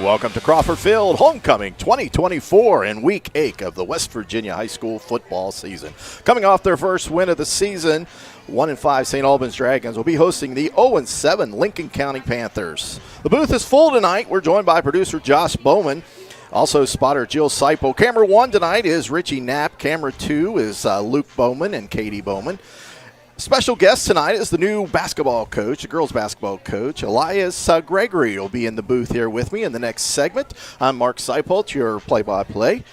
Welcome to Crawford Field, Homecoming 2024 in Week 8 of the West Virginia High School football season. Coming off their first win of the season, 1-5 St. Albans Dragons will be hosting the 0-7 Lincoln County Panthers. The booth is full tonight. We're joined by producer Josh Bowman, also spotter Jill Seiple. Camera 1 tonight is Richie Knapp. Camera 2 is Luke Bowman and Katie Bowman. Special guest tonight is the new basketball coach, the girls basketball coach, Elias Gregory will be in the booth here with me in the next segment. I'm Mark Seipolt, your play-by-play.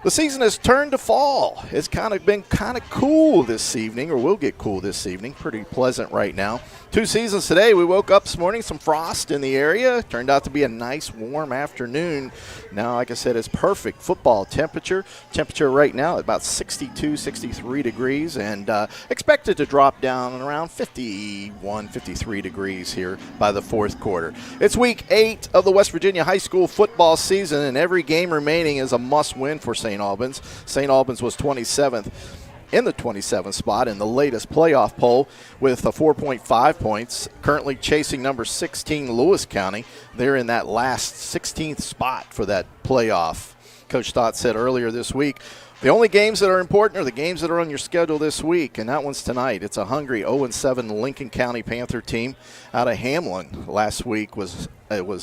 The season has turned to fall. It's been kind of cool this evening, or will get cool this evening. Pretty pleasant right now. 2 seasons today. We woke up this morning, some frost in the area. Turned out to be a nice warm afternoon. Now, like I said, it's perfect football temperature. Temperature right now at about 62, 63 degrees, and expected to drop down around 51, 53 degrees here by the fourth quarter. It's week 8 of the West Virginia high school football season, and every game remaining is a must-win for St. Albans. St. Albans was 27th. In the 27th spot in the latest playoff poll with a 4.5 points, currently chasing number 16 Lewis County. They're in that last 16th spot for that playoff. Coach Stott said earlier this week, the only games that are important are the games that are on your schedule this week, and that one's tonight. It's a hungry 0-7 Lincoln County Panther team out of Hamlin. Last week was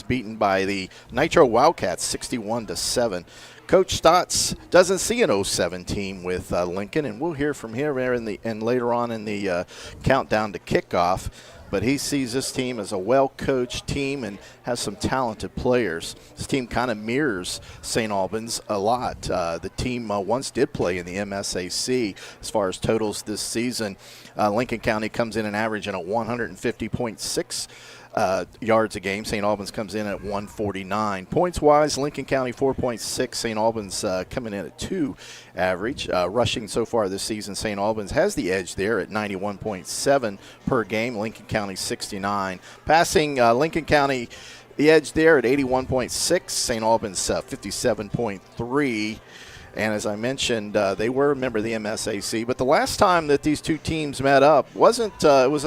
beaten by the Nitro Wildcats 61-7. Coach Stotts doesn't see an 0-7 team with Lincoln, and we'll hear from him and later on in the countdown to kickoff. But he sees this team as a well-coached team and has some talented players. This team kind of mirrors St. Albans a lot. The team once did play in the MSAC as far as totals this season. Lincoln County comes in and averaging at 150.6 yards a game. St. Albans comes in at 149. Points-wise, Lincoln County 4.6. St. Albans coming in at 2 average. Rushing so far this season, St. Albans has the edge there at 91.7 per game. Lincoln County 69. Passing, Lincoln County the edge there at 81.6. St. Albans 57.3. And as I mentioned, they were a member of the MSAC. But the last time that these two teams met up it was a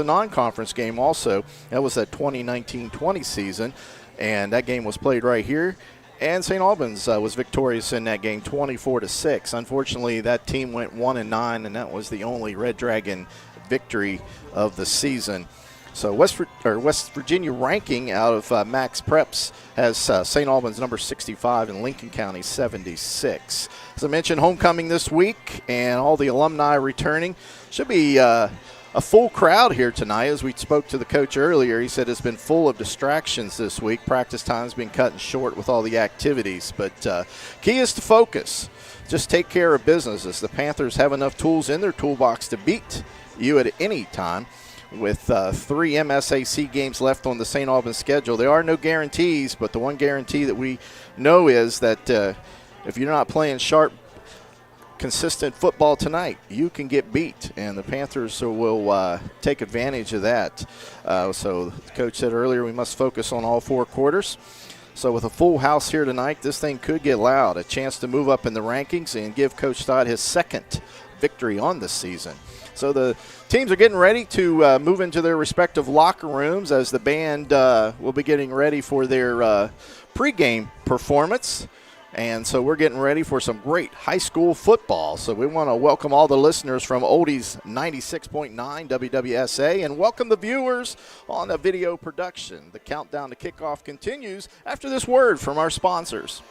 non-conference game also. That was that 2019-20 season. And that game was played right here. And St. Albans was victorious in that game 24-6. Unfortunately, that team went 1-9, and that was the only Red Dragon victory of the season. So West Virginia ranking out of Max Preps has St. Albans number 65 and Lincoln County 76. As I mentioned, homecoming this week and all the alumni returning. Should be a full crowd here tonight. As we spoke to the coach earlier, he said it's been full of distractions this week. Practice time's been cutting short with all the activities. But key is to focus. Just take care of business, as the Panthers have enough tools in their toolbox to beat you at any time. With 3 MSAC games left on the St. Albans schedule. There are no guarantees, but the one guarantee that we know is that if you're not playing sharp, consistent football tonight, you can get beat, and the Panthers will take advantage of that. So the coach said earlier we must focus on all 4 quarters. So with a full house here tonight, this thing could get loud. A chance to move up in the rankings and give Coach Stott his second victory on the season. So the teams are getting ready to move into their respective locker rooms as the band will be getting ready for their pregame performance. And so we're getting ready for some great high school football. So we want to welcome all the listeners from Oldies 96.9 WWSA and welcome the viewers on a video production. The countdown to kickoff continues after this word from our sponsors.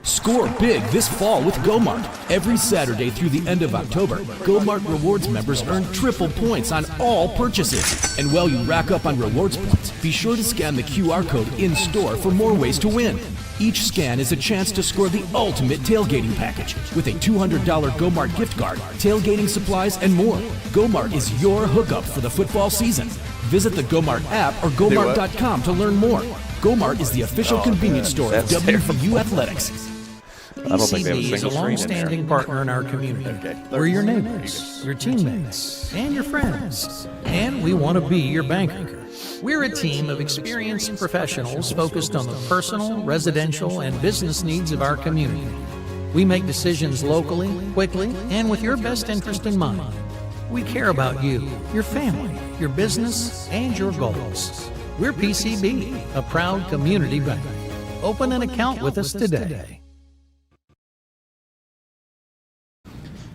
Score big this fall with GoMart. Every Saturday through the end of October, GoMart Rewards members earn triple points on all purchases. And while you rack up on rewards points, be sure to scan the QR code in-store for more ways to win. Each scan is a chance to score the ultimate tailgating package with a $200 GoMart gift card, tailgating supplies, and more. GoMart is your hookup for the football season. Visit the GoMart app or GoMart.com to learn more. GoMart is the official convenience store of WVU Athletics. ECB is a long-standing partner in our community. We're your neighbors, your teammates, and your friends. And we want to be your banker. We're a team of experienced professionals focused on the personal, residential, and business needs of our community. We make decisions locally, quickly, and with your best interest in mind. We care about you, your family, your business, and your goals. We're PCB, a proud community bank. Open an account with us today.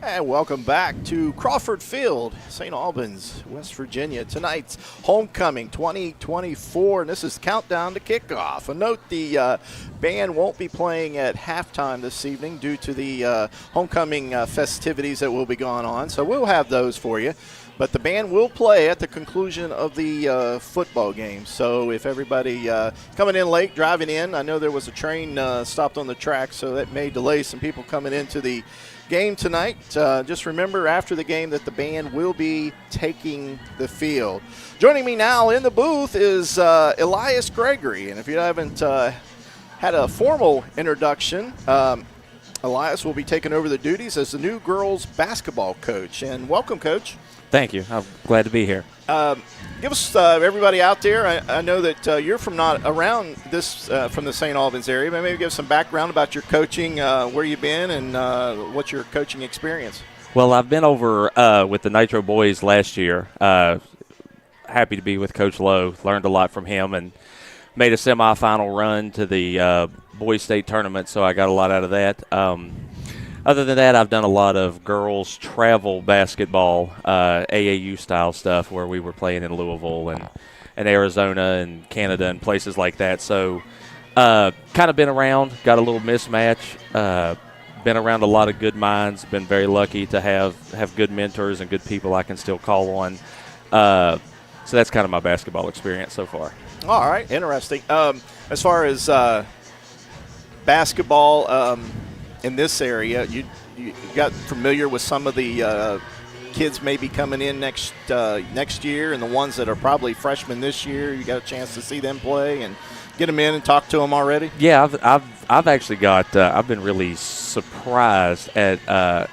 And welcome back to Crawford Field, St. Albans, West Virginia. Tonight's homecoming 2024, and this is countdown to kickoff. A note, the band won't be playing at halftime this evening due to the homecoming festivities that will be going on, so we'll have those for you. But the band will play at the conclusion of the football game. So if everybody coming in late, driving in, I know there was a train stopped on the track, so that may delay some people coming into the game tonight. Just remember after the game that the band will be taking the field. Joining me now in the booth is Elias Gregory. And if you haven't had a formal introduction, Elias will be taking over the duties as the new girls basketball coach. And welcome, Coach. Thank you. I'm glad to be here. Give us everybody out there. I know that you're from not around this from the St. Albans area, but maybe give some background about your coaching, where you've been, and what's your coaching experience. Well, I've been over with the Nitro boys last year. Happy to be with Coach Lowe. Learned a lot from him and made a semifinal run to the boys state tournament, so I got a lot out of that. Other than that, I've done a lot of girls travel basketball, AAU-style stuff where we were playing in Louisville and Arizona and Canada and places like that. So kind of been around, got a little mismatch, been around a lot of good minds, been very lucky to have good mentors and good people I can still call on. So that's kind of my basketball experience so far. All right, interesting. As far as basketball in this area, you got familiar with some of the kids maybe coming in next year, and the ones that are probably freshmen this year. You got a chance to see them play and get them in and talk to them already. Yeah, I've actually got. I've been really surprised at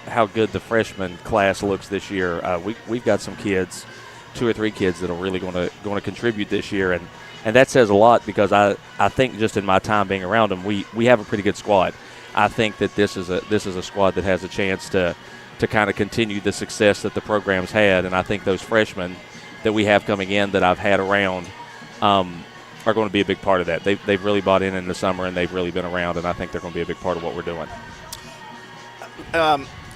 how good the freshman class looks this year. We've got some kids, 2 or 3 kids that are really going to contribute this year, and that says a lot because I think just in my time being around them, we have a pretty good squad. I think that this is a squad that has a chance to kind of continue the success that the program's had, and I think those freshmen that we have coming in that I've had around are going to be a big part of that. They've really bought in the summer, and they've really been around, and I think they're going to be a big part of what we're doing.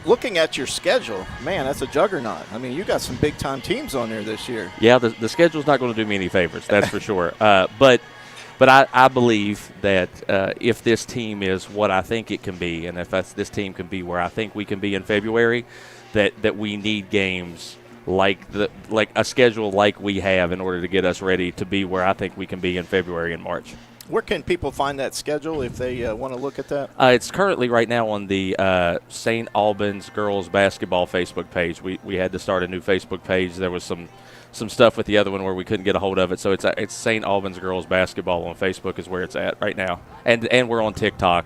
Looking at your schedule, man, that's a juggernaut. I mean, you got some big-time teams on there this year. Yeah, the schedule's not going to do me any favors, that's for sure. But I believe that if this team is what I think it can be, and if this team can be where I think we can be in February, that we need games like a schedule like we have in order to get us ready to be where I think we can be in February and March. Where can people find that schedule if they want to look at that? It's currently right now on the St. Albans girls basketball Facebook page. We had to start a new Facebook page. There was some stuff with the other one where we couldn't get a hold of it. So it's St. Albans girls basketball on Facebook is where it's at right now. And we're on TikTok.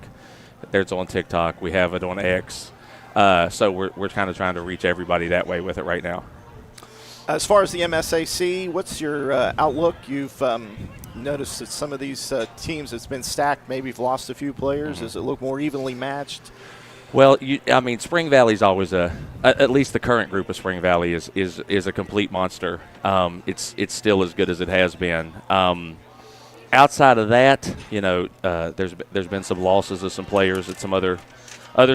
It's on TikTok. We have it on X. So we're kind of trying to reach everybody that way with it right now. As far as the MSAC, what's your outlook? You've noticed that some of these teams that's been stacked maybe have lost a few players. Does it look more evenly matched? Well, Spring Valley's always at least the current group of Spring Valley is a complete monster. It's still as good as it has been. Outside of that, there's been some losses of some players at some other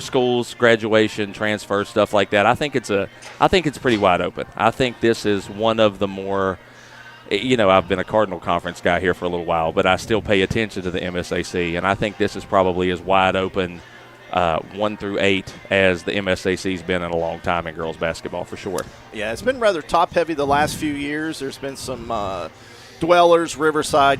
schools, graduation, transfer, stuff like that. I think it's pretty wide open. I think this is one of the more. I've been a Cardinal Conference guy here for a little while, but I still pay attention to the MSAC, and I think this is probably as wide open 1 through 8 as the MSAC's been in a long time in girls basketball for sure. Yeah, it's been rather top-heavy the last few years. There's been some dwellers, Riverside,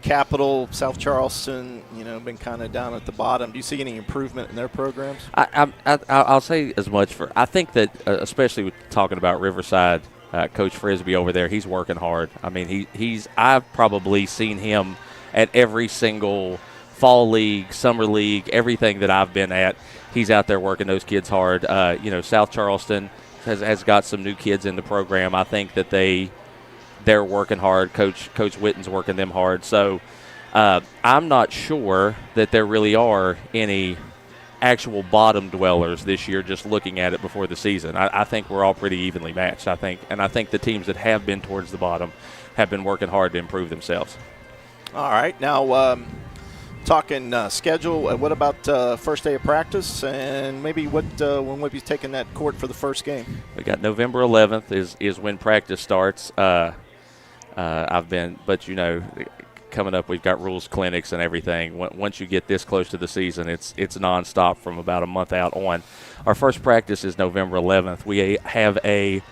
Capital, South Charleston, been kind of down at the bottom. Do you see any improvement in their programs? I'll say as much for – I think that especially with talking about Riverside, Coach Frisbee over there, he's working hard. I mean, I've probably seen him at every single – fall league, summer league, everything that I've been at, he's out there working those kids hard. South Charleston has got some new kids in the program. I think that they're working hard. Coach Witten's working them hard. So I'm not sure that there really are any actual bottom dwellers this year, just looking at it before the season. I think we're all pretty evenly matched. I think the teams that have been towards the bottom have been working hard to improve themselves. All right. Now, talking schedule, what about first day of practice, and maybe when we'll be taking that court for the first game? We got November 11th is when practice starts. But coming up, we've got rules clinics and everything. Once you get this close to the season, it's nonstop from about a month out on. Our first practice is November 11th. We have a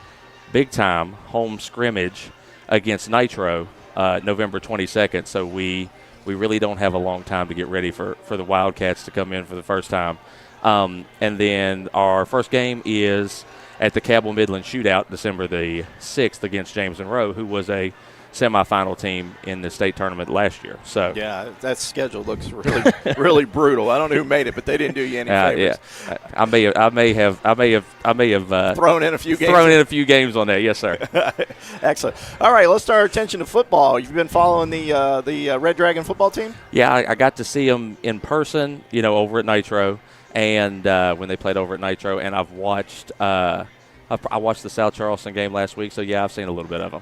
big-time home scrimmage against Nitro November 22nd, so we really don't have a long time to get ready for the Wildcats to come in for the first time. And then our first game is at the Cabell Midland Shootout, December the 6th against James Monroe, who was a semifinal team in the state tournament last year. So yeah, that schedule looks really really brutal. I don't know who made it, but they didn't do you any favors. Yeah, I may have thrown in a few games on that. Yes, sir. Excellent. All right, let's start our attention to football. You've been following the Red Dragon football team? Yeah, I got to see them in person, over at Nitro, and when they played over at Nitro, and I've watched I watched the South Charleston game last week. So yeah, I've seen a little bit of them.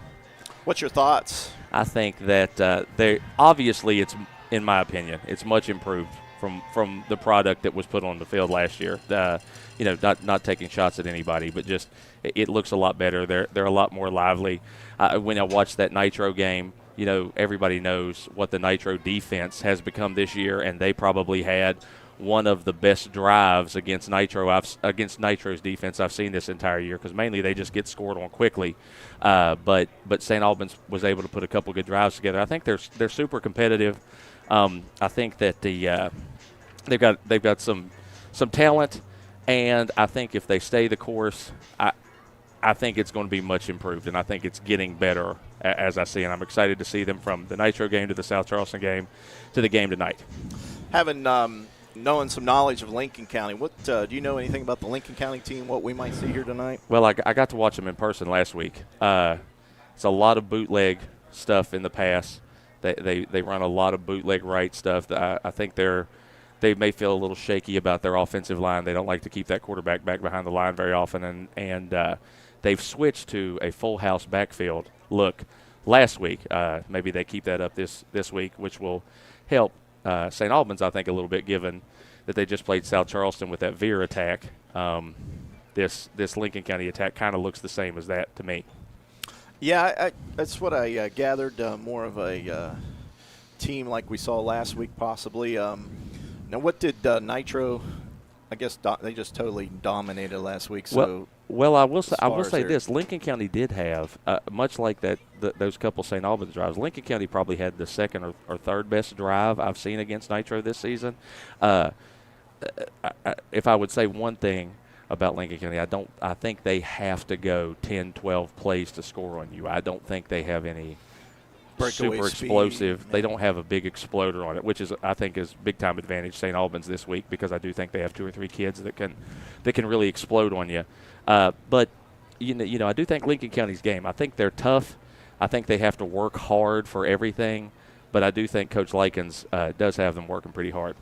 What's your thoughts? I think that they obviously, it's, in my opinion, it's much improved from the product that was put on the field last year. Not taking shots at anybody, but just it looks a lot better. They're a lot more lively. When I watched that Nitro game, everybody knows what the Nitro defense has become this year, and they probably had one of the best drives against Nitro's defense I've seen this entire year, because mainly they just get scored on quickly. But St. Albans was able to put a couple good drives together. I think they're super competitive. I think that they've got some talent, and I think if they stay the course, I think it's going to be much improved, and I think it's getting better as I see. And I'm excited to see them from the Nitro game to the South Charleston game to the game tonight. Knowing some knowledge of Lincoln County, what do you know anything about the Lincoln County team, what we might see here tonight? Well, I got to watch them in person last week. It's a lot of bootleg stuff in the pass. They run a lot of bootleg right stuff. I think they may feel a little shaky about their offensive line. They don't like to keep that quarterback back behind the line very often, and they've switched to a full house backfield look last week. Maybe they keep that up this week, which will help St. Albans, I think, a little bit, given that they just played South Charleston with that veer attack. This Lincoln County attack kind of looks the same as that to me. Yeah, that's what I gathered, more of a team like we saw last week possibly. Now, what did Nitro – I guess they just totally dominated last week. So well, I will say this. Lincoln County did have, much like those couple St. Albans drives, Lincoln County probably had the second or third best drive I've seen against Nitro this season. If I would say one thing about Lincoln County, I think they have to go 10, 12 plays to score on you. I don't think they have any breakaway super speed. Explosive. Yeah. They don't have a bbig exploder on it, which I think is big-time advantage St. Albans this week, because I do think they have 2 or 3 kids that can really explode on you. But I do think Lincoln County's game, I think they're tough. I think they have to work hard for everything, but I do think Coach Lakins does have them working pretty hard.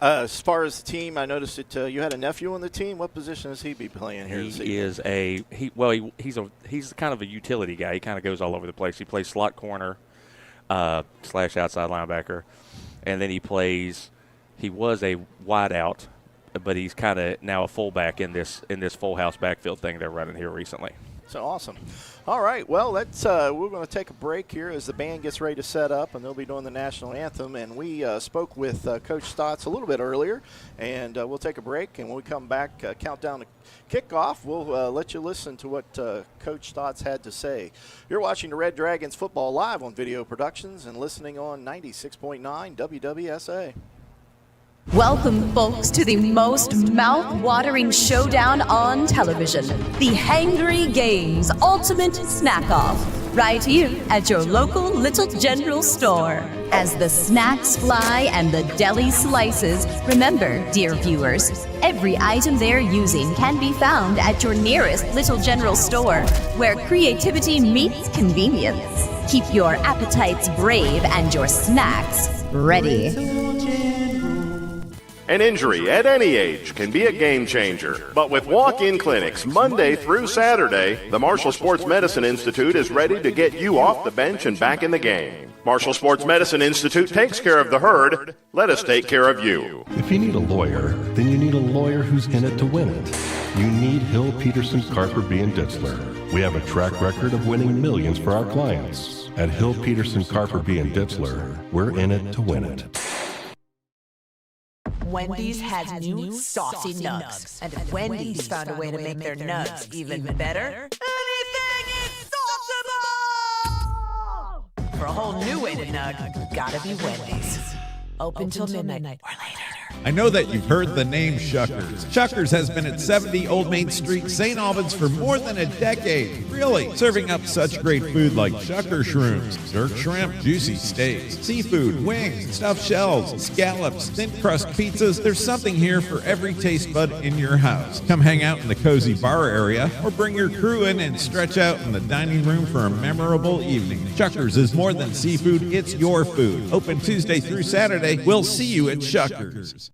As far as the team, I noticed that you had a nephew on the team. What position does he be playing here this evening? He's kind of a utility guy. He kind of goes all over the place. He plays slot corner / outside linebacker, and then he was a wideout, but he's kind of now a fullback in this full house backfield thing they're running here recently. So awesome. All right, well, we're going to take a break here as the band gets ready to set up, and they'll be doing the national anthem. And we spoke with Coach Stotts a little bit earlier, and we'll take a break. And when we come back, countdown to kickoff, we'll let you listen to what Coach Stotts had to say. You're watching the Red Dragons football live on Video Productions and listening on 96.9 WWSA. Welcome, folks, to the most mouth-watering showdown on television, the Hangry Games Ultimate Snack-Off, right here at your local Little General store. As the snacks fly and the deli slices, remember, dear viewers, every item they're using can be found at your nearest Little General store, where creativity meets convenience. Keep your appetites brave and your snacks ready. An injury at any age can be a game changer. But with walk-in clinics Monday through Saturday, the Marshall Sports Medicine Institute is ready to get you off the bench and back in the game. Marshall Sports Medicine Institute takes care of the herd. Let us take care of you. If you need a lawyer, then you need a lawyer who's in it to win it. You need Hill, Peterson, Carper, B. & Ditzler. We have a track record of winning millions for our clients. At Hill, Peterson, Carper, B. & Ditzler, we're in it to win it. Wendy's has new saucy nugs. And if Wendy's found a way to make their nugs even better, anything is sauceable! For a whole new way to nug, gotta be Wendy's. Open till midnight or later. I know that you've heard the name Shuckers. Shuckers has been at 70 Old Main Street, St. Albans for more than a decade. Really, serving up such great food like Shucker Shrooms, jerk shrimp, juicy steaks, seafood, wings, stuffed shells, scallops, thin crust pizzas. There's something here for every taste bud in your house. Come hang out in the cozy bar area or bring your crew in and stretch out in the dining room for a memorable evening. Shuckers is more than seafood, it's your food. Open Tuesday through Saturday. We'll see you at Shuckers.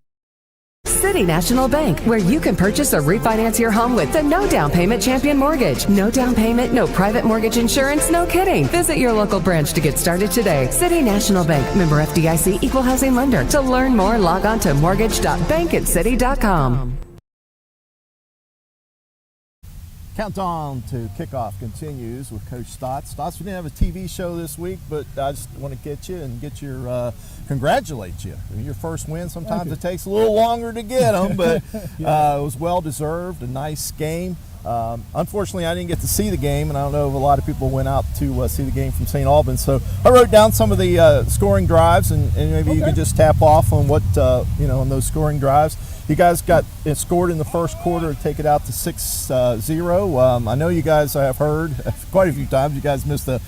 City National Bank, where you can purchase or refinance your home with the no down payment champion mortgage. No down payment, no private mortgage insurance, no kidding. Visit your local branch to get started today. City National Bank, member FDIC, equal housing lender. To learn more, log on to mortgage.bankatcity.com. Countdown to kickoff continues with Coach Stotts. Stotts, we didn't have a TV show this week, but I just want to get you and get your congratulate you. Your first win. Sometimes it takes a little longer to get them, but it was well deserved. A nice game. Unfortunately, I didn't get to see the game, and I don't know if a lot of people went out to see the game from St. Albans. So I wrote down some of the scoring drives, and maybe you can just tap off on what on those scoring drives. You guys got it scored in the first quarter to take it out to 6-0. I know you guys, I have heard quite a few times, you guys missed the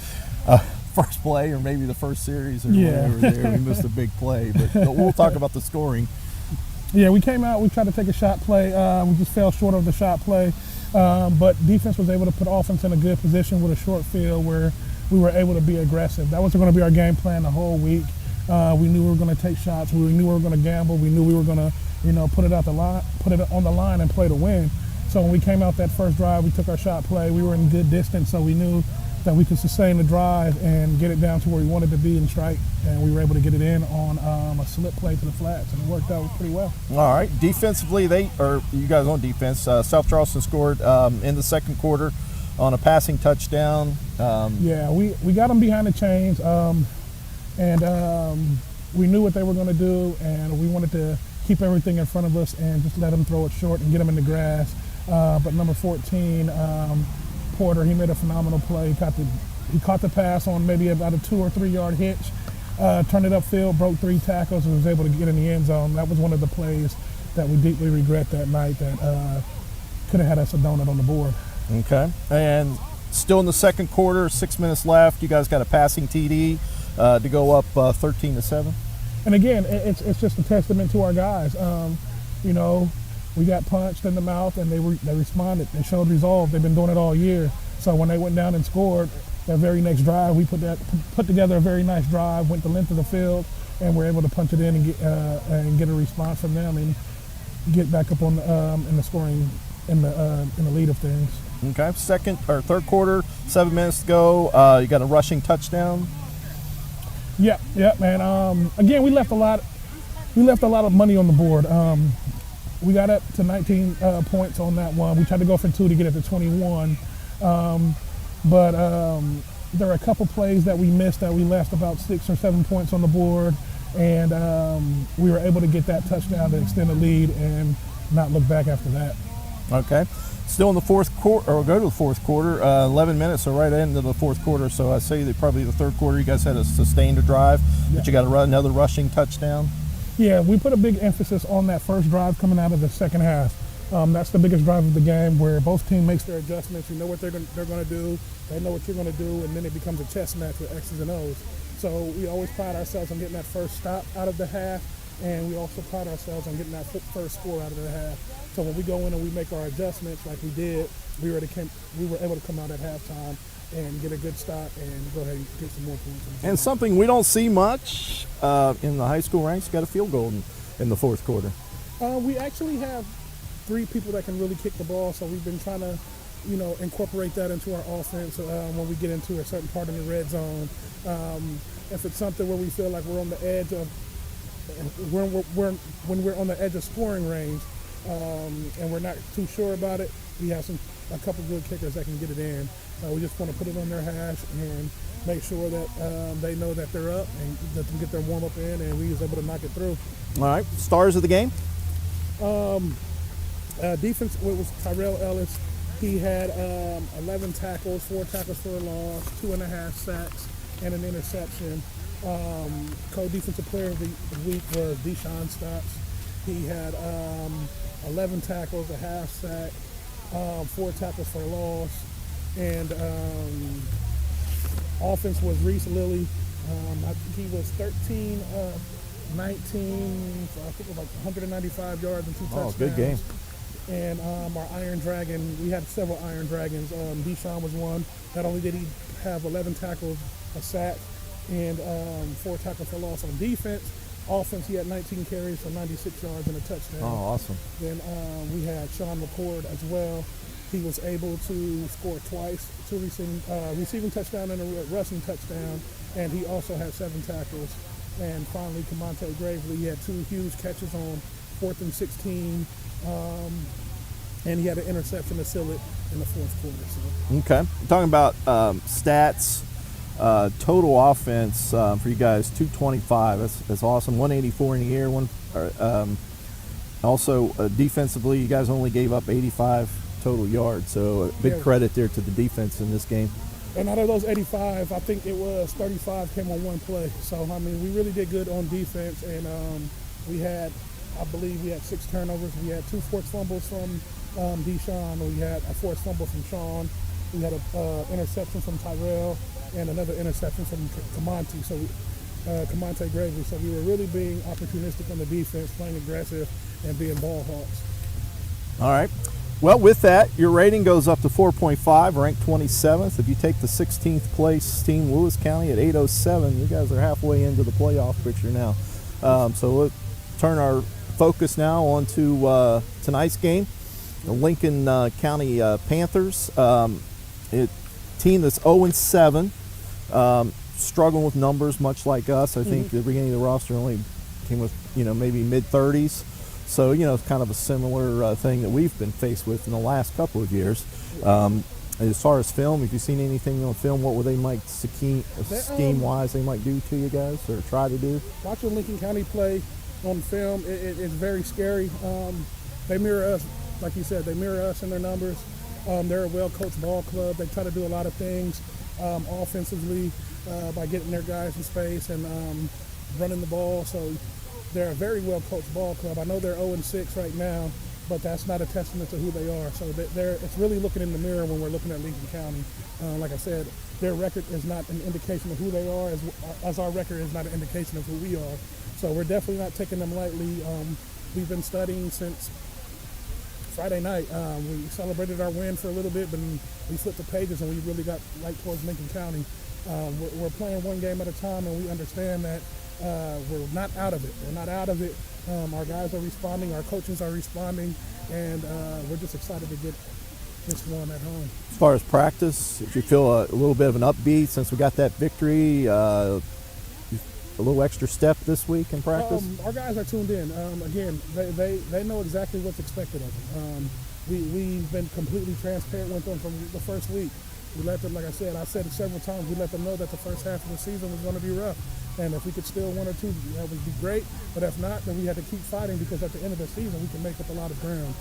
first play or maybe the first series or whatever there. We missed a big play, but we'll talk about the scoring. Yeah, we came out, we tried to take a shot play. We just fell short of the shot play, but defense was able to put offense in a good position with a short field where we were able to be aggressive. That was going to be our game plan the whole week. We knew we were going to take shots. We knew we were going to gamble. We knew we were going to put it out the line, put it on the line and play to win. So when we came out that first drive, we took our shot play. We were in good distance, so we knew that we could sustain the drive and get it down to where we wanted to be and strike. And we were able to get it in on a slip play to the flats, and it worked out pretty well. All right. Defensively, you guys on defense, South Charleston scored in the second quarter on a passing touchdown. We got them behind the chains, and we knew what they were going to do, and we wanted to keep everything in front of us and just let them throw it short and get them in the grass. But number 14, Porter, he made a phenomenal play. He caught the pass on maybe about a 2 or 3 yard hitch, turned it upfield, broke 3 tackles, and was able to get in the end zone. That was one of the plays that we deeply regret that night that could have had us a donut on the board. Okay. And still in the second quarter, 6 minutes left. You guys got a passing TD to go up 13-7. And again, it's just a testament to our guys. We got punched in the mouth, and they responded. They showed resolve. They've been doing it all year. So when they went down and scored, that very next drive, we put together a very nice drive, went the length of the field, and were able to punch it in and get a response from them and get back up on in the scoring in the lead of things. Okay, third quarter, 7 minutes to go. You got a rushing touchdown. Yeah, man. Again, we left a lot of money on the board. We got up to 19 points on that one. We tried to go for 2 to get it to 21. But there were a couple plays that we missed that we left about 6 or 7 points on the board, and we were able to get that touchdown to extend the lead and not look back after that. Okay. Still in the fourth quarter, or go to the fourth quarter, 11 minutes, so right into the fourth quarter. So I say that probably the third quarter you guys had a sustained drive, but you got to run another rushing touchdown. Yeah, we put a big emphasis on that first drive coming out of the second half. That's the biggest drive of the game, where both teams makes their adjustments. You know what they're going to do. They know what you're going to do, and then it becomes a chess match with X's and O's. So we always pride ourselves on getting that first stop out of the half, and we also pride ourselves on getting that first score out of the half. So when we go in and we make our adjustments like we did, we were able to come out at halftime and get a good stop and go ahead and get some more points. And something we don't see much in the high school ranks, got a field goal in the fourth quarter. We actually have 3 people that can really kick the ball, so we've been trying to, incorporate that into our offense when we get into a certain part of the red zone. If it's something where we feel like we're on the edge of, when we're on the edge of scoring range, and we're not too sure about it, we have a couple good kickers that can get it in. We just want to put it on their hash and make sure that they know that they're up and let them get their warm-up in, and we was able to knock it through. All right, stars of the game? Defense, it was Tyrell Ellis. He had 11 tackles, 4 tackles for a loss, 2.5 sacks, and an interception. Co-defensive player of the week was Deshaun Stotts. He had 11 tackles, a half sack, 4 tackles for a loss, and offense was Reese Lilly. I think he was 13 of 19, so I think it was like 195 yards and 2 touchdowns. Oh, good game. And our Iron Dragon, we had several Iron Dragons. Deshaun was one. Not only did he have 11 tackles, a sack, and 4 tackles for loss on defense. Offense, he had 19 carries for 96 yards and a touchdown. Oh, awesome. Then we had Sean McCord as well. He was able to score twice, 2 receiving touchdown and a rushing touchdown, and he also had 7 tackles. And finally, Camonte Gravely, he had 2 huge catches on 4th and 16, and he had an interception to seal it in the 4th quarter. So. Okay. Talking about stats, total offense for you guys, 225. That's awesome. 184 in the air. Also, defensively, you guys only gave up 85 total yards. So a big credit there to the defense in this game. And out of those 85, I think it was 35 came on one play. So, I mean, we really did good on defense. And I believe we had 6 turnovers. We had 2 forced fumbles from Deshaun. We had a forced fumble from Sean. We had an interception from Tyrell and another interception from Camonte. So, Camonte Gravely. So we were really being opportunistic on the defense, playing aggressive, and being ball hawks. All right. Well, with that, your rating goes up to 4.5, ranked 27th. If you take the 16th place team, Lewis County, at 807, you guys are halfway into the playoff picture now. So we'll turn our focus now onto tonight's game, the Lincoln County Panthers. Team that's 0-7, struggling with numbers much like us. I think the beginning of the roster only came with, maybe mid-30s. So, it's kind of a similar thing that we've been faced with in the last couple of years. As far as film, if you've seen anything on film, what would they might scheme-wise they might do to you guys or try to do? Watching Lincoln County play on film, it's very scary. They mirror us, like you said, they mirror us in their numbers. They're a well-coached ball club. They try to do a lot of things offensively by getting their guys in space and running the ball. So they're a very well-coached ball club. I know they're 0-6 right now, but that's not a testament to who they are. So it's really looking in the mirror when we're looking at Lincoln County. Like I said, their record is not an indication of who they are, as our record is not an indication of who we are. So we're definitely not taking them lightly. We've been studying since Friday night. We celebrated our win for a little bit, but we flipped the pages and we really got right towards Lincoln County. We're playing one game at a time, and we understand that we're not out of it. We're not out of it. Our guys are responding, our coaches are responding, and we're just excited to get this one at home. As far as practice, if you feel a little bit of an upbeat since we got that victory, a little extra step this week in practice? Our guys are tuned in. Again, they know exactly what's expected of them. We've been completely transparent with them from the first week. We let them, like I said it several times, we let them know that the first half of the season was going to be rough. And if we could steal 1 or 2, that would be great. But if not, then we had to keep fighting, because at the end of the season, we can make up a lot of ground.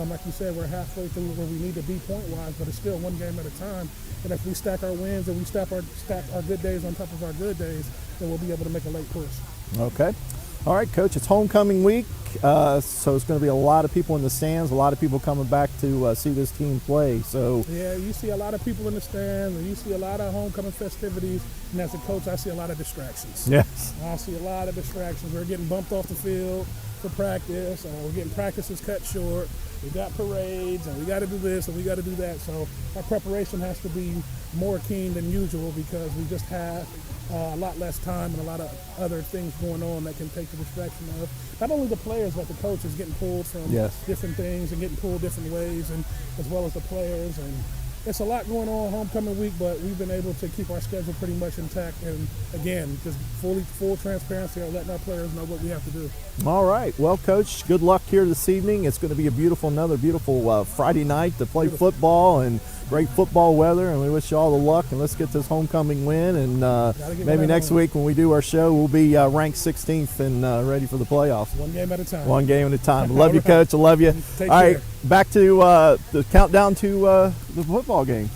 Like you said, we're halfway through where we need to be point-wise, but it's still one game at a time. And if we stack our wins and we stack our good days on top of our good days, then we'll be able to make a late push. Okay. All right, Coach, it's homecoming week, so it's going to be a lot of people in the stands, a lot of people coming back to see this team play. So yeah, you see a lot of people in the stands, and you see a lot of homecoming festivities, and as a coach, I see a lot of distractions. Yes. I see a lot of distractions. We're getting bumped off the field for practice. We're getting practices cut short. we got parades and we got to do this and we got to do that. So our preparation has to be more keen than usual because we just have a lot less time and a lot of other things going on that can take the distraction of not only the players but the coaches getting pulled from different things and getting pulled different ways, and as well as the players. And it's a lot going on homecoming week, but we've been able to keep our schedule pretty much intact. And again, just full transparency of letting our players know what we have to do. All right. Well, Coach, good luck here this evening. It's going to be another beautiful Friday night to play football and great football weather, and we wish you all the luck, and let's get this homecoming win, and maybe next week when we do our show, we'll be ranked 16th and ready for the playoffs. One game at a time. One game at a time. Love you, Coach. I love you. Take all right, care. back to the countdown to the football game.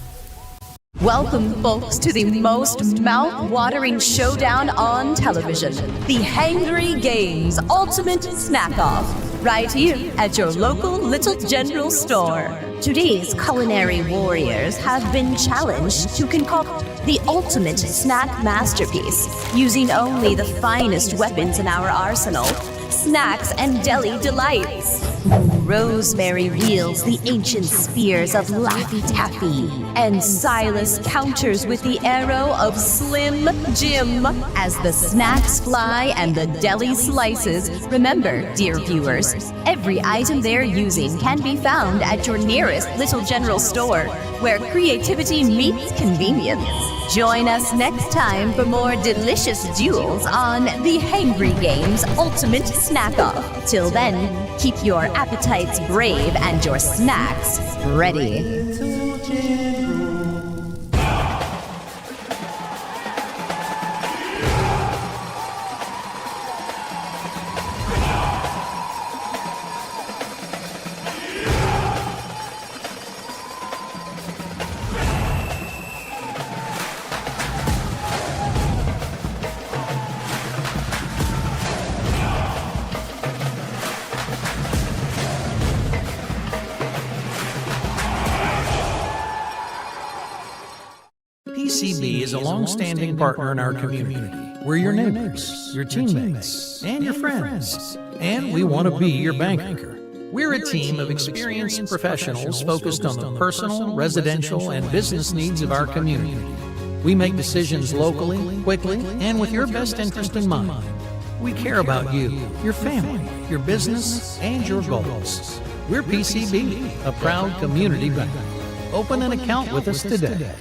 Welcome, folks, to the most mouth-watering showdown on television, the Hangry Games Ultimate Snack-Off, right here at your local Little General store. Today's culinary warriors have been challenged to concoct the ultimate snack masterpiece, using only the finest weapons in our arsenal, snacks and deli delights. Rosemary wields the ancient spears of Laffy Taffy, and Silas counters with the arrow of Slim Jim. As the snacks fly and the deli slices, remember, dear viewers, every item they're using can be found at your nearest Little General store, where creativity meets convenience. Join us next time for more delicious duels on the Hangry Games Ultimate Snack-Off. Till then, keep your appetites brave and your snacks ready. PCB is a long-standing partner in our community. We're your neighbors, your teammates, and your friends. And we want to be your bank anchor. We're a team of experienced professionals focused on the personal, residential, and business needs of our community. We make decisions locally, quickly, and with your best interest in mind. We care about you, your family, your business, and your goals. We're PCB, a proud community bank. Open an account with us today.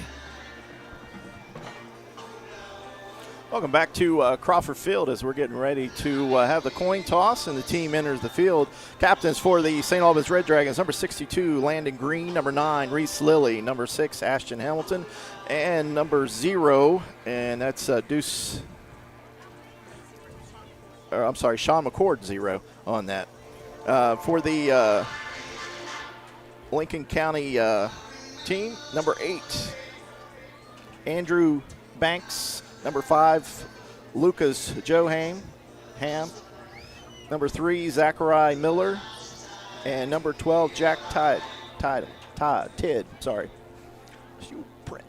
Welcome back to Crawford Field as we're getting ready to have the coin toss and the team enters the field. Captains for the St. Albans Red Dragons, number 62, Landon Green, number 9, Reese Lilly, number 6, Ashton Hamilton, and number 0, and that's Sean McCord, 0 on that. For the Lincoln County team, number 8, Andrew Banks, number 5, Lucas Joham, number 3, Zachariah Miller, and number 12, Jack Tidd. Sorry. You print.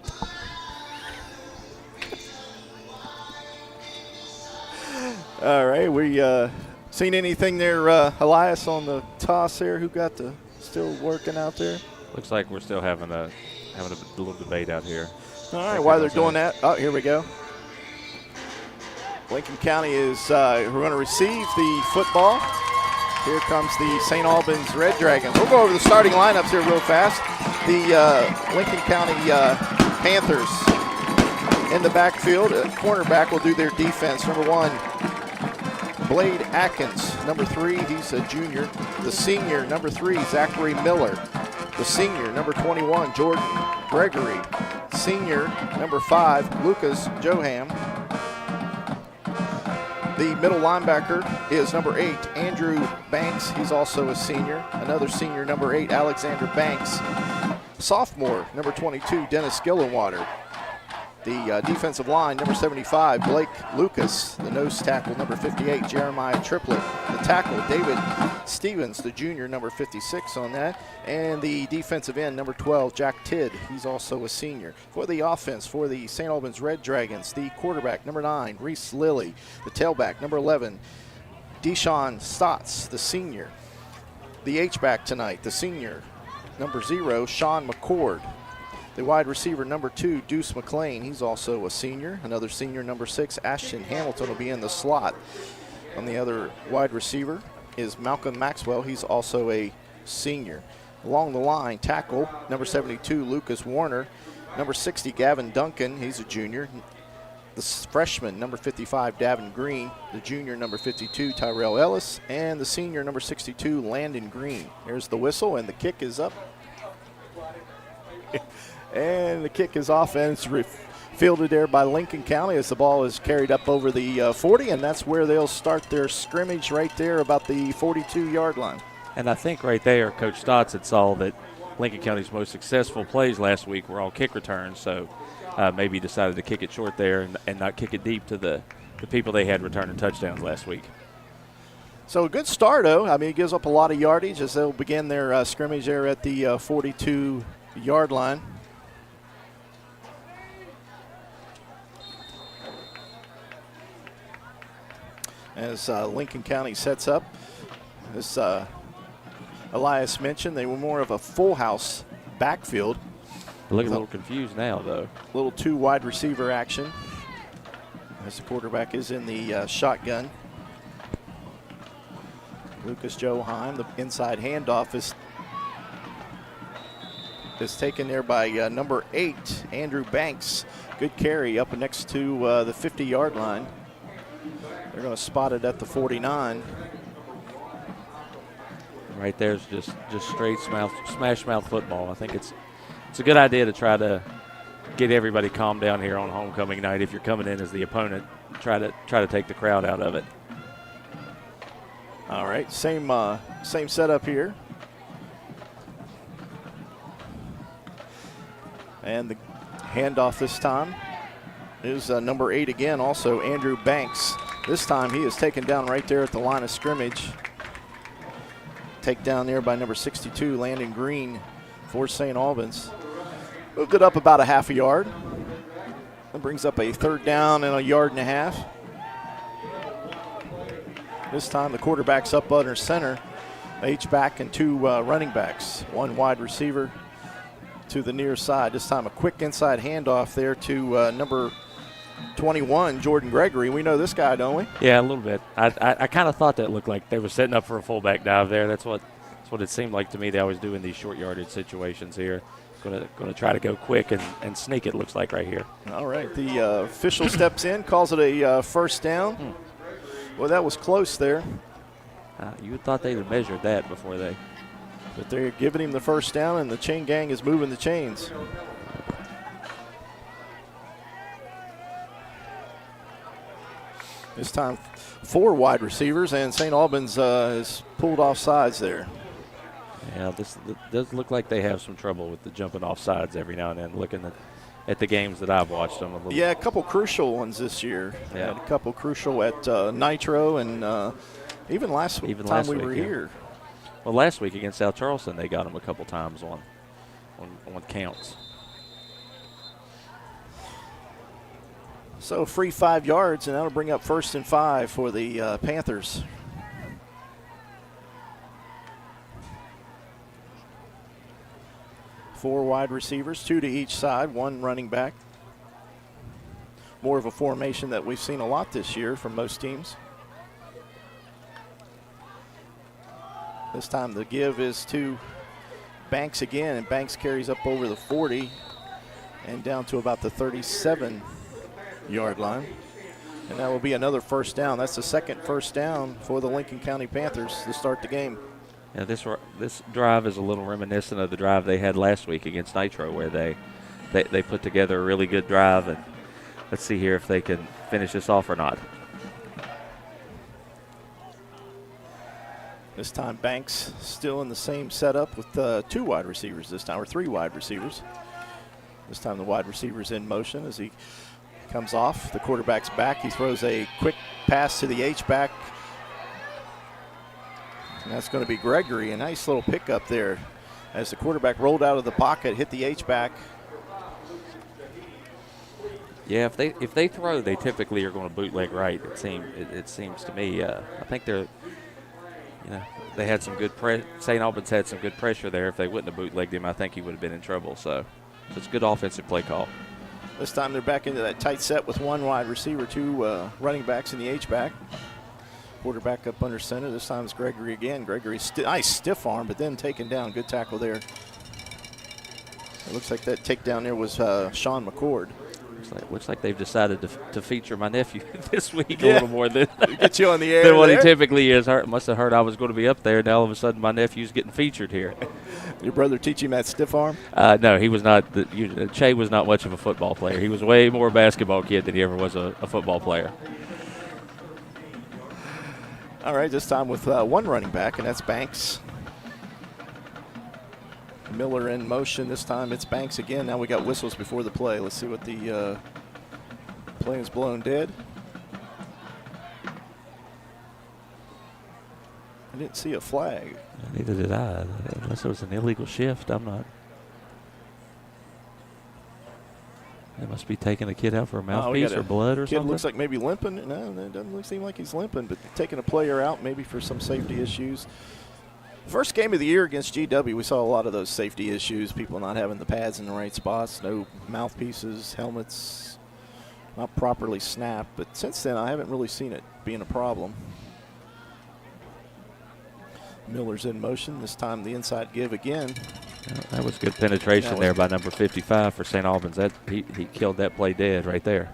All right, we seen anything there, Elias, on the toss there? Who got the still working out there? Looks like we're still having a little debate out here. All right, while they're doing that, oh, here we go. Lincoln County is we're going to receive the football. Here comes the St. Albans Red Dragons. We'll go over the starting lineups here real fast. The Lincoln County Panthers in the backfield. Cornerback will do their defense. Number 1, Blade Atkins. Number 3, he's a junior. The senior, number 3, Zachary Miller. The senior, number 21, Jordan Gregory. Senior, number 5, Lucas Joham. The middle linebacker is number 8, Andrew Banks. He's also a senior. Another senior, number 8, Alexander Banks. Sophomore, number 22, Dennis Gillenwater. The defensive line, number 75, Blake Lucas. The nose tackle, number 58, Jeremiah Triplett. The tackle, David Stevens, the junior, number 56 on that. And the defensive end, number 12, Jack Tidd. He's also a senior. For the offense, for the St. Albans Red Dragons, the quarterback, number 9, Reese Lilly. The tailback, number 11, Deshaun Stotts, the senior. the H-back tonight, the senior, number 0, Sean McCord. The wide receiver, number 2, Deuce McLean. He's also a senior. Another senior, number 6, Ashton Hamilton, will be in the slot. On the other wide receiver is Malcolm Maxwell. He's also a senior. Along the line, tackle, number 72, Lucas Warner. Number 60, Gavin Duncan. He's a junior. The freshman, number 55, Davin Green. The junior, number 52, Tyrell Ellis. And the senior, number 62, Landon Green. Here's the whistle, and the kick is up. And the kick is off, and it's fielded there by Lincoln County as the ball is carried up over the 40, and that's where they'll start their scrimmage right there about the 42-yard line. And I think right there, Coach Stotts had saw that Lincoln County's most successful plays last week were all kick returns, so maybe decided to kick it short there and not kick it deep to the people they had returning touchdowns last week. So a good start, though. I mean, it gives up a lot of yardage as they'll begin their scrimmage there at the 42-yard line. As Lincoln County sets up, as Elias mentioned, they were more of a full house backfield. They look a little confused now, though. Little 2 wide receiver action as the quarterback is in the shotgun. Lucas Joheim, the inside handoff is taken there by number 8, Andrew Banks. Good carry up next to the 50-yard line. They're going to spot it at the 49. Right there's just straight smash mouth football. I think it's a good idea to try to get everybody calmed down here on homecoming night. If you're coming in as the opponent, try to take the crowd out of it. All right, same setup here. And the handoff this time is number 8 again, also Andrew Banks. This time he is taken down right there at the line of scrimmage. Take down there by number 62, Landon Green for St. Albans. Moved it up about a half a yard. That brings up a 3rd down and a yard and a half. This time the quarterback's up under center. H-back and 2 running backs. 1 wide receiver to the near side. This time a quick inside handoff there to number 21, Jordan Gregory. We know this guy, don't we? Yeah, a little bit. I kind of thought that looked like they were setting up for a fullback dive there. That's what it seemed like to me. They always do in these short yardage situations here. Going to try to go quick and sneak it, looks like right here. All right, the official steps in, calls it a first down. Well, that was close there. You thought they'd have measured that before they. But they're giving him the first down, and the chain gang is moving the chains. This time 4 wide receivers, and St. Albans is pulled off sides there. Yeah, this does look like they have some trouble with the jumping off sides every now and then, looking at the games that I've watched them. Yeah, a couple crucial ones this year. Yeah. Had a couple crucial at Nitro and even last time we were here. Well, last week against South Charleston, they got them a couple times on counts. So free 5 yards, and that'll bring up 1st and 5 for the Panthers. Four wide receivers, 2 to each side, 1 running back. More of a formation that we've seen a lot this year from most teams. This time the give is to Banks again, and Banks carries up over the 40 and down to about the 37-yard line. And that will be another first down. That's the 2nd first down for the Lincoln County Panthers to start the game. Yeah, this drive is a little reminiscent of the drive they had last week against Nitro, where they put together a really good drive, and let's see here if they can finish this off or not. This time Banks still in the same setup with 2 wide receivers this time, or 3 wide receivers. This time the wide receiver's in motion as he comes off. The quarterback's back. He throws a quick pass to the H-back. And that's going to be Gregory. A nice little pickup there as the quarterback rolled out of the pocket, hit the H-back. Yeah, if they throw, they typically are going to bootleg right. It seems to me. I think they had some good St. Albans had some good pressure there. If they wouldn't have bootlegged him, I think he would have been in trouble. So it's a good offensive play call. This time they're back into that tight set with one wide receiver, two running backs in the H-back. Quarterback up under center. This time it's Gregory again. Gregory, nice stiff arm, but then taken down. Good tackle there. It looks like that takedown there was Sean McCord. Looks like they've decided to feature my nephew this week a little more than get you on the air than what there. he typically is. Must have heard I was going to be up there. Now all of a sudden my nephew's getting featured here. Your brother teach him that stiff arm? No, he was not. Che was not much of a football player. He was way more a basketball kid than he ever was a football player. All right, this time with one running back, and that's Banks. Miller in motion. This time it's Banks again. Now we got whistles before the play. Let's see what the play is blown dead. I didn't see a flag. Neither did I. Unless it was an illegal shift, I'm not. They must be taking the kid out for a mouthpiece or blood or kid something. Looks like maybe limping. No, it doesn't seem like he's limping, but taking a player out maybe for some safety issues. First game of the year against GW, we saw a lot of those safety issues, people not having the pads in the right spots, no mouthpieces, helmets not properly snapped. But since then, I haven't really seen it being a problem. Miller's in motion. This time the inside give again. That was good penetration there by number 55 for St. Albans. He killed that play dead right there.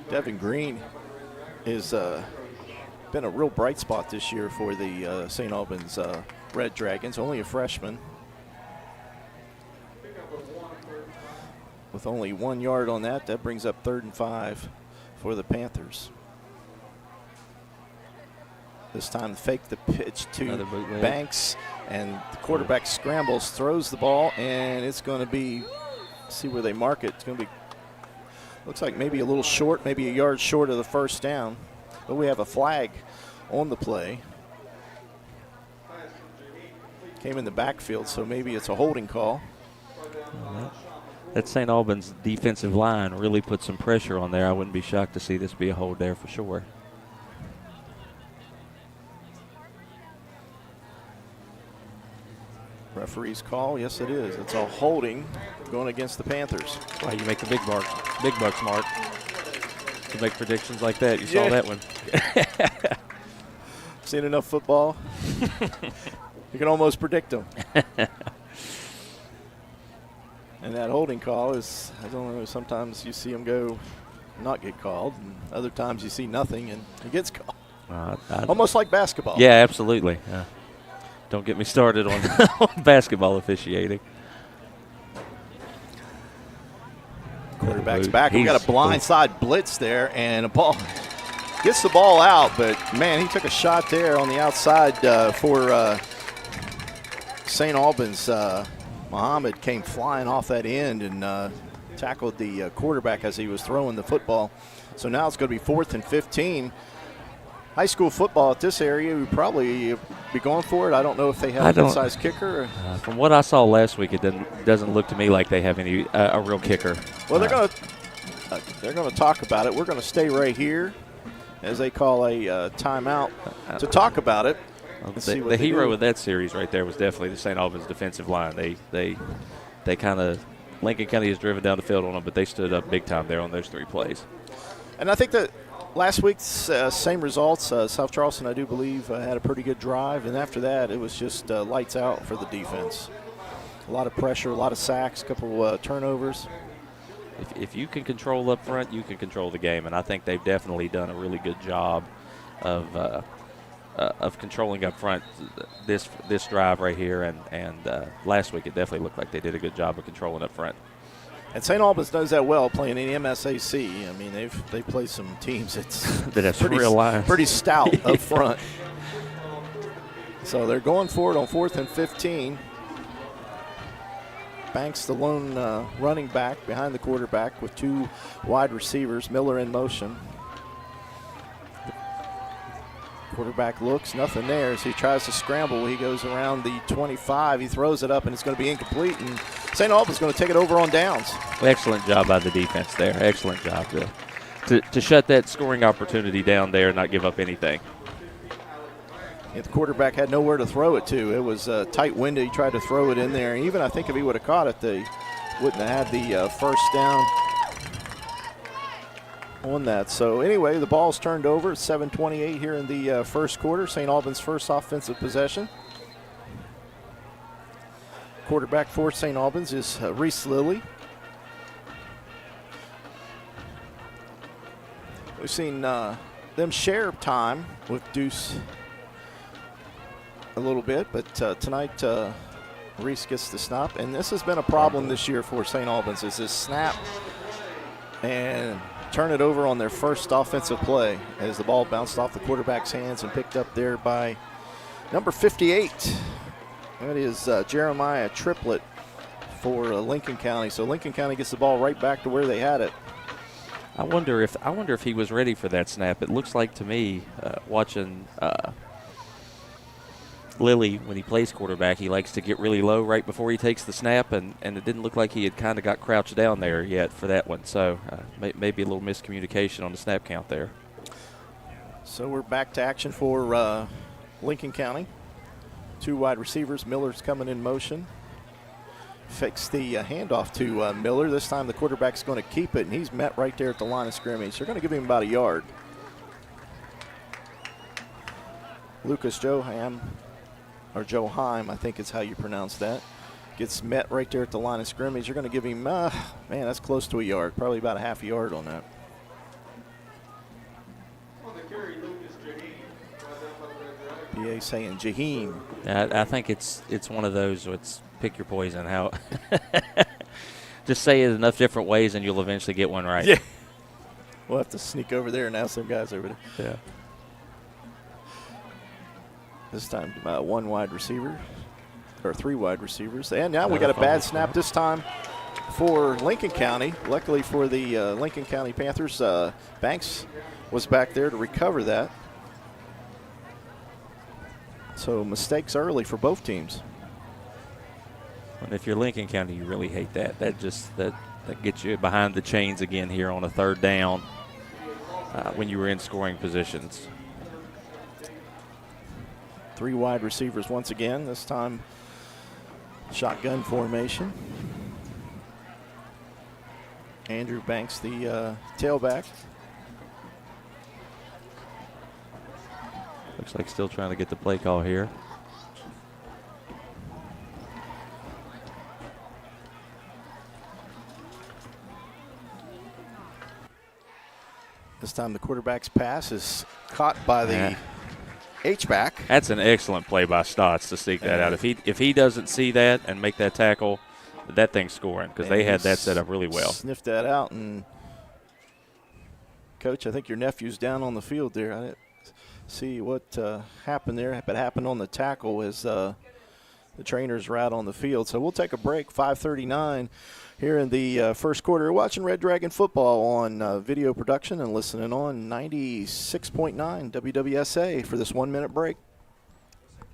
Devin Green is been a real bright spot this year for the St. Albans Red Dragons. Only a freshman. With only 1 yard on that brings up 3rd and 5 for the Panthers. This time fake the pitch to Banks, and the quarterback scrambles, throws the ball, and it's going to be, see where they mark it. It's going to be, looks like maybe a little short, maybe a yard short of the first down. But we have a flag on the play. Came in the backfield, so maybe it's a holding call. That St. Albans defensive line really put some pressure on there. I wouldn't be shocked to see this be a hold there for sure. Referee's call, yes it is. It's a holding going against the Panthers. Wow, you make the big bucks, Mark. To make predictions like that, you saw that one. Seen enough football. You can almost predict them. And that holding call is, I don't know, sometimes you see them go not get called, and other times you see nothing and it gets called. Almost like basketball. Yeah, absolutely. Don't get me started on, on basketball officiating. Quarterback's back. We got a blindside blitz there, and a ball gets the ball out, but man, he took a shot there on the outside for St. Albans. Muhammad came flying off that end and tackled the quarterback as he was throwing the football. So now it's going to be 4th and 15. High school football at this area, we probably be going for it. I don't know if they have a good-sized kicker. From what I saw last week, it doesn't look to me like they have any a real kicker. Well, they're going to talk about it. We're going to stay right here as they call a timeout to talk about it. The hero of that series right there was definitely the St. Albans defensive line. They kind of Lincoln County has driven down the field on them, but they stood up big time there on those 3 plays. And I think that last week's same results. South Charleston, I do believe, had a pretty good drive, and after that, it was just lights out for the defense. A lot of pressure, a lot of sacks, a couple turnovers. If you can control up front, you can control the game, and I think they've definitely done a really good job of controlling up front this drive right here, and last week it definitely looked like they did a good job of controlling up front. And St. Albans does that well, playing in the MSAC. I mean, they play some teams that have real lines, pretty stout up front. So they're going for it on 4th and 15. Banks, the lone running back behind the quarterback with 2 wide receivers. Miller in motion. Quarterback looks, nothing there as he tries to scramble. He goes around the 25. He throws it up, and it's going to be incomplete. And St. Albans is going to take it over on downs. Excellent job by the defense there. Excellent job. to shut that scoring opportunity down there and not give up anything. The quarterback had nowhere to throw it to. It was a tight window. He tried to throw it in there. Even I think if he would have caught it, they wouldn't have had the first down on that. So anyway, the ball's turned over. It's 7:28 here in the first quarter. St. Albans' first offensive possession. Quarterback for St. Albans is Reese Lilly. We've seen them share time with Deuce a little bit, but tonight Reese gets the snap, and this has been a problem this year for St. Albans, is this snap and turn it over on their first offensive play as the ball bounced off the quarterback's hands and picked up there by number 58. That is Jeremiah Triplett for Lincoln County. So Lincoln County gets the ball right back to where they had it. I wonder if he was ready for that snap. It looks like to me, watching Lilly, when he plays quarterback, he likes to get really low right before he takes the snap, and it didn't look like he had kind of got crouched down there yet for that one. So maybe a little miscommunication on the snap count there. So we're back to action for Lincoln County. Two wide receivers. Miller's coming in motion. Fakes the handoff to Miller. This time the quarterback's going to keep it, and he's met right there at the line of scrimmage. They're going to give him about a yard. Lucas Joheim, I think is how you pronounce that, gets met right there at the line of scrimmage. You're going to give him, man, that's close to a yard, probably about a half a yard on that. PA saying Jaheim. I think it's one of those. It's pick your poison. How just say it enough different ways, and you'll eventually get one right. Yeah. We'll have to sneak over there and ask some guys over there. Yeah. This time, one wide receiver, or three wide receivers. And now we got a bad snap this time for Lincoln County. Luckily for the Lincoln County Panthers, Banks was back there to recover that. So mistakes early for both teams. And if you're Lincoln County, you really hate that. That gets you behind the chains again here on a third down when you were in scoring positions. Three wide receivers once again, this time shotgun formation. Andrew Banks, the tailback. Looks like still trying to get the play call here. This time the quarterback's pass is caught by the H-back. That's an excellent play by Stotts to seek that out. If he doesn't see that and make that tackle, that thing's scoring, because they had that set up really well. Sniffed that out, and Coach, I think your nephew's down on the field there. I didn't see what happened there, but happened on the tackle as the trainers were out on the field. So we'll take a break, 5:39 here in the first quarter. We're watching Red Dragon football on video production and listening on 96.9 WWSA for this 1 minute break.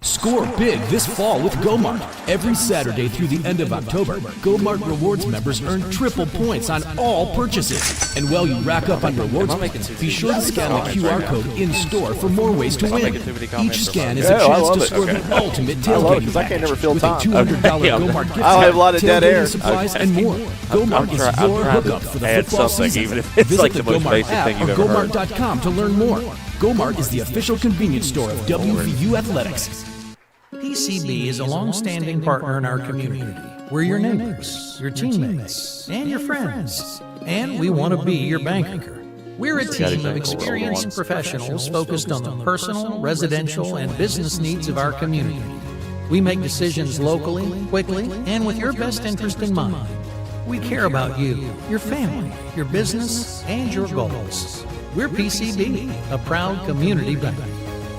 Score big this fall with GoMart. Every Saturday through the end of October, GoMart Rewards members earn triple points on all purchases. And while you rack up on rewards points, be sure to scan the QR code in-store for more ways to win. Each scan is a chance to score the ultimate tailgating package with a $200 GoMart gift card, tailgating supplies, and more. GoMart is your hookup for the football season. Even if it's like the most basic thing you've ever heard. GoMart.com to learn more. GoMart is the official convenience store of WVU Athletics. PCB is a long-standing partner in our community. We're your neighbors, your teammates, and your friends. And we want to be your banker. We're a team of experienced professionals focused on the personal, residential, and business needs of our community. We make decisions locally, quickly, and with your best interest in mind. We care about you, your family, your business, and your goals. We're PCB, a proud community bank.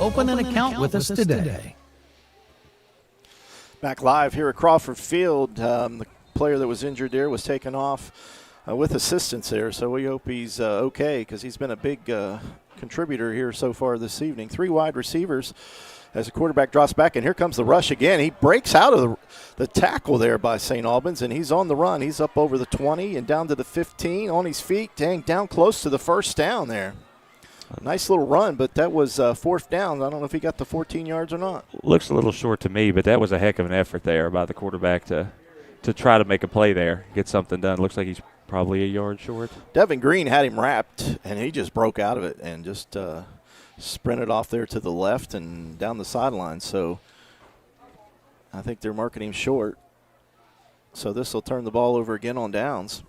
Open an account with us today. Back live here at Crawford Field. The player that was injured there was taken off with assistance there, so we hope he's okay, because he's been a big contributor here so far this evening. Three wide receivers. as the quarterback drops back, and here comes the rush again. He breaks out of the tackle there by St. Albans, and he's on the run. He's up over the 20 and down to the 15 on his feet, down close to the first down there. Nice little run, but that was fourth down. I don't know if he got the 14 yards or not. Looks a little short to me, but that was a heck of an effort there by the quarterback to try to make a play there, get something done. Looks like he's probably a yard short. Devin Green had him wrapped, and he just broke out of it and just sprinted off there to the left and down the sideline. So I think they're marking him short. So this will turn the ball over again on downs.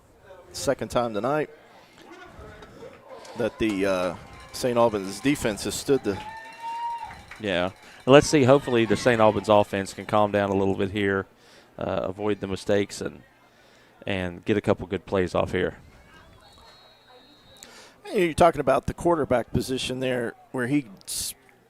Second time tonight that the St. Albans defense has stood the. Yeah. Let's see. Hopefully the St. Albans offense can calm down a little bit here, avoid the mistakes, and get a couple good plays off here. You're talking about the quarterback position there where he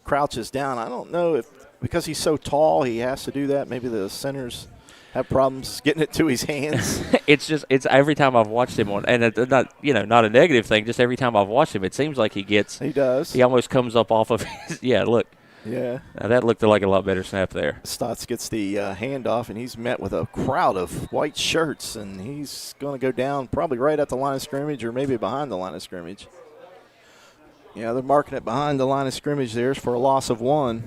crouches down. I don't know if because he's so tall he has to do that. Maybe the centers have problems getting it to his hands. It's every time I've watched him and it's not a negative thing. Just every time I've watched him, it seems like he does. He almost comes up off of his. Yeah, look. Yeah. Now that looked like a lot better snap there. Stotts gets the handoff, and he's met with a crowd of white shirts, and he's going to go down probably right at the line of scrimmage or maybe behind the line of scrimmage. Yeah, they're marking it behind the line of scrimmage there for a loss of 1.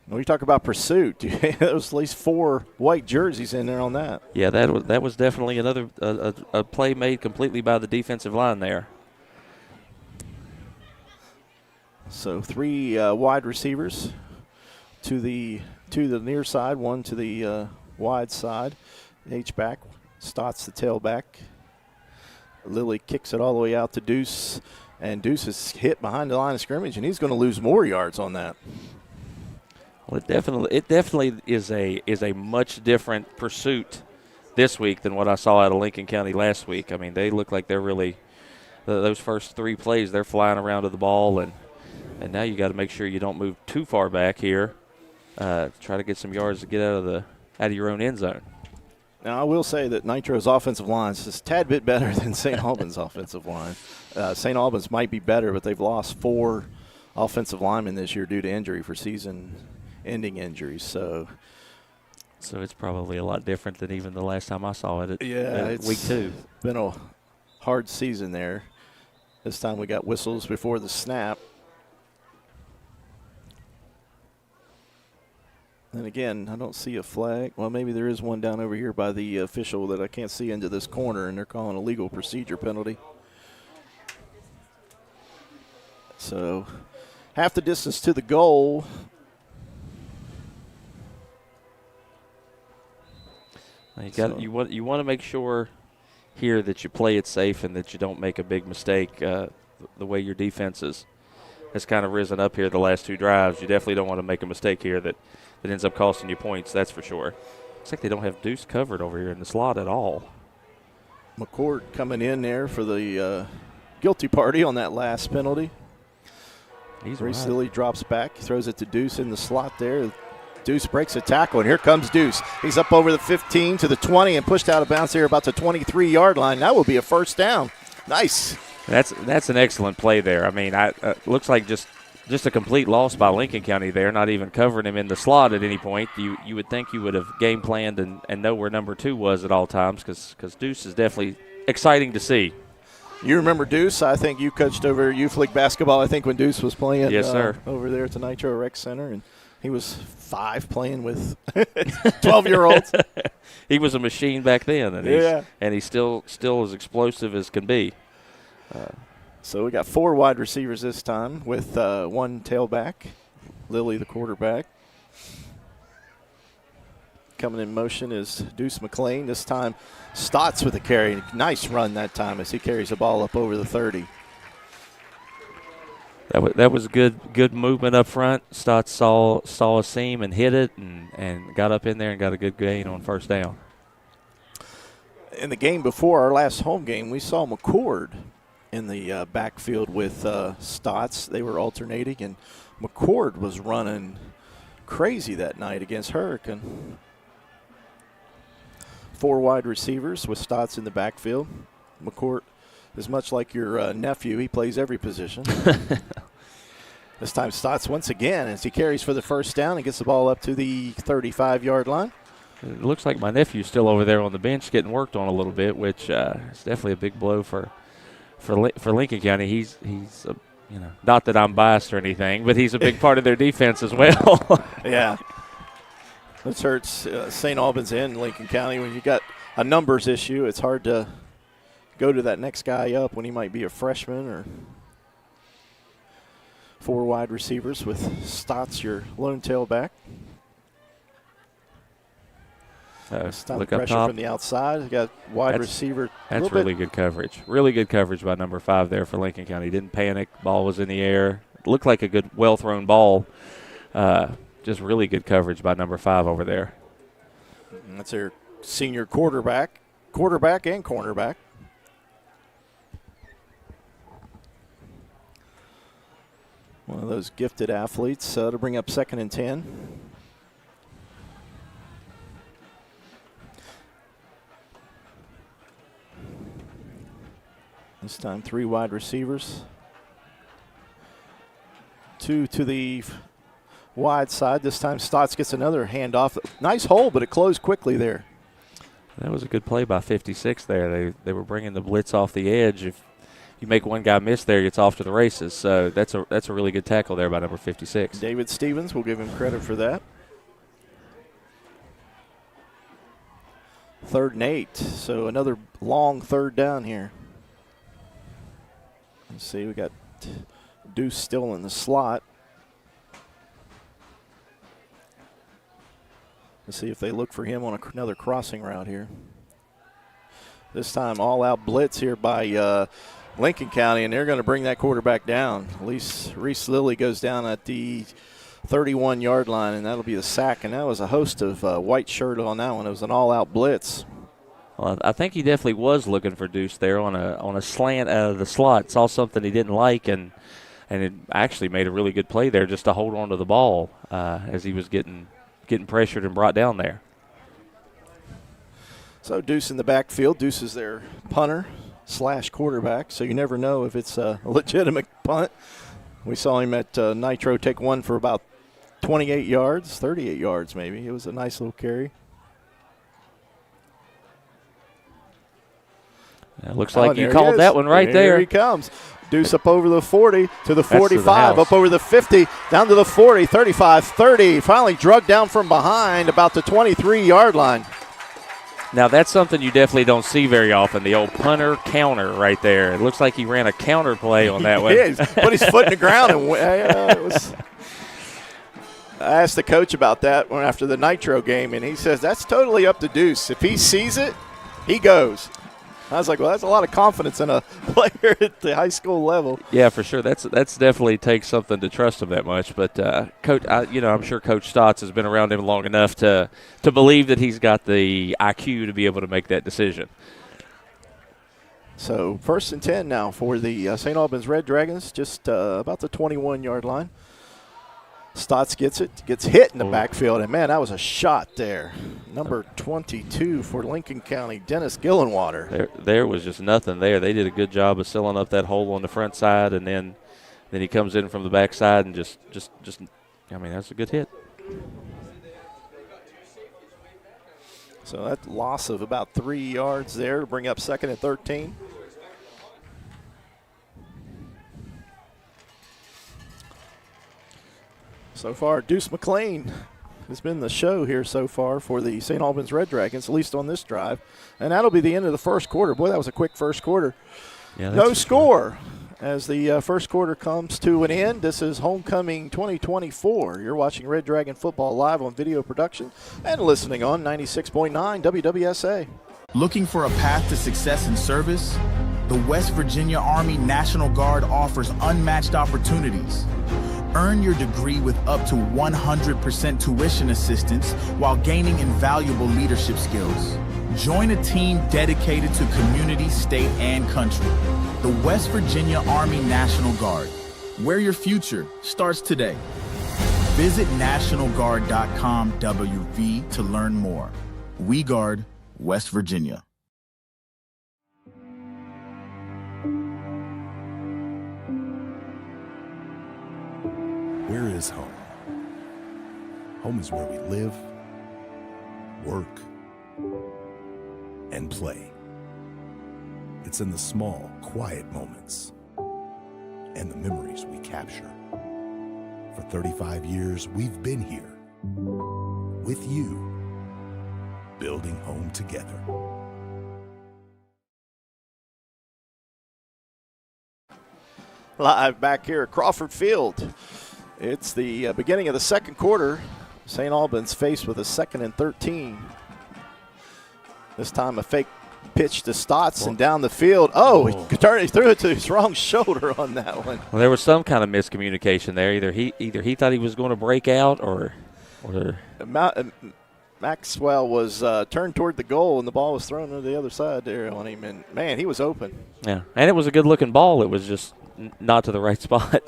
When you talk about pursuit, there was at least 4 white jerseys in there on that. Yeah, that was definitely another a play made completely by the defensive line there. So 3 wide receivers to the near side, 1 to the wide side. H-back, Stotts the tailback. Lilly kicks it all the way out to Deuce, and Deuce is hit behind the line of scrimmage, and he's going to lose more yards on that. Well, it definitely is a much different pursuit this week than what I saw out of Lincoln County last week. I mean, they look like they're really those first 3 plays they're flying around to the ball, and now you got to make sure you don't move too far back here. Try to get some yards to get out of your own end zone. Now I will say that Nitro's offensive line is just a tad bit better than St. Albans' offensive line. St. Albans might be better, but they've lost 4 offensive linemen this year due to injury for season-ending injuries. So it's probably a lot different than even the last time I saw it. It's week 2. Been a hard season there. This time we got whistles before the snap. And again, I don't see a flag. Well, maybe there is one down over here by the official that I can't see into this corner, and they're calling a legal procedure penalty. So half the distance to the goal. You want to make sure here that you play it safe and that you don't make a big mistake. The way your defense has kind of risen up here the last 2 drives, you definitely don't want to make a mistake here that ends up costing you points, that's for sure. Looks like they don't have Deuce covered over here in the slot at all. McCord coming in there for the guilty party on that last penalty. Reese Lilly drops back, throws it to Deuce in the slot there. Deuce breaks a tackle, and here comes Deuce. He's up over the 15 to the 20 and pushed out of bounds here about the 23-yard line. That will be a first down. Nice. That's an excellent play there. I mean, looks like just a complete loss by Lincoln County there, not even covering him in the slot at any point. You would think you would have game planned and know where number 2 was at all times because Deuce is definitely exciting to see. You remember Deuce? I think you coached over youth league basketball, I think, when Deuce was playing yes, sir. Over there at the Nitro Rec Center, and he was 5 playing with 12-year-olds. He was a machine back then, and he's still as explosive as can be. So we got 4 wide receivers this time with 1 tailback, Lilly the quarterback. Coming in motion is Deuce McLean. This time Stotts with a carry. Nice run that time as he carries the ball up over the 30. That was good movement up front. Stotts saw a seam and hit it and got up in there and got a good gain on first down. In the game before our last home game, we saw McCord in the backfield with Stotts. They were alternating, and McCord was running crazy that night against Hurricane. 4 wide receivers with Stotts in the backfield. McCord is much like your nephew. He plays every position. This time Stotts once again as he carries for the first down and gets the ball up to the 35-yard line. It looks like my nephew's still over there on the bench getting worked on a little bit, which is definitely a big blow for Lincoln County. He's not that I'm biased or anything, but he's a big part of their defense as well. Yeah. This hurts St. Albans and Lincoln County. When you got a numbers issue, it's hard to go to that next guy up when he might be a freshman or 4 wide receivers with Stotts, your lone tailback. This time Look pressure up top from the outside. You got wide receiver. That's really good coverage. Really good coverage by number 5 there for Lincoln County. Didn't panic. Ball was in the air. Looked like a good, well-thrown ball. Just really good coverage by number 5 over there. And that's their senior quarterback and cornerback. One of those gifted athletes to bring up 2nd and 10. This time 3 wide receivers. 2 to the wide side. This time Stotts gets another handoff. Nice hole, but it closed quickly there. That was a good play by 56 there. They were bringing the blitz off the edge. If you make one guy miss there, it's off to the races. So that's a really good tackle there by number 56. David Stevens, we'll give him credit for that. 3rd and 8, so another long 3rd down here. Let's see, we got Deuce still in the slot. Let's see if they look for him on another crossing route here. This time all-out blitz here by Lincoln County, and they're going to bring that quarterback down. At least Reese Lilly goes down at the 31-yard line, and that'll be the sack. And that was a host of white shirt on that one. It was an all-out blitz. Well, I think he definitely was looking for Deuce there on a slant out of the slot. Saw something he didn't like, and it actually made a really good play there just to hold on to the ball as he was getting pressured and brought down there. So Deuce in the backfield. Deuce is their punter / quarterback, so you never know if it's a legitimate punt. We saw him at Nitro take one for about 28 yards, 38 yards maybe. It was a nice little carry. It looks like you called that one right there. Here he comes. Deuce up over the 40 to the 45, up over the 50, down to the 40, 35, 30. Finally drugged down from behind about the 23-yard line. Now, that's something you definitely don't see very often, the old punter counter right there. It looks like he ran a counter play on that one. He put his foot in the ground. And it was. I asked the coach about that one after the Nitro game, and he says that's totally up to Deuce. If he sees it, he goes. I was like, well, that's a lot of confidence in a player at the high school level. Yeah, for sure. That's definitely takes something to trust him that much. But Coach, I'm sure Coach Stotts has been around him long enough to believe that he's got the IQ to be able to make that decision. So 1st and 10 now for the St. Albans Red Dragons, just about the 21-yard line. Stotts gets hit in the backfield, and, man, that was a shot there. Number 22 for Lincoln County, Dennis Gillenwater. There was just nothing there. They did a good job of sealing up that hole on the front side, and then he comes in from the back side and just that's a good hit. So that loss of about 3 yards there to bring up 2nd and 13. So far, Deuce McLean has been the show here so far for the St. Albans Red Dragons, at least on this drive. And that'll be the end of the first quarter. Boy, that was a quick first quarter. Yeah, no score as the first quarter comes to an end. This is Homecoming 2024. You're watching Red Dragon Football live on video production and listening on 96.9 WWSA. Looking for a path to success in service? The West Virginia Army National Guard offers unmatched opportunities. Earn your degree with up to 100% tuition assistance while gaining invaluable leadership skills. Join a team dedicated to community, state, and country. The West Virginia Army National Guard, where your future starts today. Visit nationalguard.com WV to learn more. We guard West Virginia. is home. Home is where we live, work, and play. It's in the small, quiet moments and the memories we capture. For 35 years, we've been here with you, building home together. Live back here at Crawford Field. It's the beginning of the second quarter. St. Albans faced with a 2nd and 13. This time a fake pitch to Stotts and down the field. He threw it to his wrong shoulder on that one. Well, there was some kind of miscommunication there. Either he thought he was going to break out or Maxwell was turned toward the goal, and the ball was thrown to the other side there on him. And, man, he was open. Yeah, and it was a good-looking ball. It was just not to the right spot.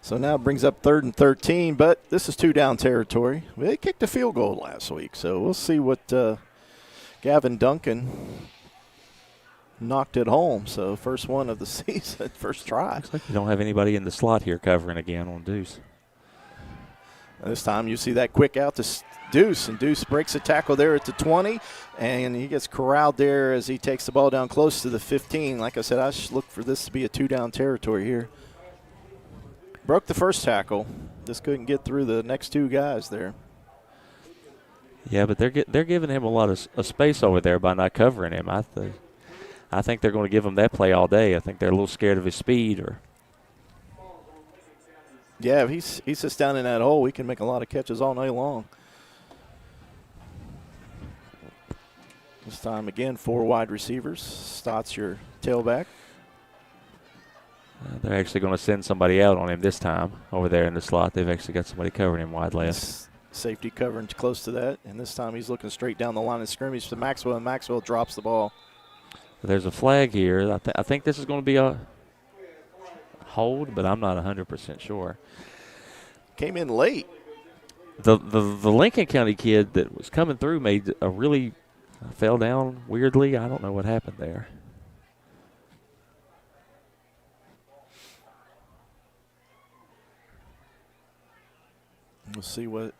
So now it brings up 3rd and 13, but this is 2-down territory. They kicked a field goal last week, so we'll see what Gavin Duncan knocked it home. So first one of the season, first try. Looks like you don't have anybody in the slot here covering again on Deuce. This time you see that quick out to Deuce, and Deuce breaks a tackle there at the 20, and he gets corralled there as he takes the ball down close to the 15. Like I said, I should look for this to be a 2-down territory here. Broke the first tackle. Just couldn't get through the next two guys there. Yeah, but they're giving him a lot of space over there by not covering him. I think they're going to give him that play all day. I think they're a little scared of his speed. Yeah, if he sits down in that hole, he can make a lot of catches all night long. This time again, 4 wide receivers. Stotts your tailback. They're actually going to send somebody out on him this time over there in the slot. They've actually got somebody covering him wide left. Safety covering close to that, and this time he's looking straight down the line of scrimmage to Maxwell, and Maxwell drops the ball. There's a flag here. I think this is going to be a hold, but I'm not 100% sure. Came in late. The Lincoln County kid that was coming through made a really fell down weirdly. I don't know what happened there. We'll see what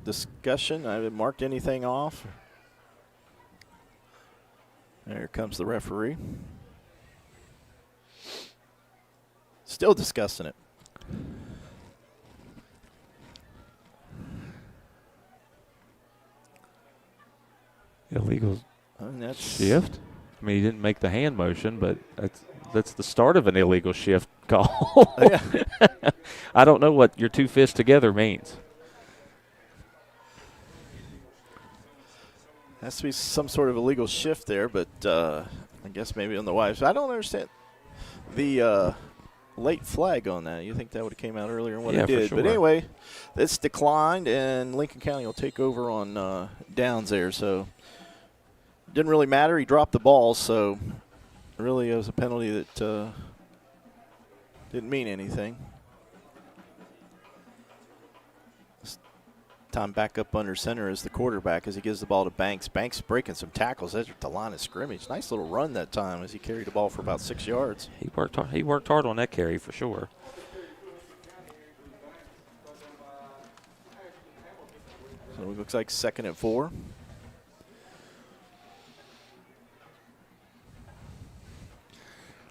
discussion. I haven't marked anything off. There comes the referee. Still discussing it. Illegal shift? I mean, he didn't make the hand motion, but that's the start of an illegal shift call. Yeah. I don't know what your two fists together means. Has to be some sort of illegal shift there, but I guess maybe on the wives. I don't understand the late flag on that. You think that would have came out earlier than what it did. For sure. But anyway, it's declined, and Lincoln County will take over on downs there. So didn't really matter. He dropped the ball, so really it was a penalty that didn't mean anything. This time back up under center as the quarterback as he gives the ball to Banks. Banks breaking some tackles at the line of scrimmage. Nice little run that time as he carried the ball for about 6 yards. He worked hard on that carry for sure. So it looks like 2nd and 4.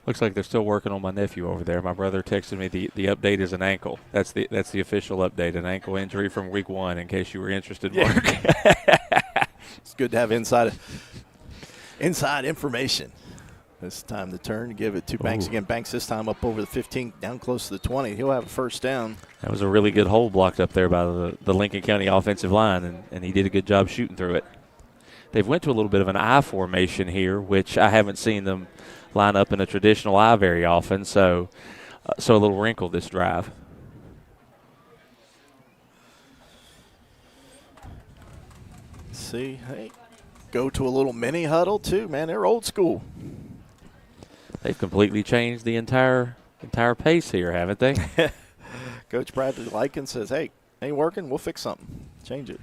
Looks like they're still working on my nephew over there. My brother texted me the update is an ankle. That's the official update, an ankle injury from week 1, in case you were interested, Mark. It's good to have inside information. This time the turn to give it to Banks again. Banks this time up over the 15, down close to the 20. He'll have a first down. That was a really good hole blocked up there by the Lincoln County offensive line, and he did a good job shooting through it. They've went to a little bit of an I formation here, which I haven't seen them line up in a traditional I very often, so a little wrinkle this drive. See, hey, go to a little mini huddle too, man. They're old school. They've completely changed the entire pace here, haven't they? Coach Bradley Likens says, hey, ain't working, we'll fix something. Change it.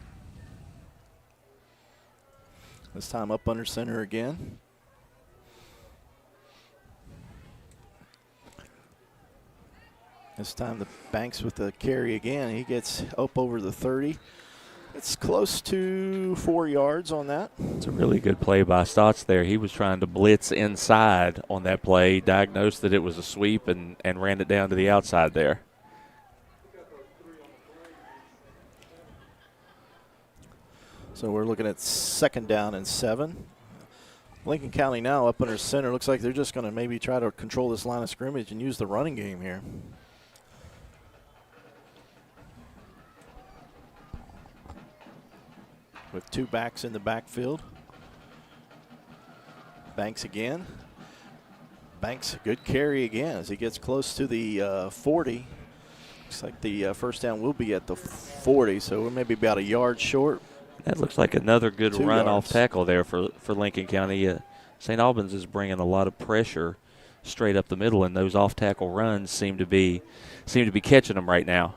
This time up under center again. This time the Banks with the carry again. He gets up over the 30. It's close to 4 yards on that. It's a really good play by Stotts there. He was trying to blitz inside on that play, diagnosed that it was a sweep, and ran it down to the outside there. So we're looking at 2nd down and 7. Lincoln County now up under center. Looks like they're just going to maybe try to control this line of scrimmage and use the running game here. With 2 backs in the backfield. Banks again. Banks, good carry again as he gets close to the 40. Looks like the first down will be at the 40, so we're maybe about a yard short. That looks like another good 2 run yards. off tackle there for Lincoln County. St. Albans is bringing a lot of pressure straight up the middle, and those off tackle runs seem to be catching them right now.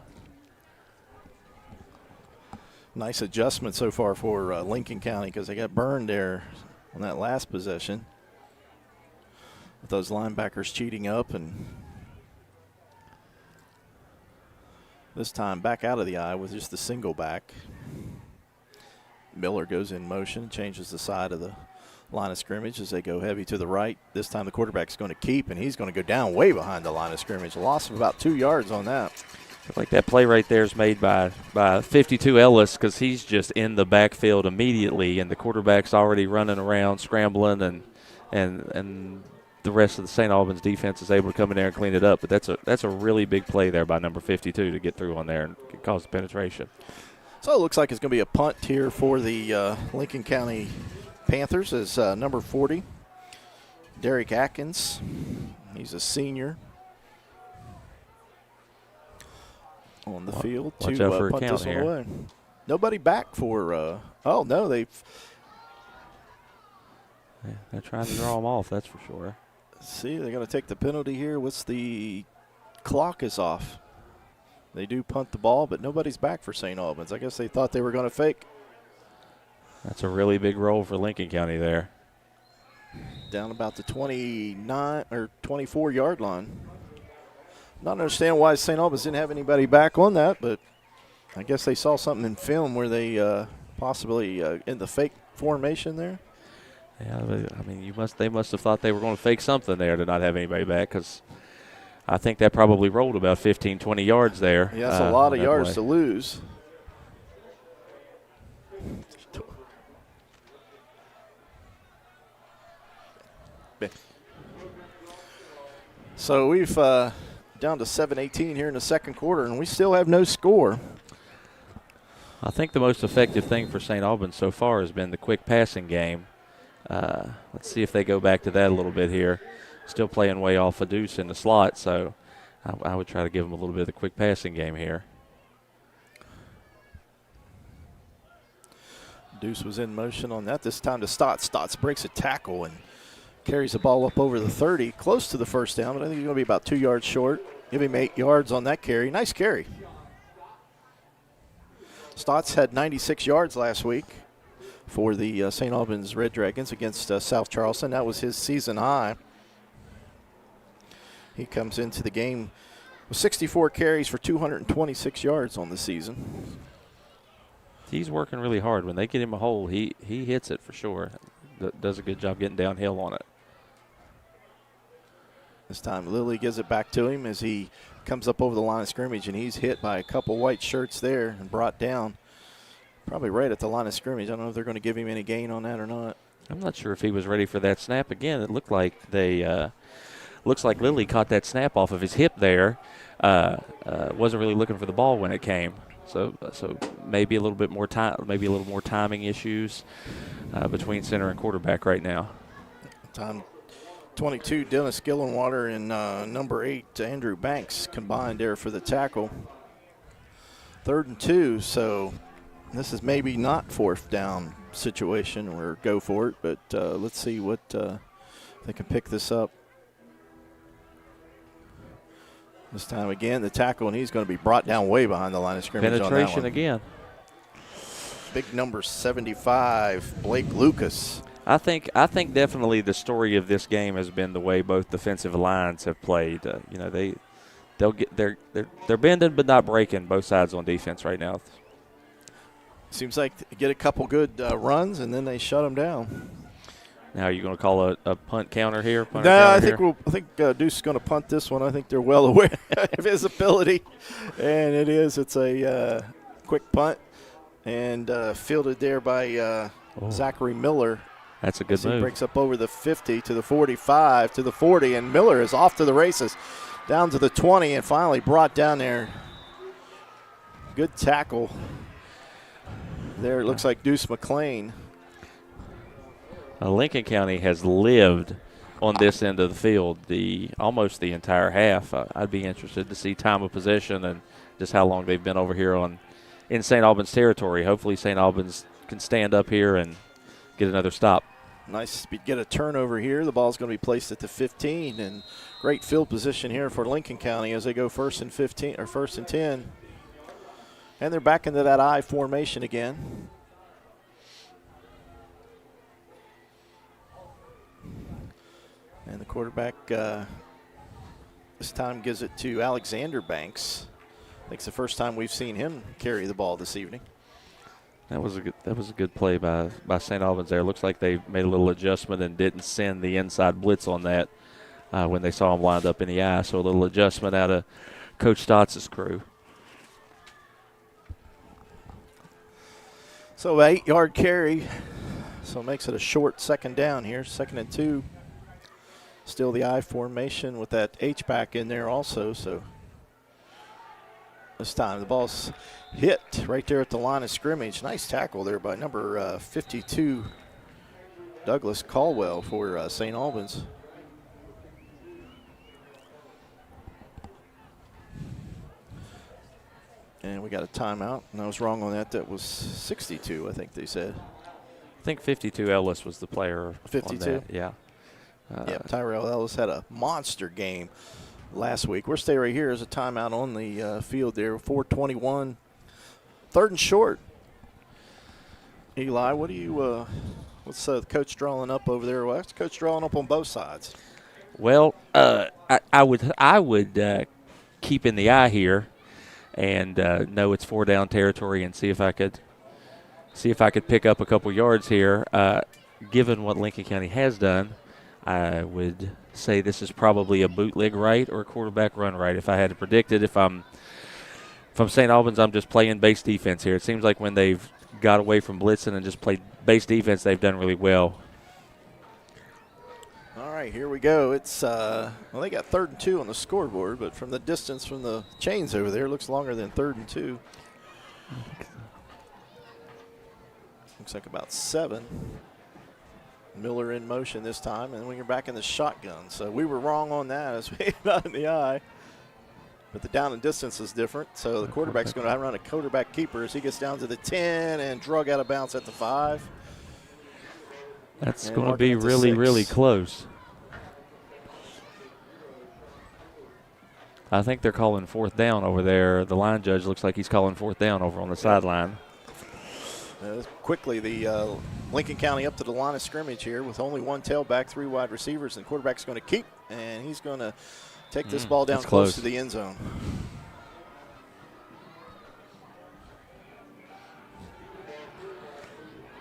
Nice adjustment so far for Lincoln County because they got burned there on that last possession with those linebackers cheating up, and this time back out of the eye with just the single back. Miller goes in motion, changes the side of the line of scrimmage as they go heavy to the right. This time the quarterback's going to keep, and he's going to go down way behind the line of scrimmage. A loss of about 2 yards on that. I like that play right there is made by 52 Ellis because he's just in the backfield immediately, and the quarterback's already running around, scrambling, and the rest of the St. Albans defense is able to come in there and clean it up. But that's a really big play there by number 52 to get through on there and cause the penetration. So it looks like it's going to be a punt here for the Lincoln County Panthers as number 40, Derek Atkins. He's a senior on the field watch to out for a punt count this one here. away. Nobody back for oh no, they're trying to draw them off, that's for sure. See, they're going to take the penalty here. What's the clock is off. They do punt the ball, but nobody's back for St. Albans. I guess they thought they were going to fake. That's a really big roll for Lincoln County there. Down about the 29 or 24 yard line. Not understand why St. Albans didn't have anybody back on that, but I guess they saw something in film where they possibly in the fake formation there. Yeah, I mean, they must have thought they were going to fake something there to not have anybody back, because I think that probably rolled about 15, 20 yards there. Yeah, that's a lot of yards to lose. So we've down to 7:18 here in the second quarter, and we still have no score. I think the most effective thing for St. Albans so far has been the quick passing game. Let's see if they go back to that a little bit here. Still playing way off a Deuce in the slot, so I would try to give them a little bit of the quick passing game here. Deuce was in motion on that. This time to Stotts. Stotts breaks a tackle and carries the ball up over the 30, close to the first down, but I think he's going to be about 2 yards short. Give him 8 yards on that carry. Nice carry. Stotts had 96 yards last week for the St. Albans Red Dragons against South Charleston. That was his season high. He comes into the game with 64 carries for 226 yards on the season. He's working really hard. When they get him a hole, he hits it for sure. Does a good job getting downhill on it. This time Lilly gives it back to him as he comes up over the line of scrimmage, and he's hit by a couple white shirts there and brought down probably right at the line of scrimmage. I don't know if they're going to give him any gain on that or not. I'm not sure if he was ready for that snap again. It looked like looks like Lilly caught that snap off of his hip there. Wasn't really looking for the ball when it came. So maybe a little bit more time, maybe a little more timing issues between center and quarterback right now. Time 22, Dennis Gillenwater, and number 8, Andrew Banks combined there for the tackle. 3rd and 2, so this is maybe not 4th down situation or go for it, but let's see what they can pick this up. This time again, the tackle, and he's going to be brought down way behind the line of scrimmage. Penetration on that one. again. Big number 75, Blake Lucas. I think definitely the story of this game has been the way both defensive lines have played. they're bending but not breaking both sides on defense right now. Seems like they get a couple good runs and then they shut them down. Now, are you going to call a punt counter here? No, I think Deuce is going to punt this one. I think they're well aware of his ability, and it is. It's a quick punt and fielded there by Zachary Miller. That's a good move. He breaks up over the 50 to the 45 to the 40, and Miller is off to the races, down to the 20, and finally brought down there. Good tackle there. It looks like Deuce McLean. Lincoln County has lived on this end of the field almost the entire half. I'd be interested to see time of possession and just how long they've been over here in St. Albans territory. Hopefully St. Albans can stand up here and get another stop. Nice to get a turnover here. The ball's going to be placed at the 15, and great field position here for Lincoln County as they go first and 15 or first and 10. And they're back into that I formation again. And the quarterback this time gives it to Alexander Banks. I think it's the first time we've seen him carry the ball this evening. That was a good play by St. Albans there. Looks like they made a little adjustment and didn't send the inside blitz on that when they saw him lined up in the eye. So a little adjustment out of Coach Stotts' crew. So 8-yard carry. So it makes it a short second down here, 2nd and 2. Still the I formation with that H-back in there also. So this time the ball's hit right there at the line of scrimmage. Nice tackle there by number 52, Douglas Caldwell for St. Albans. And we got a timeout. And I was wrong on that. That was 62, I think they said. I think 52 Ellis was the player. 52? Yeah. Tyrell Ellis had a monster game last week. We'll stay right here as a timeout on the field there. 4:21, 3rd and short. Eli, what do you what's the coach drawing up over there? What's the coach drawing up on both sides? Well, I would keep in the eye here and know it's 4-down territory and see if I could pick up a couple yards here. Given what Lincoln County has done, I would say this is probably a bootleg right or a quarterback run right. If I had to predict it, if I'm from St. Albans, I'm just playing base defense here. It seems like when they've got away from blitzing and just played base defense, they've done really well. All right, here we go. It's they got 3rd and 2 on the scoreboard, but from the distance from the chains over there, it looks longer than 3rd and 2. Looks like about 7. Miller in motion this time, and when you're back in the shotgun. So we were wrong on that as we got in the eye. But the down and distance is different. So the quarterback's going to run a quarterback keeper as he gets down to the 10 and drug out of bounds at the 5. That's going to be really, really close. I think they're calling 4th down over there. The line judge looks like he's calling 4th down over on the sideline. Quickly, the Lincoln County up to the line of scrimmage here with only one tailback, 3 wide receivers, and the quarterback's going to keep, and he's going to take this ball down close to the end zone.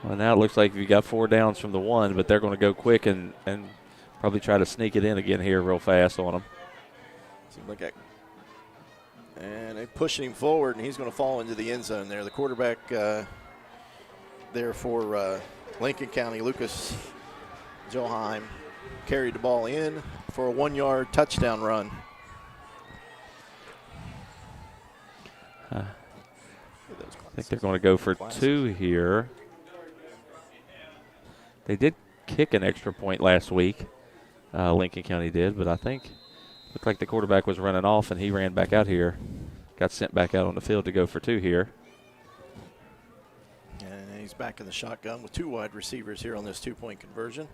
Well, now it looks like you got 4 downs from the 1, but they're going to go quick and probably try to sneak it in again here real fast on them. Seems like that. And they pushing him forward, and he's going to fall into the end zone there. The quarterback there for Lincoln County, Lucas Joheim, carried the ball in for a 1-yard touchdown run. I think they're going to go for 2 here. They did kick an extra point last week, Lincoln County did, but I think looked like the quarterback was running off and he ran back out here. Got sent back out on the field to go for 2 here. And he's back in the shotgun with 2 wide receivers here on this 2-point conversion.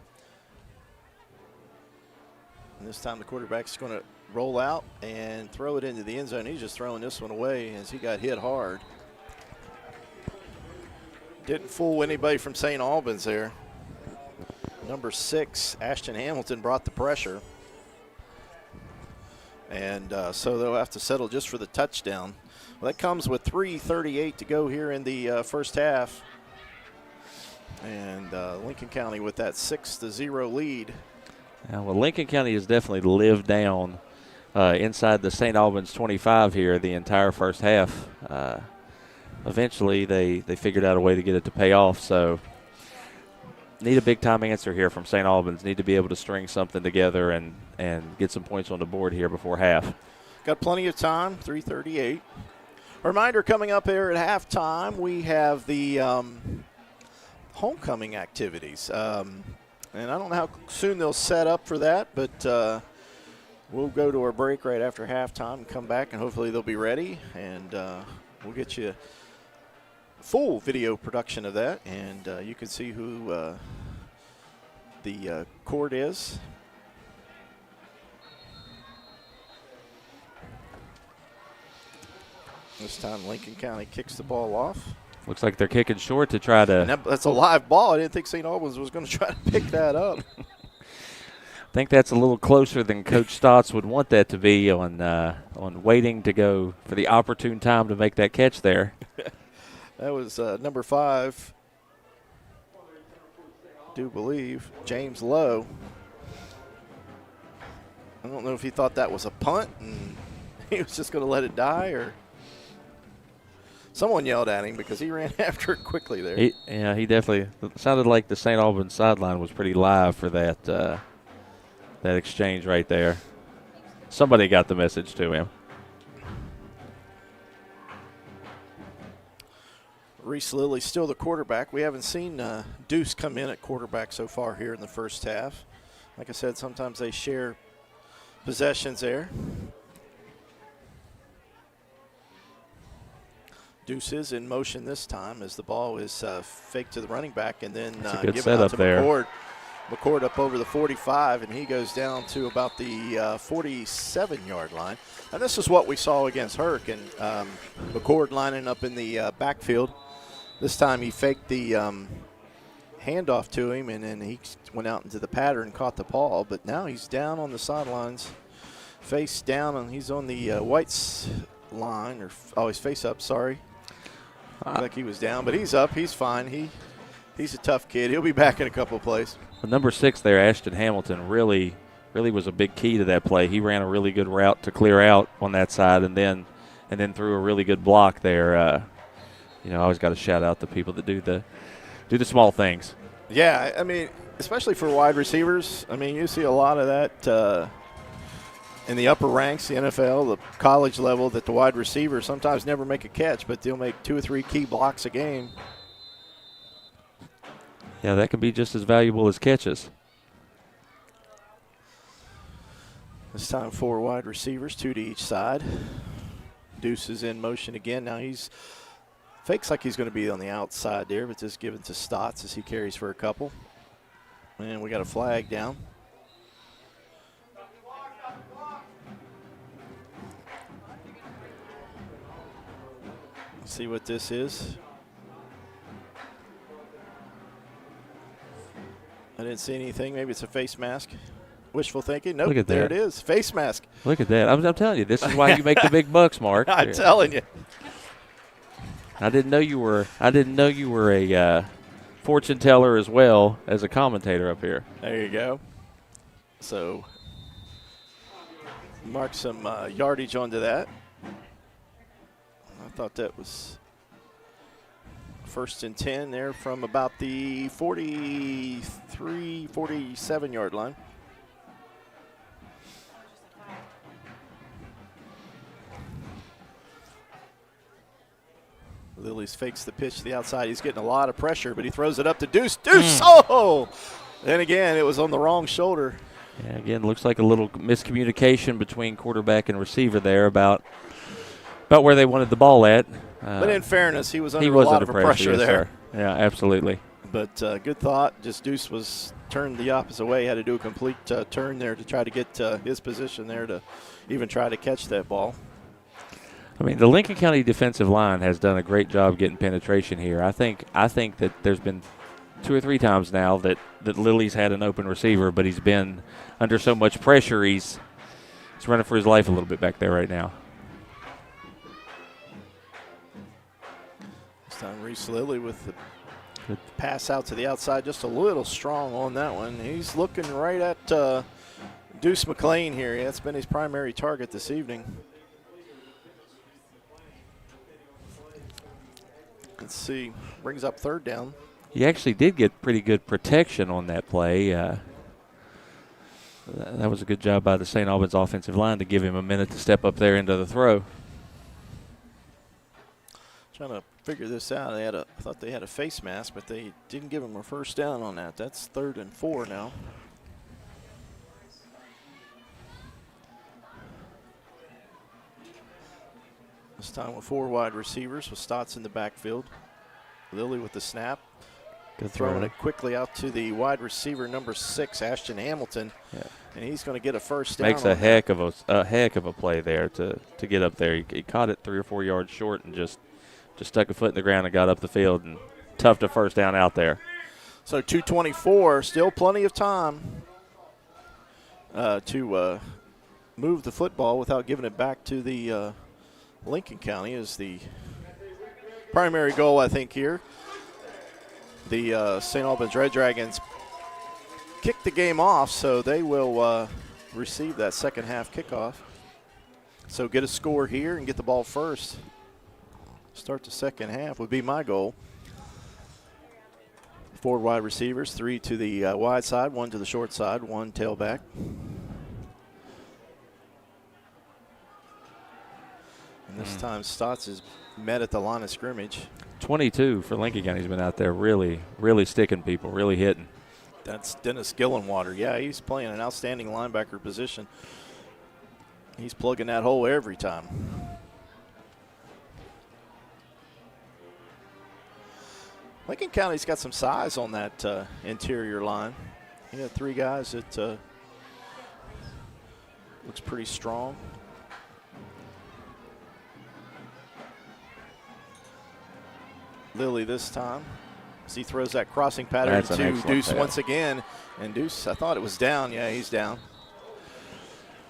And this time the quarterback's going to roll out and throw it into the end zone. He's just throwing this one away as he got hit hard. Didn't fool anybody from St. Albans there. Number 6, Ashton Hamilton, brought the pressure. And so they'll have to settle just for the touchdown. Well, that comes with 3:38 to go here in the first half. And Lincoln County with that 6-0 lead. Yeah, well, Lincoln County has definitely lived down inside the St. Albans 25 here the entire first half. Eventually, they figured out a way to get it to pay off. So need a big-time answer here from St. Albans. Need to be able to string something together and get some points on the board here before half. Got plenty of time, 3:38. Reminder coming up here at halftime, we have the homecoming activities. And I don't know how soon they'll set up for that, but we'll go to our break right after halftime and come back, and hopefully they'll be ready. And we'll get you full video production of that, and you can see who the court is. This time Lincoln County kicks the ball off. Looks like they're kicking short to try to. And that's a live ball. I didn't think St. Albans was going to try to pick that up. I think that's a little closer than Coach Stotts would want that to be on waiting to go for the opportune time to make that catch there. That was number 5, I do believe, James Lowe. I don't know if he thought that was a punt and he was just going to let it die, or someone yelled at him because he ran after it quickly there. He definitely sounded like the St. Albans sideline was pretty live for that exchange right there. Somebody got the message to him. Reese Lilly still the quarterback. We haven't seen Deuce come in at quarterback so far here in the first half. Like I said, sometimes they share possessions there. Deuce is in motion this time as the ball is faked to the running back and then given out to McCord. McCord up over the 45, and he goes down to about the 47-yard line. And this is what we saw against Herc, and McCord lining up in the backfield. This time he faked the handoff to him, and then he went out into the pattern and caught the ball. But now he's down on the sidelines, face down, and he's on the White's line, or he's face up, sorry. Looked like he was down, but he's up. He's fine. He's a tough kid. He'll be back in a couple of plays. Well, number 6 there, Ashton Hamilton, really was a big key to that play. He ran a really good route to clear out on that side, and then threw a really good block there. I always got to shout out the people that do the small things. Yeah, I mean, especially for wide receivers. I mean, you see a lot of that in the upper ranks, the NFL, the college level, that the wide receivers sometimes never make a catch, but they'll make 2 or 3 key blocks a game. Yeah, that can be just as valuable as catches. This time 4 wide receivers, 2 to each side. Deuce is in motion again. Now he's fakes like he's going to be on the outside there, but just given to Stotts as he carries for a couple. And we got a flag down. Let's see what this is. I didn't see anything. Maybe it's a face mask. Wishful thinking. Nope, there it is. Face mask. Look at that. I'm telling you, this is why you make the big bucks, Mark. I'm telling you. I didn't know you were a fortune teller as well as a commentator up here. There you go. So mark some yardage onto that. I thought that was 1st and 10 there from about the 43, 47-yard line. Lillies fakes the pitch to the outside. He's getting a lot of pressure, but he throws it up to Deuce. Deuce! Oh! Then again, it was on the wrong shoulder. Yeah, again, looks like a little miscommunication between quarterback and receiver there about where they wanted the ball at. But in fairness, he was under a lot of pressure there. Sir. Yeah, absolutely. But good thought. Just Deuce was turned the opposite way. Had to do a complete turn there to try to get his position there to even try to catch that ball. I mean, the Lincoln County defensive line has done a great job getting penetration here. I think that there's been 2 or 3 times now that Lily's had an open receiver, but he's been under so much pressure he's He's running for his life a little bit back there right now. This time Reese Lilly with the pass out to the outside, just a little strong on that one. He's looking right at Deuce McLean here. That's been his primary target this evening. Let's see, brings up third down. He actually did get pretty good protection on that play. That was a good job by the St. Albans offensive line to give him a minute to step up there into the throw. Trying to figure this out. I thought they had a face mask, but they didn't give him a first down on that. That's 3rd and 4 now. This time with 4 wide receivers with Stotts in the backfield. Lilly with the snap. Good throwing throw. it quickly out to the wide receiver number 6, Ashton Hamilton. Yeah. And he's going to get a first down. Makes a heck of a play there to get up there. He caught it 3 or 4 yards short and just stuck a foot in the ground and got up the field and toughed a first down out there. So 2:24, still plenty of time to move the football without giving it back to the Lincoln County is the primary goal, I think, here. The St. Albans Red Dragons kicked the game off, so they will receive that second half kickoff. So get a score here and get the ball first. Start the second half would be my goal. 4 wide receivers, 3 to the wide side, 1 to the short side, 1 tailback. And this time Stotts is met at the line of scrimmage. 22 for Lincoln County. He's been out there really, really sticking people, really hitting. That's Dennis Gillenwater. Yeah, he's playing an outstanding linebacker position. He's plugging that hole every time. Lincoln County's got some size on that interior line. He had 3 guys that looks pretty strong. Lilly this time as he throws that crossing pattern to Deuce once again. And Deuce, I thought it was down. Yeah, he's down.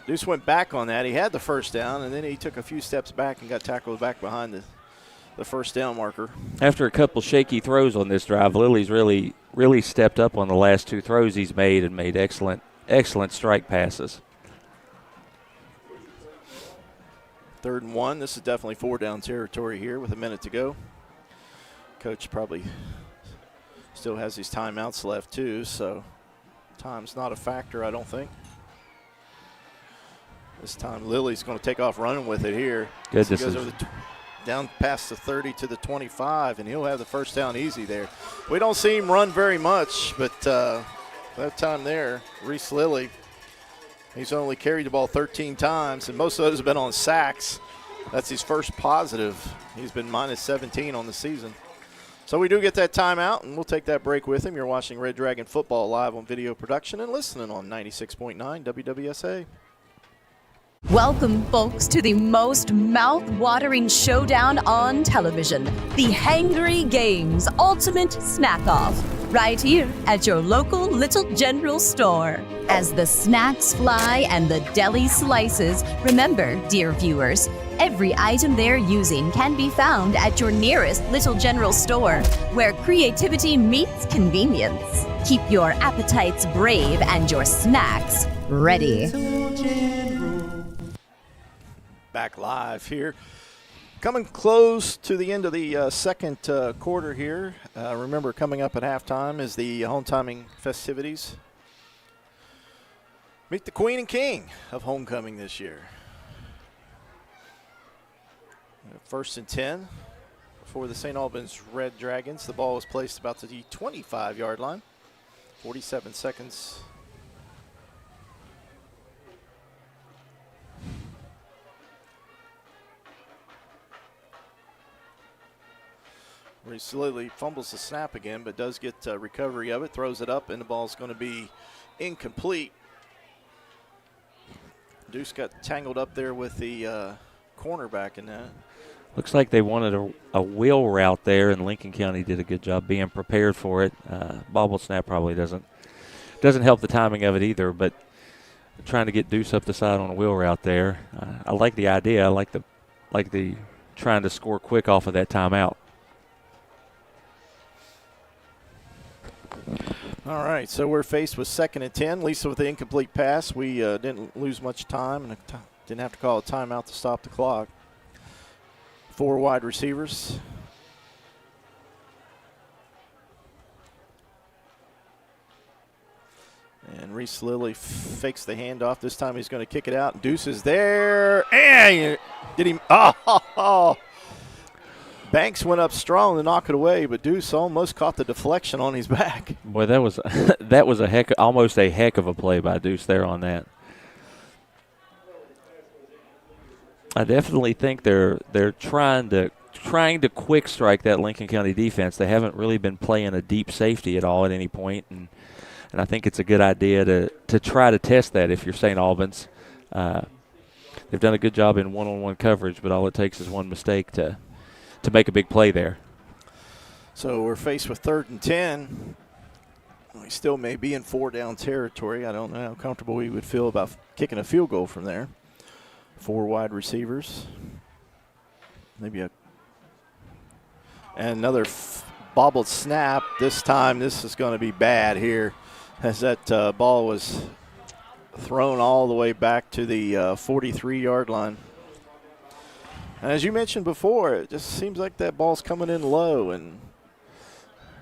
Deuce went back on that. He had the first down, and then he took a few steps back and got tackled back behind the first down marker. After a couple shaky throws on this drive, Lilly's really, really stepped up on the last 2 throws he's made and made excellent strike passes. 3rd and 1. This is definitely 4-down territory here with a minute to go. Coach probably still has these timeouts left too, so time's not a factor, I don't think. This time Lilly's going to take off running with it here. Good so he goes decision. over down past the 30 to the 25, and he'll have the first down easy there. We don't see him run very much, but that time there, Reese Lilly, he's only carried the ball 13 times, and most of those have been on sacks. That's his first positive. He's been minus 17 on the season. So we do get that timeout, and we'll take that break with him. You're watching Red Dragon Football live on video production and listening on 96.9 WWSA. Welcome, folks, to the most mouth-watering showdown on television, the Hangry Games Ultimate Snack-Off, right here at your local Little General store. As the snacks fly and the deli slices, remember, dear viewers, every item they're using can be found at your nearest Little General store, where creativity meets convenience. Keep your appetites brave and your snacks ready. Back live here. Coming close to the end of the second quarter here. Remember, coming up at halftime is the homecoming festivities. Meet the Queen and King of homecoming this year. 1st and 10 for the St. Albans Red Dragons. The ball was placed about to the 25-yard line. 47 seconds. Reese Lilly fumbles the snap again, but does get recovery of it, throws it up, and the ball's going to be incomplete. Deuce got tangled up there with the cornerback in that. Looks like they wanted a wheel route there, and Lincoln County did a good job being prepared for it. Bobble snap probably doesn't help the timing of it either, but trying to get Deuce up the side on a wheel route there. I like the idea. I like the trying to score quick off of that timeout. All right, so we're faced with 2nd and 10. Lisa with the incomplete pass. We didn't lose much time and didn't have to call a timeout to stop the clock. 4 wide receivers. And Reese Lilly fakes the handoff. This time he's going to kick it out. Deuce is there. And did he? Oh. Banks went up strong to knock it away, but Deuce almost caught the deflection on his back. Boy, that was almost a heck of a play by Deuce there on that. I definitely think they're trying to quick strike that Lincoln County defense. They haven't really been playing a deep safety at all at any point, and I think it's a good idea to try to test that if you're St. Albans. They've done a good job in one-on-one coverage, but all it takes is one mistake to make a big play there. So we're faced with 3rd and 10. We still may be in 4-down territory. I don't know how comfortable we would feel about kicking a field goal from there. 4 wide receivers. Maybe and another bobbled snap. This time this is going to be bad here as that ball was thrown all the way back to the 43-yard line. And as you mentioned before, it just seems like that ball's coming in low, and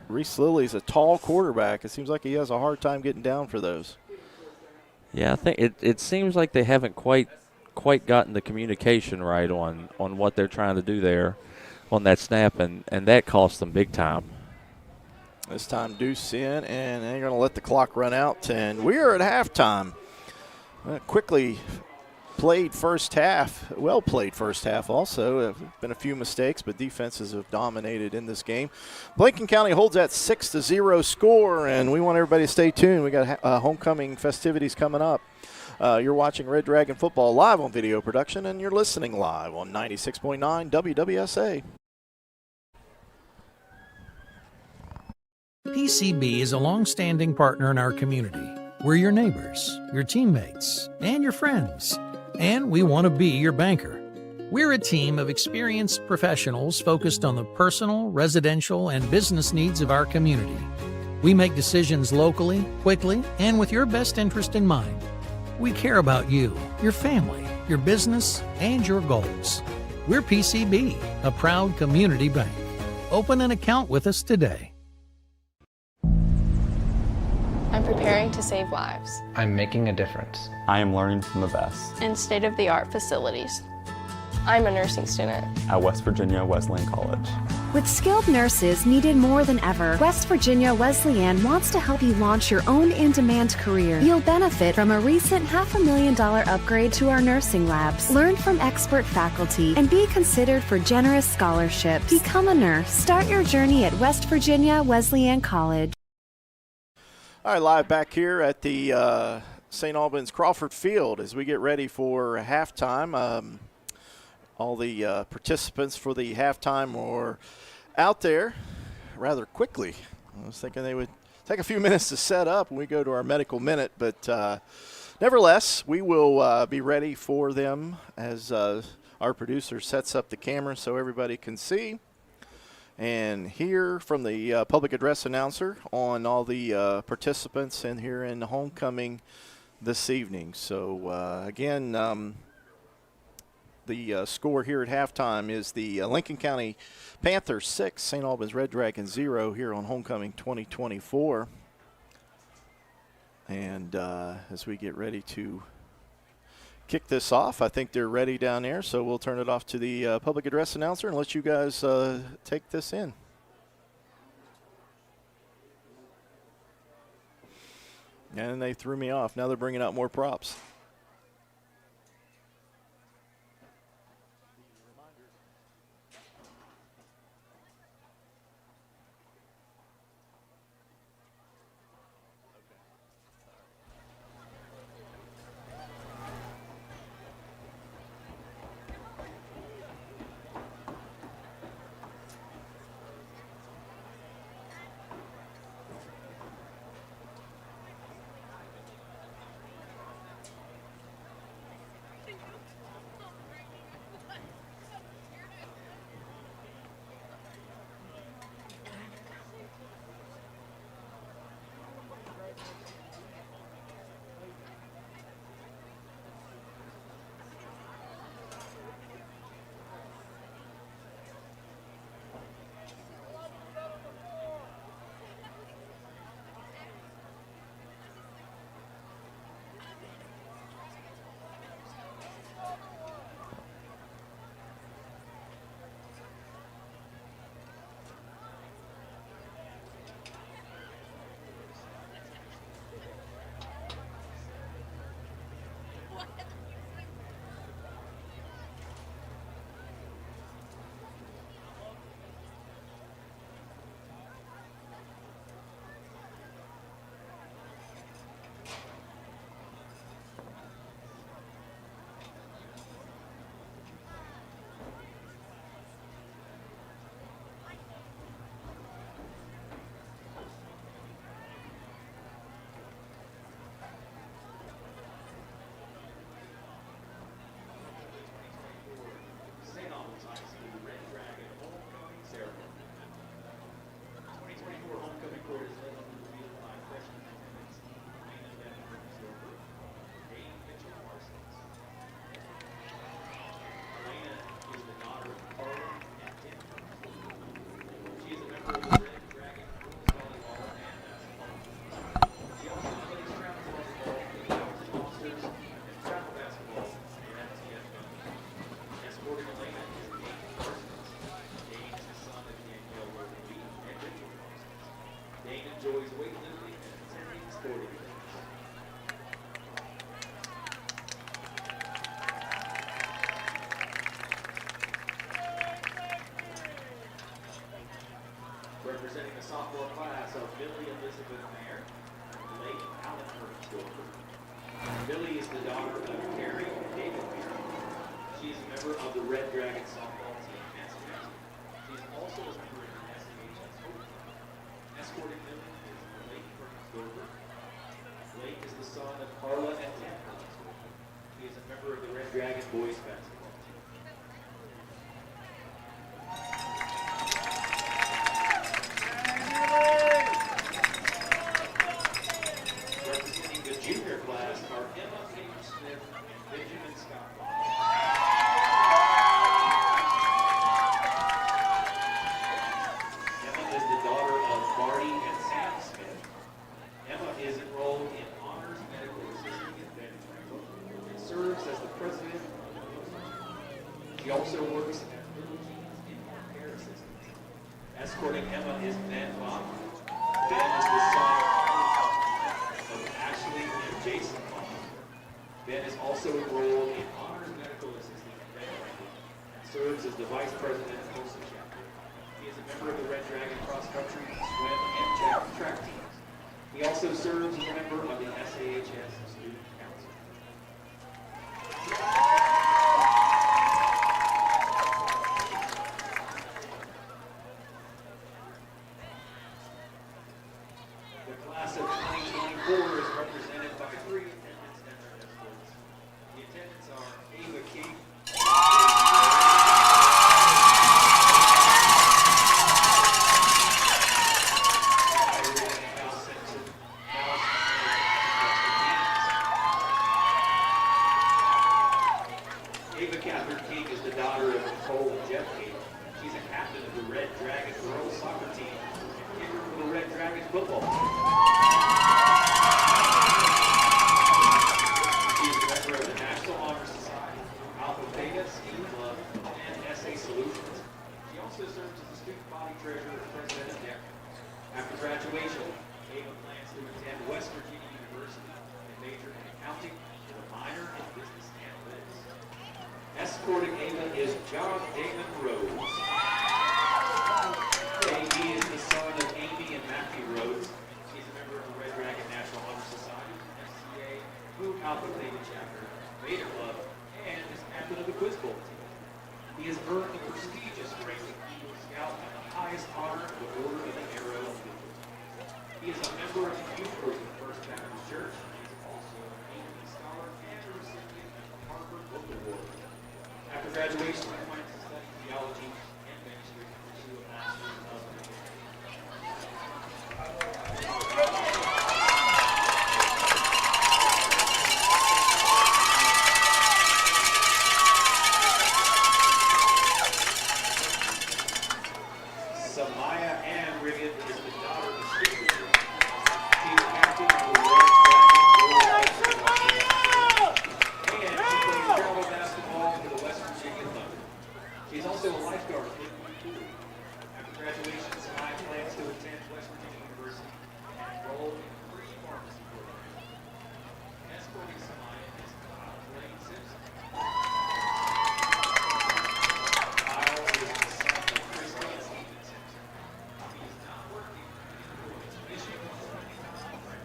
Reese Lilly's a tall quarterback. It seems like he has a hard time getting down for those. Yeah, I think it seems like they haven't quite gotten the communication right on what they're trying to do there on that snap, and that cost them big time. This time Deuce in, and they're going to let the clock run out, and we are at halftime. Quickly played first half, well played first half also. Been a few mistakes, but defenses have dominated in this game. Lincoln County holds that 6-0 score, and we want everybody to stay tuned. We got homecoming festivities coming up. You're watching Red Dragon Football live on video production, and you're listening live on 96.9 WWSA. PCB is a long-standing partner in our community. We're your neighbors, your teammates, and your friends. And we want to be your banker. We're a team of experienced professionals focused on the personal, residential, and business needs of our community. We make decisions locally, quickly, and with your best interest in mind. We care about you, your family, your business, and your goals. We're PCB, a proud community bank. Open an account with us today. I'm preparing to save lives. I'm making a difference. I am learning from the best. In state-of-the-art facilities. I'm a nursing student. At West Virginia Wesleyan College. With skilled nurses needed more than ever, West Virginia Wesleyan wants to help you launch your own in-demand career. You'll benefit from a recent $500,000 upgrade to our nursing labs. Learn from expert faculty and be considered for generous scholarships. Become a nurse. Start your journey at West Virginia Wesleyan College. All right, live back here at the St. Albans Crawford Field as we get ready for halftime. All the participants for the halftime are out there rather quickly. I was thinking they would take a few minutes to set up when we go to our medical minute, but nevertheless, we will be ready for them as our producer sets up the camera so everybody can see and hear from the public address announcer on all the participants and here in the homecoming this evening. So, again, the score here at halftime is the Lincoln County Panthers 6, St. Albans Red Dragons 0 here on Homecoming 2024. And as we get ready to kick this off, I think they're ready down there, so we'll turn it off to the public address announcer and let you guys take this in. And they threw me off. Now they're bringing out more props. enjoys weightlifting and attending sporting events. Representing the sophomore class of Billy Elizabeth Mayer and Blake Allen Hertzberger. Billy is the daughter of Carrie and David Mayer. She is a member of the Red Dragon softball team at Massachusetts. She is also a member of the SAHS Hope Club. Escorting Billy is Blake Hertzberger. Blake is the son of Carla and Tim Hertzberger. He is a member of the Red Dragon boys basketball team. Representing the junior class are Emma Page Smith and Benjamin Scott. Emma is the daughter of Marty and Sam Smith. Emma is enrolled in Honors Medical Assisting at Ben Franklin and serves as the president. She also works at Little Jeans in Care Assistance. Escorting Emma is Ben Bach. Ben is the son of Ashley and Jason Bach. Ben is also enrolled in Honors Medical Assisting at Ben Franklin and serves as the vice president of Tulsa chapter. He is a member of the Red Dragon cross country, swim, and track teams. He also serves as a member of the SAHS Student Council. The class of 2024 is represented by 3 attendance center escorts. The attendants are Ava King, Ava Catherine King is the daughter of Nicole and Jeff King. She's a captain of the Red Dragon girls soccer team and kicker for the Red Dragon football team. She's a member of the National Honor Society, Alpha Theta Ski Club, and SA Solutions. She also serves as the student body treasurer and president of NEC. After graduation, Ava plans to attend West Virginia University and major in accounting with a minor in business analytics. Escorting Ava is John Damon Rhodes. He is the son of Amy and Matthew Rhodes. He's a member of the Red Dragon National Honor Society, FCA, Blue Alpha Theta Chapter, Beta Club, and is captain of the Quiz Bowl team. He has earned the prestigious ranking Eagle Scout and the highest honor of the Order of the Arrow of Victory. He is a member of the youth group of First Baptist Church. He is also an A&E scholar and a recipient of the Harvard Book Award. After graduation, he plans to study theology and ministry and pursue a master's of education. Samaya Ann Riggin is the daughter of Steve Riggin. She is captain of the Red Dragon girls basketball team. And she plays travel basketball for the West Virginia Thunder. She's also a lifeguard in Louisville. After graduation, Samaya plans to attend West Virginia University and enroll in a pre-pharmacy program. Escorting Samaya is Kyle Blaine Simpson. Kyle is the son of Christy and Stephen Simpson. He is not working for his mission or anything different.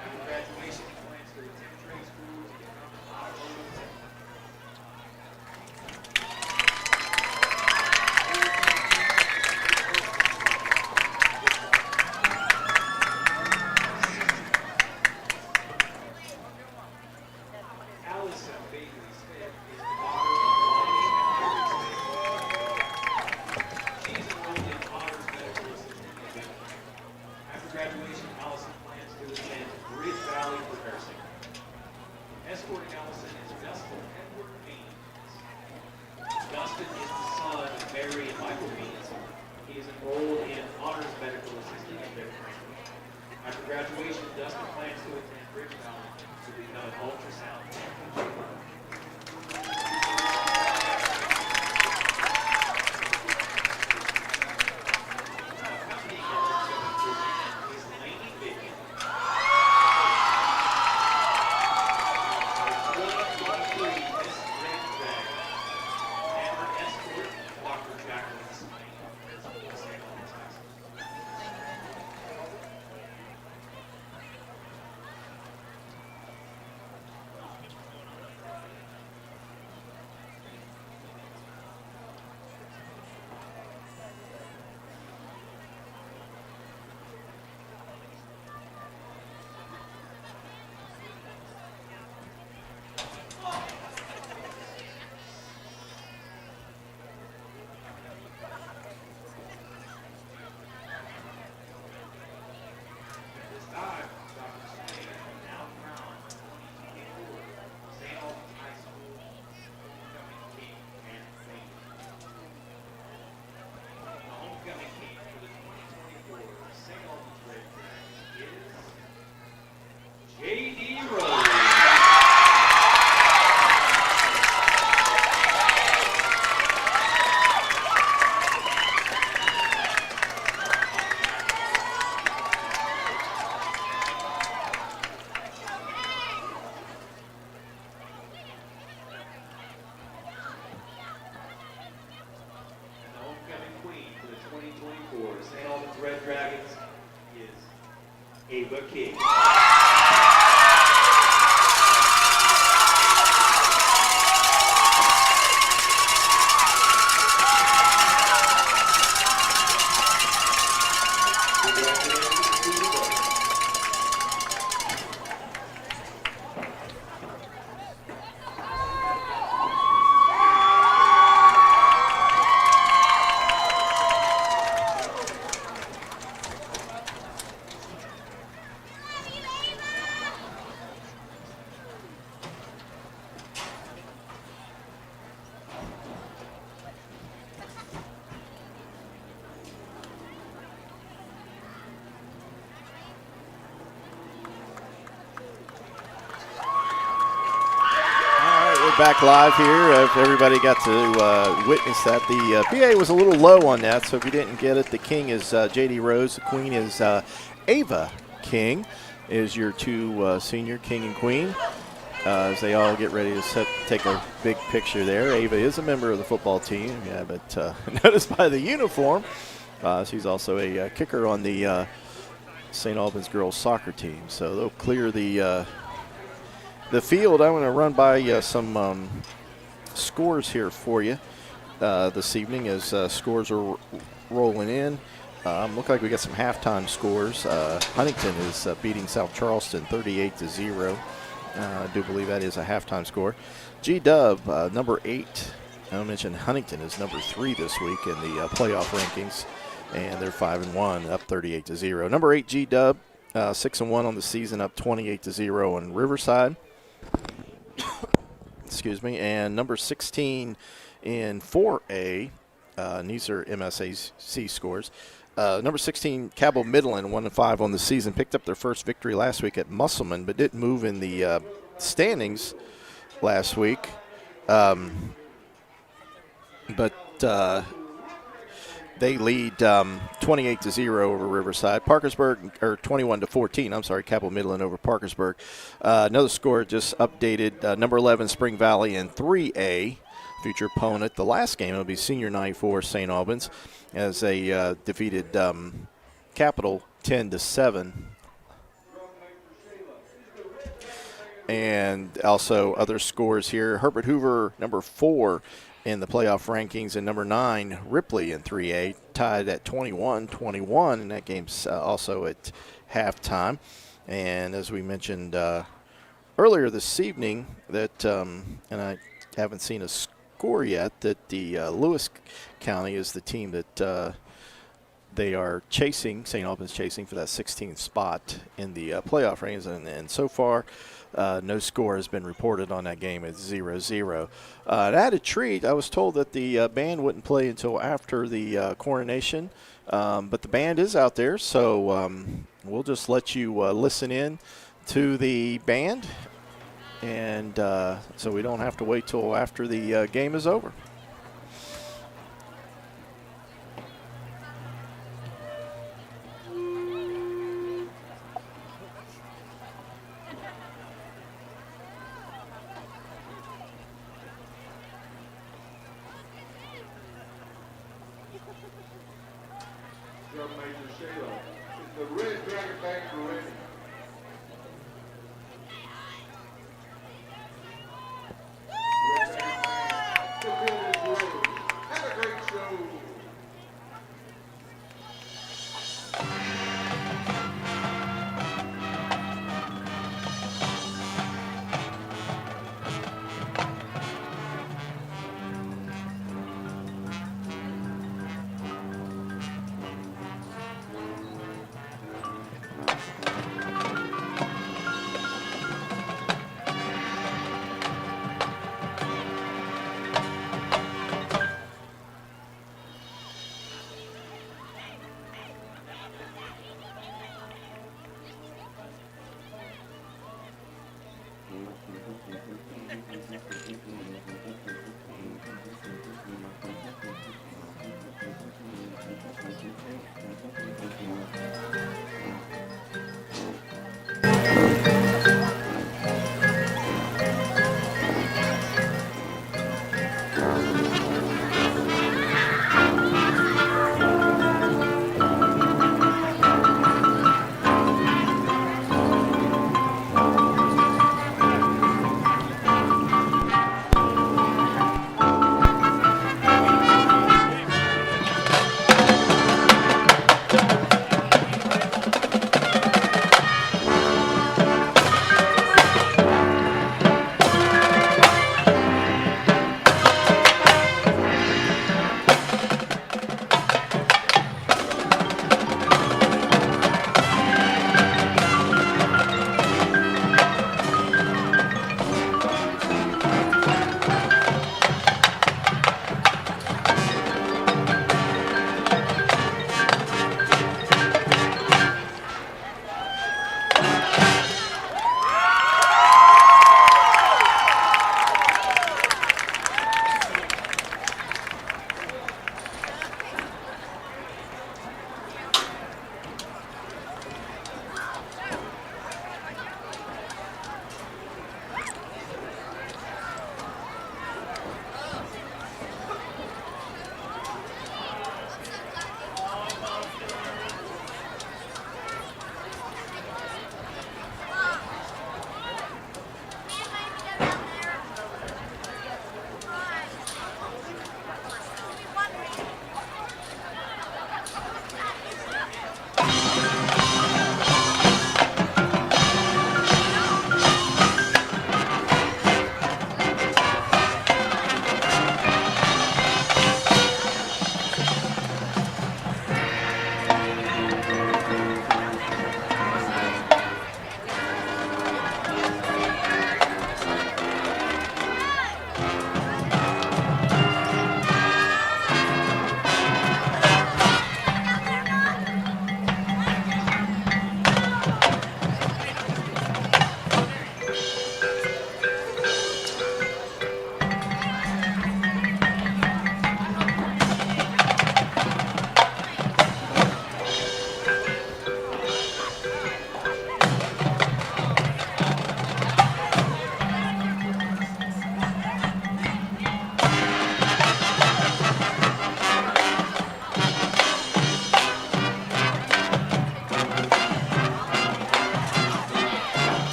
After graduation, he plans to attend trade school to become an automotive technician. Allison Bailey Smith is the daughter of Lonnie and Mary Smith. She's enrolled in Honors Medical Assisting at Bentley. After graduation, Allison plans to attend Bridge Valley for nursing. Escorting Allison is Dustin Edward Means. Dustin is the son of Mary and Michael Means. He is enrolled in Honors Medical Assisting at Bentley. After graduation, Dustin plans to attend Bridge Valley to become an ultrasound technician. Accompanying Dustin is Ava King. Back live here. If everybody got to witness that, the PA was a little low on that, so if you didn't get it, the king is J.D. Rose, the queen is Ava King, is your two senior king and queen, as they all get ready to take a big picture there. Ava is a member of the football team, yeah, but notice by the uniform, she's also a kicker on the St. Albans girls soccer team, so they'll clear the field. I want to run by some scores here for you this evening as scores are rolling in. Look like we got some halftime scores. Huntington is beating South Charleston 38-0. I do believe that is a halftime score. G-Dub, number 8. I mentioned Huntington is number 3 this week in the playoff rankings, and they're 5-1, up 38-0. Number 8, G-Dub, 6-1 on the season, up 28-0 on Riverside. Excuse me, and number 16 in 4A, these are MSAC scores. Number 16, Cabell Midland, 1-5 on the season, picked up their first victory last week at Musselman, but didn't move in the standings last week. They lead 28-0 over Riverside. Parkersburg, or 21-14. I'm sorry, Cabell Midland over Parkersburg. Another score just updated. Number 11, Spring Valley in 3A. Future opponent. The last game will be Senior Night for St. Albans as they defeated Capital 10-7. And also other scores here. Herbert Hoover, number 4. In the playoff rankings, and number 9, Ripley in 3A, tied at 21-21, and that game's also at halftime. And as we mentioned earlier this evening, that and I haven't seen a score yet, that the Lewis County is the team that they are chasing, St. Albans chasing for that 16th spot in the playoff rankings, and so far, no score has been reported on that game. It's 0-0. I had a treat. I was told that the band wouldn't play until after the coronation, but the band is out there, so we'll just let you listen in to the band, and so we don't have to wait till after the game is over.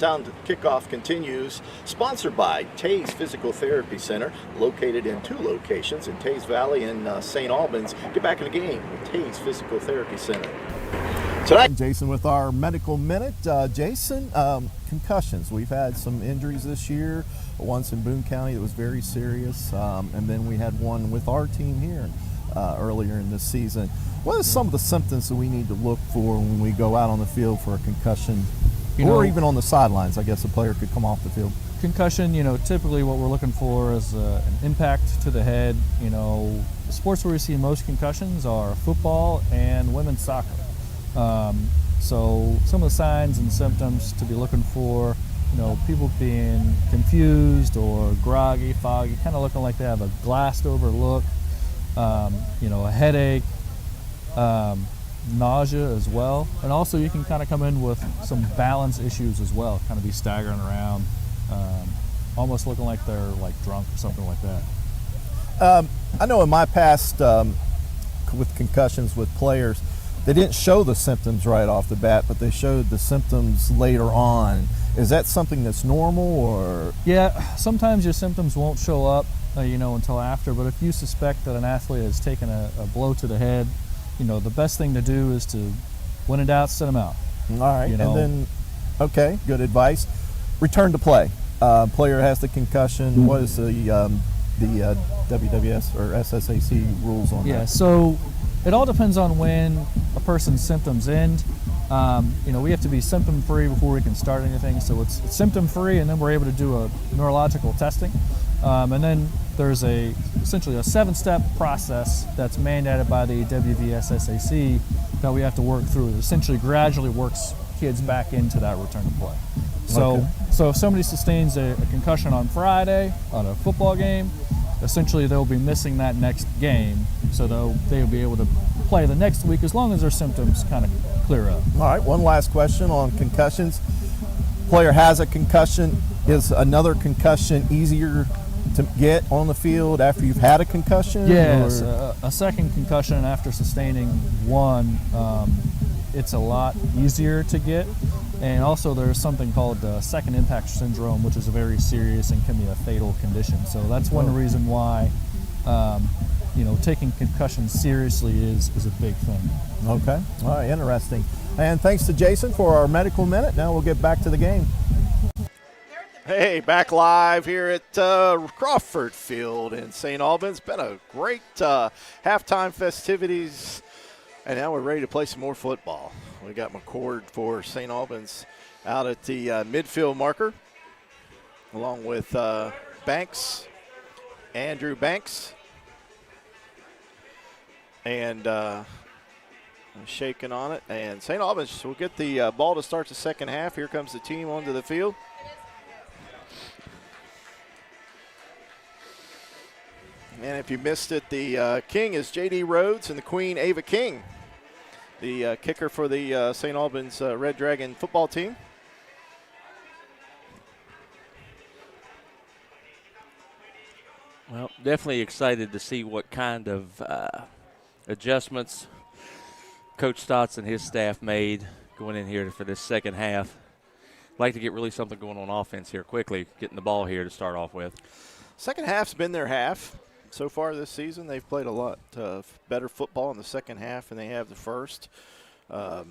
Countdown to Kickoff continues, sponsored by Tays Physical Therapy Center, located in 2 locations in Tays Valley and St. Albans. Get back in the game with Tays Physical Therapy Center. Tonight, Jason with our medical minute. Jason, concussions. We've had some injuries this year, once in Boone County that was very serious, and then we had one with our team here earlier in this season. What are some of the symptoms that we need to look for when we go out on the field for a concussion, or even on the sidelines? I guess a player could come off the field. Concussion, typically what we're looking for is an impact to the head. The sports where we see most concussions are football and women's soccer. So some of the signs and symptoms to be looking for, people being confused or groggy, foggy, kind of looking like they have a glassed over look, a headache, nausea as well. And also you can kind of come in with some balance issues as well, kind of be staggering around, almost looking like they're drunk or something like that. I know in my past with concussions with players, they didn't show the symptoms right off the bat, but they showed the symptoms later on. Is that something that's normal, or? Yeah, sometimes your symptoms won't show up, until after. But if you suspect that an athlete has taken a blow to the head, the best thing to do is to, when in doubt, sit them out. All right, and then, okay, good advice. Return to play. Player has the concussion. What is the WWS or SSAC rules on that? Yeah, so it all depends on when a person's symptoms end. We have to be symptom-free before we can start anything. So it's symptom-free, and then we're able to do a neurological testing. And then there's essentially a 7-step process that's mandated by the WVSSAC that we have to work through. It essentially gradually works kids back into that return to play. So if somebody sustains a concussion on Friday on a football game, essentially they'll be missing that next game, so they'll be able to play the next week as long as their symptoms kind of clear up. All right, one last question on concussions. Player has a concussion. Is another concussion easier to get on the field after you've had a concussion? Yes, a second concussion after sustaining one, it's a lot easier to get. And also there's something called second impact syndrome, which is a very serious and can be a fatal condition. So that's one reason why taking concussion seriously is a big thing. Okay, all right, interesting. And thanks to Jason for our medical minute. Now we'll get back to the game. Hey, back live here at Crawford Field in St. Albans. Been a great halftime festivities, and now we're ready to play some more football. We got McCord for St. Albans out at the midfield marker, along with Banks, Andrew Banks, and shaking on it. And St. Albans will get the ball to start the second half. Here comes the team onto the field. And if you missed it, the king is J.D. Rhodes and the queen Ava King, the kicker for the St. Albans Red Dragon football team. Well, definitely excited to see what kind of adjustments Coach Stotts and his staff made going in here for this second half. Like to get really something going on offense here quickly, getting the ball here to start off with. Second half's been their half. So far this season, they've played a lot better football in the second half than they have the first. Down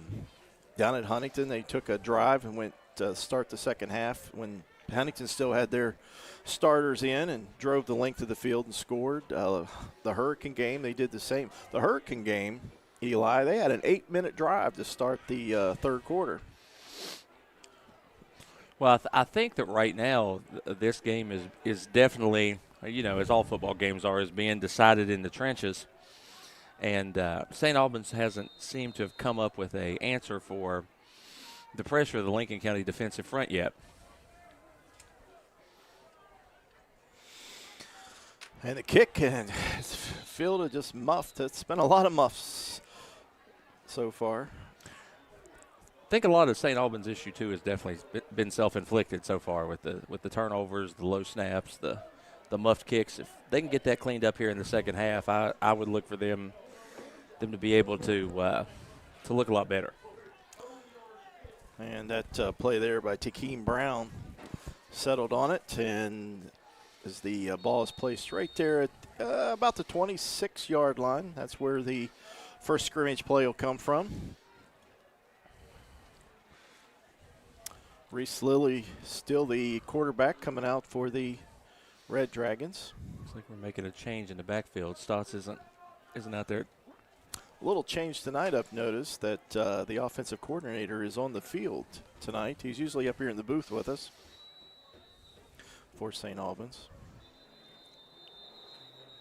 at Huntington, they took a drive and went to start the second half when Huntington still had their starters in and drove the length of the field and scored. The Hurricane game, they did the same. The Hurricane game, Eli, they had an 8-minute drive to start the third quarter. Well, I think that right now this game is definitely, as all football games are, is being decided in the trenches. And St. Albans hasn't seemed to have come up with an answer for the pressure of the Lincoln County defensive front yet. And the kick, and it's fielded just muffed. It's been a lot of muffs so far. I think a lot of St. Albans' issue, too, has definitely been self-inflicted so far with the turnovers, the low snaps, the muffed kicks. If they can get that cleaned up here in the second half, I would look for them to be able to look a lot better. And that play there by Takeem Brown settled on it, and as the ball is placed right there at about the 26-yard line, that's where the first scrimmage play will come from. Reese Lilly still the quarterback coming out for the Red Dragons. Looks like we're making a change in the backfield. Stotts isn't out there. A little change tonight. I've noticed that the offensive coordinator is on the field tonight. He's usually up here in the booth with us for St. Albans.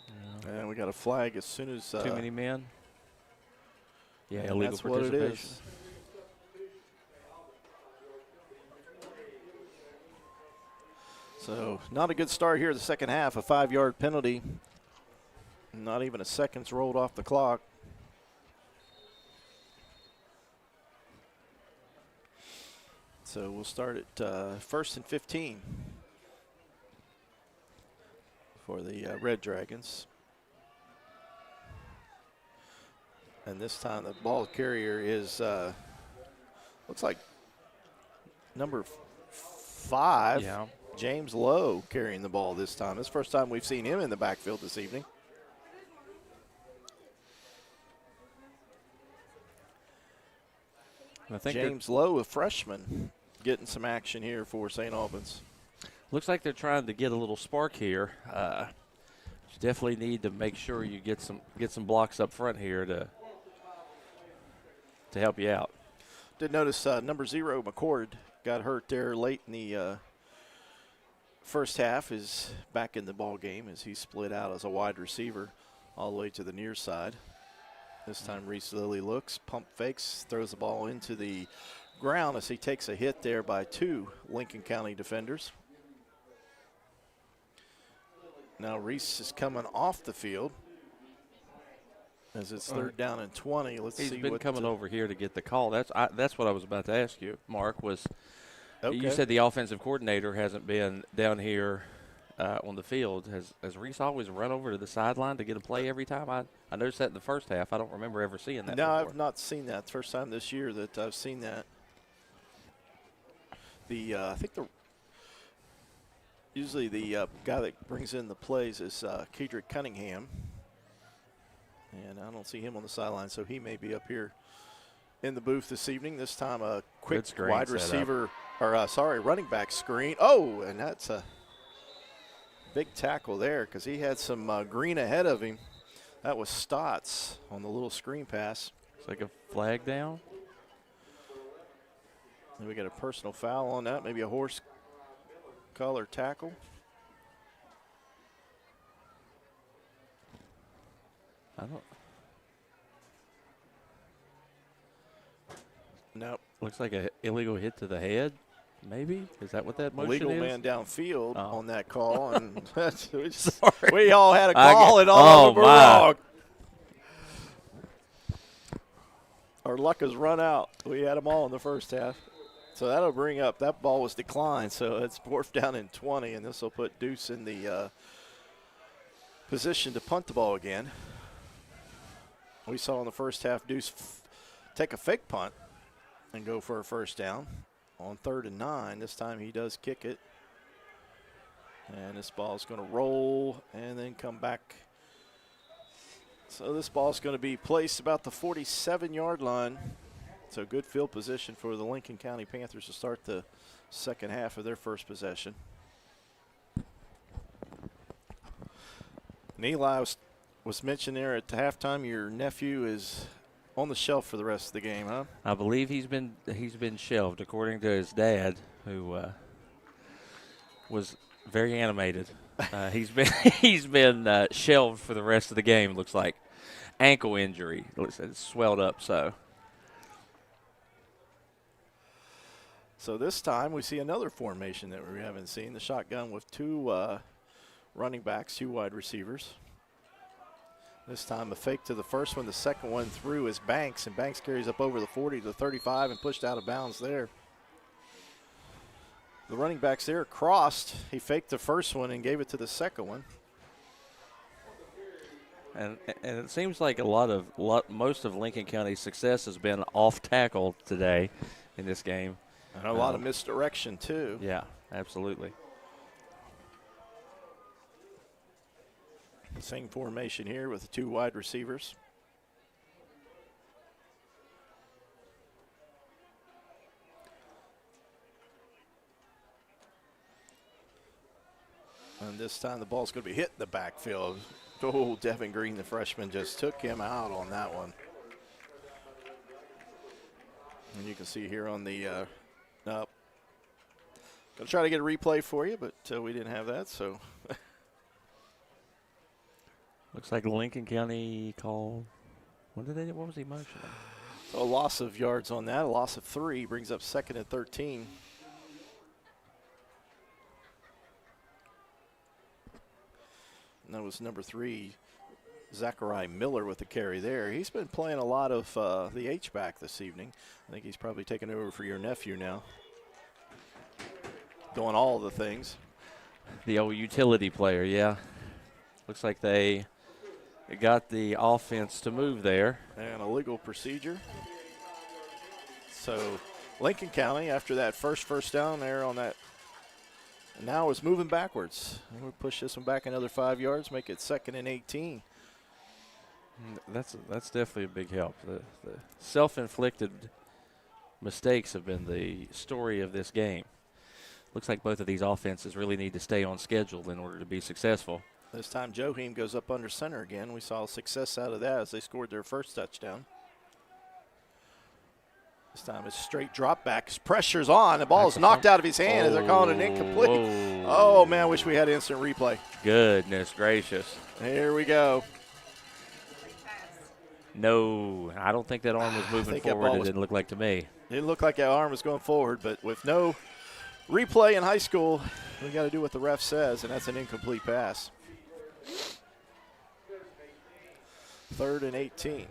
Yeah. And we got a flag as soon as too many men. Yeah, illegal that's what it participation. is. So not a good start here in the second half. A 5-yard penalty. Not even a second's rolled off the clock. So we'll start at 1st and 15 for the Red Dragons. And this time the ball carrier is, looks like number 5. Yeah. James Lowe carrying the ball this time. This is the first time we've seen him in the backfield this evening. I think James Lowe, a freshman, getting some action here for St. Albans. Looks like they're trying to get a little spark here. You definitely need to make sure you get some blocks up front here to help you out. Did notice number 0, McCord, got hurt there late in the first half, is back in the ball game as he split out as a wide receiver all the way to the near side. This time Reese Lilly looks, pump fakes, throws the ball into the ground as he takes a hit there by 2 Lincoln County defenders. Now Reese is coming off the field as it's 3rd down and 20. Let's see. He's been coming over here to get the call. That's what I was about to ask you, Mark, was you said the offensive coordinator hasn't been down here on the field. Has Reese always run over to the sideline to get a play every time? I noticed that in the first half. I don't remember ever seeing that No, before. I've not seen that. First time this year that I've seen that. I think usually the guy that brings in the plays is Kedrick Cunningham. And I don't see him on the sideline, so he may be up here in the booth this evening. This time a quick wide receiver, running back screen. Oh, and that's a big tackle there because he had some green ahead of him. That was Stotts on the little screen pass. It's like a flag down. And we got a personal foul on that, maybe a horse collar tackle. I don't. Nope. Looks like an illegal hit to the head. Maybe is that what that motion Legal is? man downfield on that call, and Sorry. we all had a call and all of them were wrong. Our luck has run out. We had them all in the first half, so that'll bring up that ball was declined. So it's 4th down and 20, and this will put Deuce in the position to punt the ball again. We saw in the first half Deuce take a fake punt and go for a first down. On 3rd and 9, this time he does kick it. And this ball is going to roll and then come back. So this ball is going to be placed about the 47-yard line. So good field position for the Lincoln County Panthers to start the second half of their first possession. And Eli was mentioned there at halftime, your nephew is on the shelf for the rest of the game, huh? I believe he's been shelved, according to his dad, who was very animated. He's been shelved for the rest of the game. Looks like ankle injury. It's swelled up. So this time we see another formation that we haven't seen: the shotgun with 2 running backs, 2 wide receivers. This time a fake to the first one. The second one through is Banks, and Banks carries up over the 40 to the 35 and pushed out of bounds there. The running backs there crossed. He faked the first one and gave it to the second one. And it seems like most of Lincoln County's success has been off tackle today in this game. And a lot of misdirection, too. Yeah, absolutely. Same formation here with the 2 wide receivers. And this time the ball's going to be hit in the backfield. Oh, Devin Green, the freshman, just took him out on that one. And you can see here on the going to try to get a replay for you, but we didn't have that, so. Looks like Lincoln County called. What was he motioning? So a loss of yards on that, a loss of 3, brings up 2nd and 13. And that was number 3, Zachariah Miller with the carry there. He's been playing a lot of the H-back this evening. I think he's probably taking over for your nephew now. Doing all the things. The old utility player, yeah. Looks like they got the offense to move there. And a legal procedure. So Lincoln County, after that first down there on that, now is moving backwards. And we'll push this one back another 5 yards, make it 2nd and 18. That's definitely a big help. The self-inflicted mistakes have been the story of this game. Looks like both of these offenses really need to stay on schedule in order to be successful. This time Joheim goes up under center again. We saw success out of that as they scored their first touchdown. This time it's straight drop back. His pressure's on. The ball is knocked out of his hand as they're calling it incomplete. Whoa. Oh, man, wish we had instant replay. Goodness gracious. Here we go. No, I don't think that arm was moving forward. It didn't look like to me. It didn't look like that arm was going forward, but with no replay in high school, we got to do what the ref says, and that's an incomplete pass. 3rd and 18.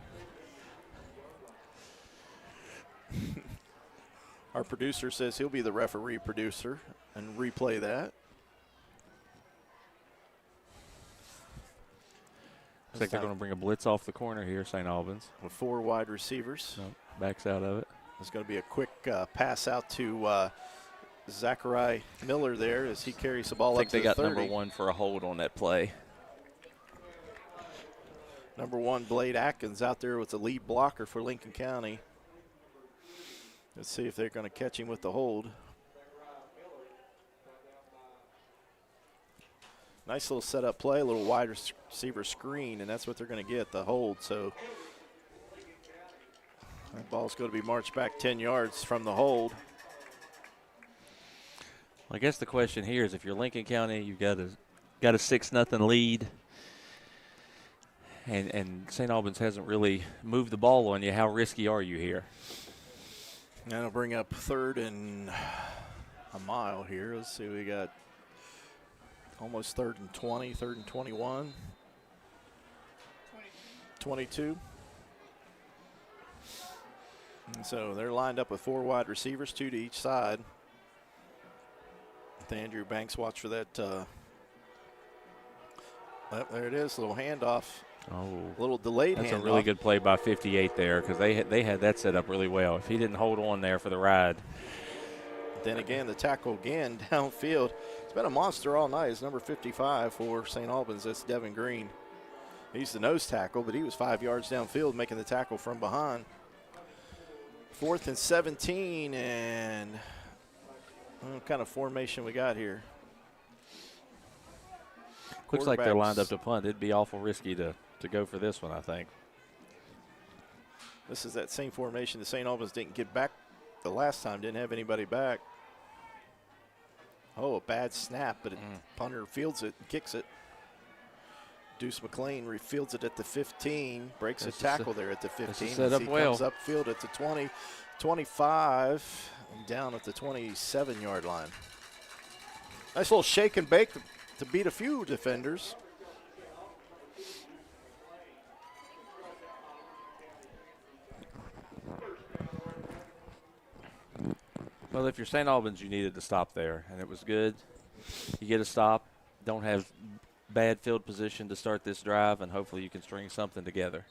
Our producer says he'll be the referee producer and replay that. Looks like they're going to bring a blitz off the corner here, St. Albans. With 4 wide receivers. Nope, backs out of it. There's going to be a quick pass out to Zachariah Miller there as he carries the ball up to the 30. I think they got number 1 for a hold on that play. Number 1, Blade Atkins out there with the lead blocker for Lincoln County. Let's see if they're going to catch him with the hold. Nice little setup play, a little wide receiver screen, and that's what they're going to get, the hold. So that ball's going to be marched back 10 yards from the hold. Well, I guess the question here is if you're Lincoln County, you've got a 6-0 lead, and St. Albans hasn't really moved the ball on you. How risky are you here? That'll bring up 3rd and a mile here. Let's see, we got almost 3rd and 20, 3rd and 21. 22. And so they're lined up with 4 wide receivers, 2 to each side. Andrew Banks, watch for that. There it is, little handoff. Oh, little delayed handoff. That's a really good play by 58 there because they had that set up really well. If he didn't hold on there for the ride. Then again, the tackle again downfield. It's been a monster all night. It's number 55 for St. Albans. That's Devin Green. He's the nose tackle, but he was 5 yards downfield making the tackle from behind. 4th and 17, and what kind of formation we got here? Looks like they're lined up to punt. It'd be awful risky to go for this one, I think. This is that same formation that St. Albans didn't get back the last time, didn't have anybody back. Oh, a bad snap, but punter fields it and kicks it. Deuce McLean refields it at the 15, breaks a tackle there at the 15. Set up well. Comes upfield at the 20, 25, and down at the 27-yard line. Nice little shake and bake to beat a few defenders. Well, if you're St. Albans, you needed to stop there, and it was good. You get a stop, don't have bad field position to start this drive, and hopefully you can string something together.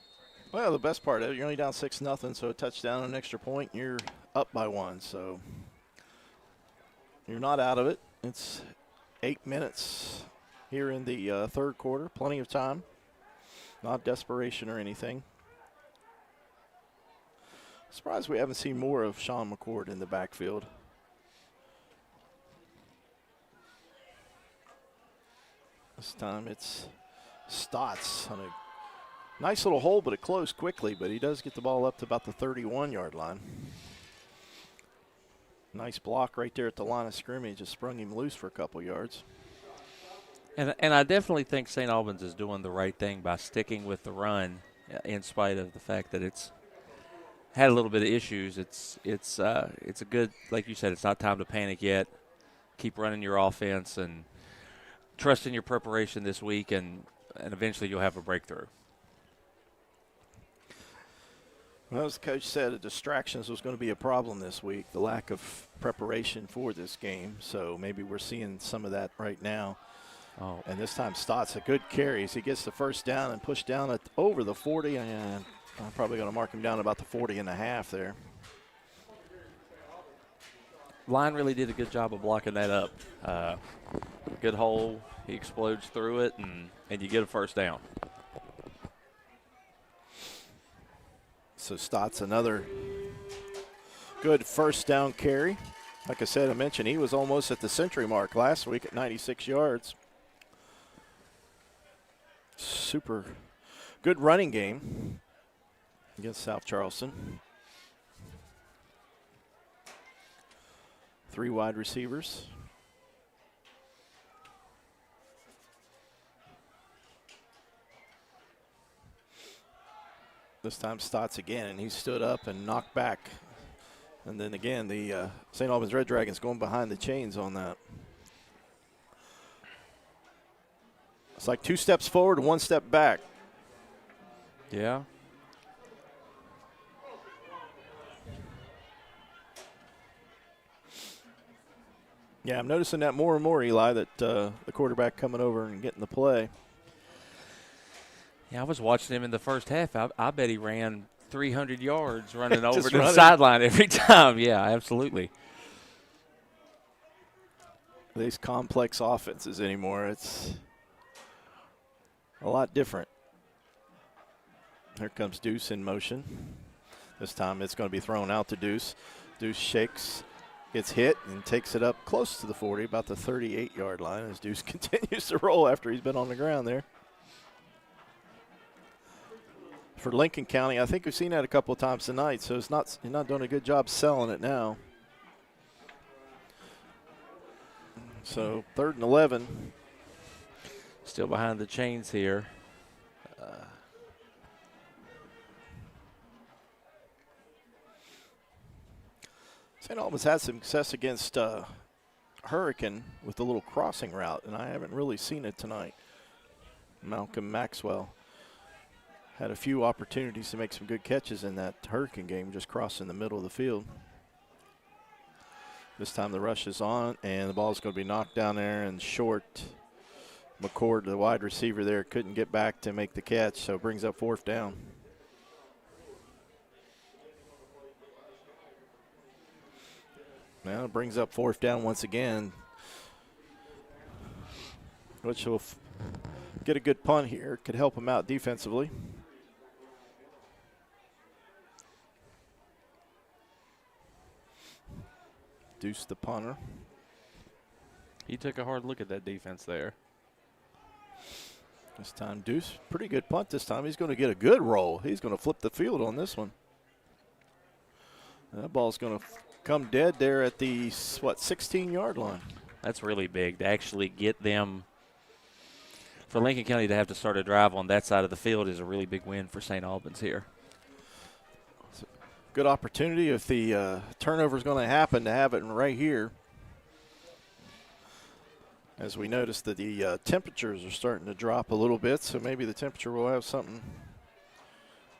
Well, the best part of it, you're only down 6-0, so a touchdown and an extra point, and you're up by 1. So You're not out of it. It's 8 minutes here in the third quarter. Plenty of time. Not desperation or anything. Surprised we haven't seen more of Sean McCord in the backfield. This time it's Stotts on a nice little hole, but it closed quickly, but he does get the ball up to about the 31-yard line. Nice block right there at the line of scrimmage. Just sprung him loose for a couple yards. And I definitely think St. Albans is doing the right thing by sticking with the run, in spite of the fact that it's had a little bit of issues. It's a good, like you said, it's not time to panic yet. Keep running your offense and trust in your preparation this week, and eventually you'll have a breakthrough. Well, as the coach said, distractions was going to be a problem this week, the lack of preparation for this game. So maybe we're seeing some of that right now. Oh. And this time Stotts, a good carry. He gets the first down and pushed down at over the 40, and I'm probably going to mark him down about the 40.5 there. Line really did a good job of blocking that up. Good hole. He explodes through it, and you get a first down. So Stotts, another good first down carry. Like I said, I mentioned he was almost at the century mark last week at 96 yards. Super good running game against South Charleston. 3 wide receivers. This time Stotts again, and he stood up and knocked back. And then again, the St. Albans Red Dragons going behind the chains on that. It's like 2 steps forward and 1 step back. Yeah. Yeah, I'm noticing that more and more, Eli, that the quarterback coming over and getting the play. Yeah, I was watching him in the first half. I bet he ran 300 yards running over to the sideline every time. Yeah, absolutely. These complex offenses anymore, it's a lot different. Here comes Deuce in motion. This time it's going to be thrown out to Deuce. Deuce shakes, gets hit, and takes it up close to the 40, about the 38-yard line, as Deuce continues to roll after he's been on the ground there. For Lincoln County, I think we've seen that a couple of times tonight, so you're not doing a good job selling it now. So 3rd and 11. Still behind the chains here. St. Albans had some success against Hurricane with the little crossing route, and I haven't really seen it tonight. Malcolm Maxwell had a few opportunities to make some good catches in that Hurricane game, just crossing the middle of the field. This time the rush is on, and the ball is going to be knocked down there and short. McCord, the wide receiver there, couldn't get back to make the catch, so it brings up 4th down. Now it brings up 4th down once again, which will get a good punt here. Could help him out defensively. Deuce the punter. He took a hard look at that defense there. This time Deuce, pretty good punt this time. He's going to get a good roll. He's going to flip the field on this one. That ball's going to come dead there at the, 16-yard line. That's really big to actually get them. For Lincoln County to have to start a drive on that side of the field is a really big win for St. Albans here. Good opportunity if the turnover is going to happen to have it right here. As we notice that the temperatures are starting to drop a little bit, so maybe the temperature will have something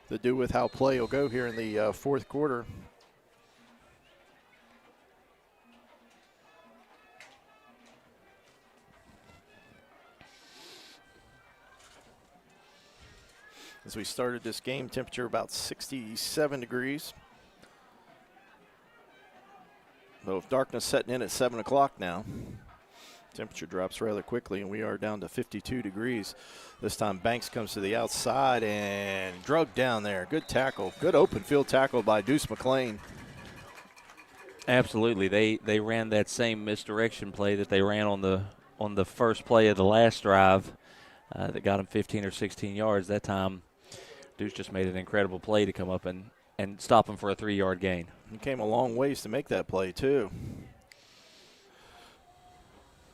to do with how play will go here in the 4th quarter. As we started this game, temperature about 67 degrees. So darkness setting in at 7 o'clock now. Temperature drops rather quickly, and we are down to 52 degrees. This time Banks comes to the outside and drugged down there. Good tackle. Good open field tackle by Deuce McLean. Absolutely. They ran that same misdirection play that they ran on the first play of the last drive that got him 15 or 16 yards. That time, Deuce just made an incredible play to come up and stop him for a 3-yard gain. He came a long ways to make that play, too.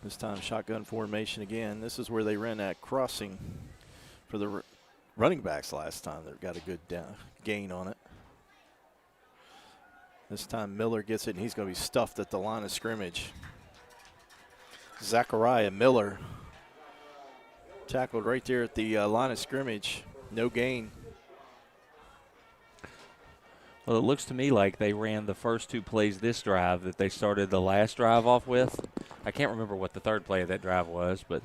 This time shotgun formation again. This is where they ran that crossing for the running backs last time. They've got a good gain on it. This time Miller gets it, and he's going to be stuffed at the line of scrimmage. Zachariah Miller tackled right there at the line of scrimmage. No gain. Well, it looks to me like they ran the first 2 plays this drive that they started the last drive off with. I can't remember what the third play of that drive was, but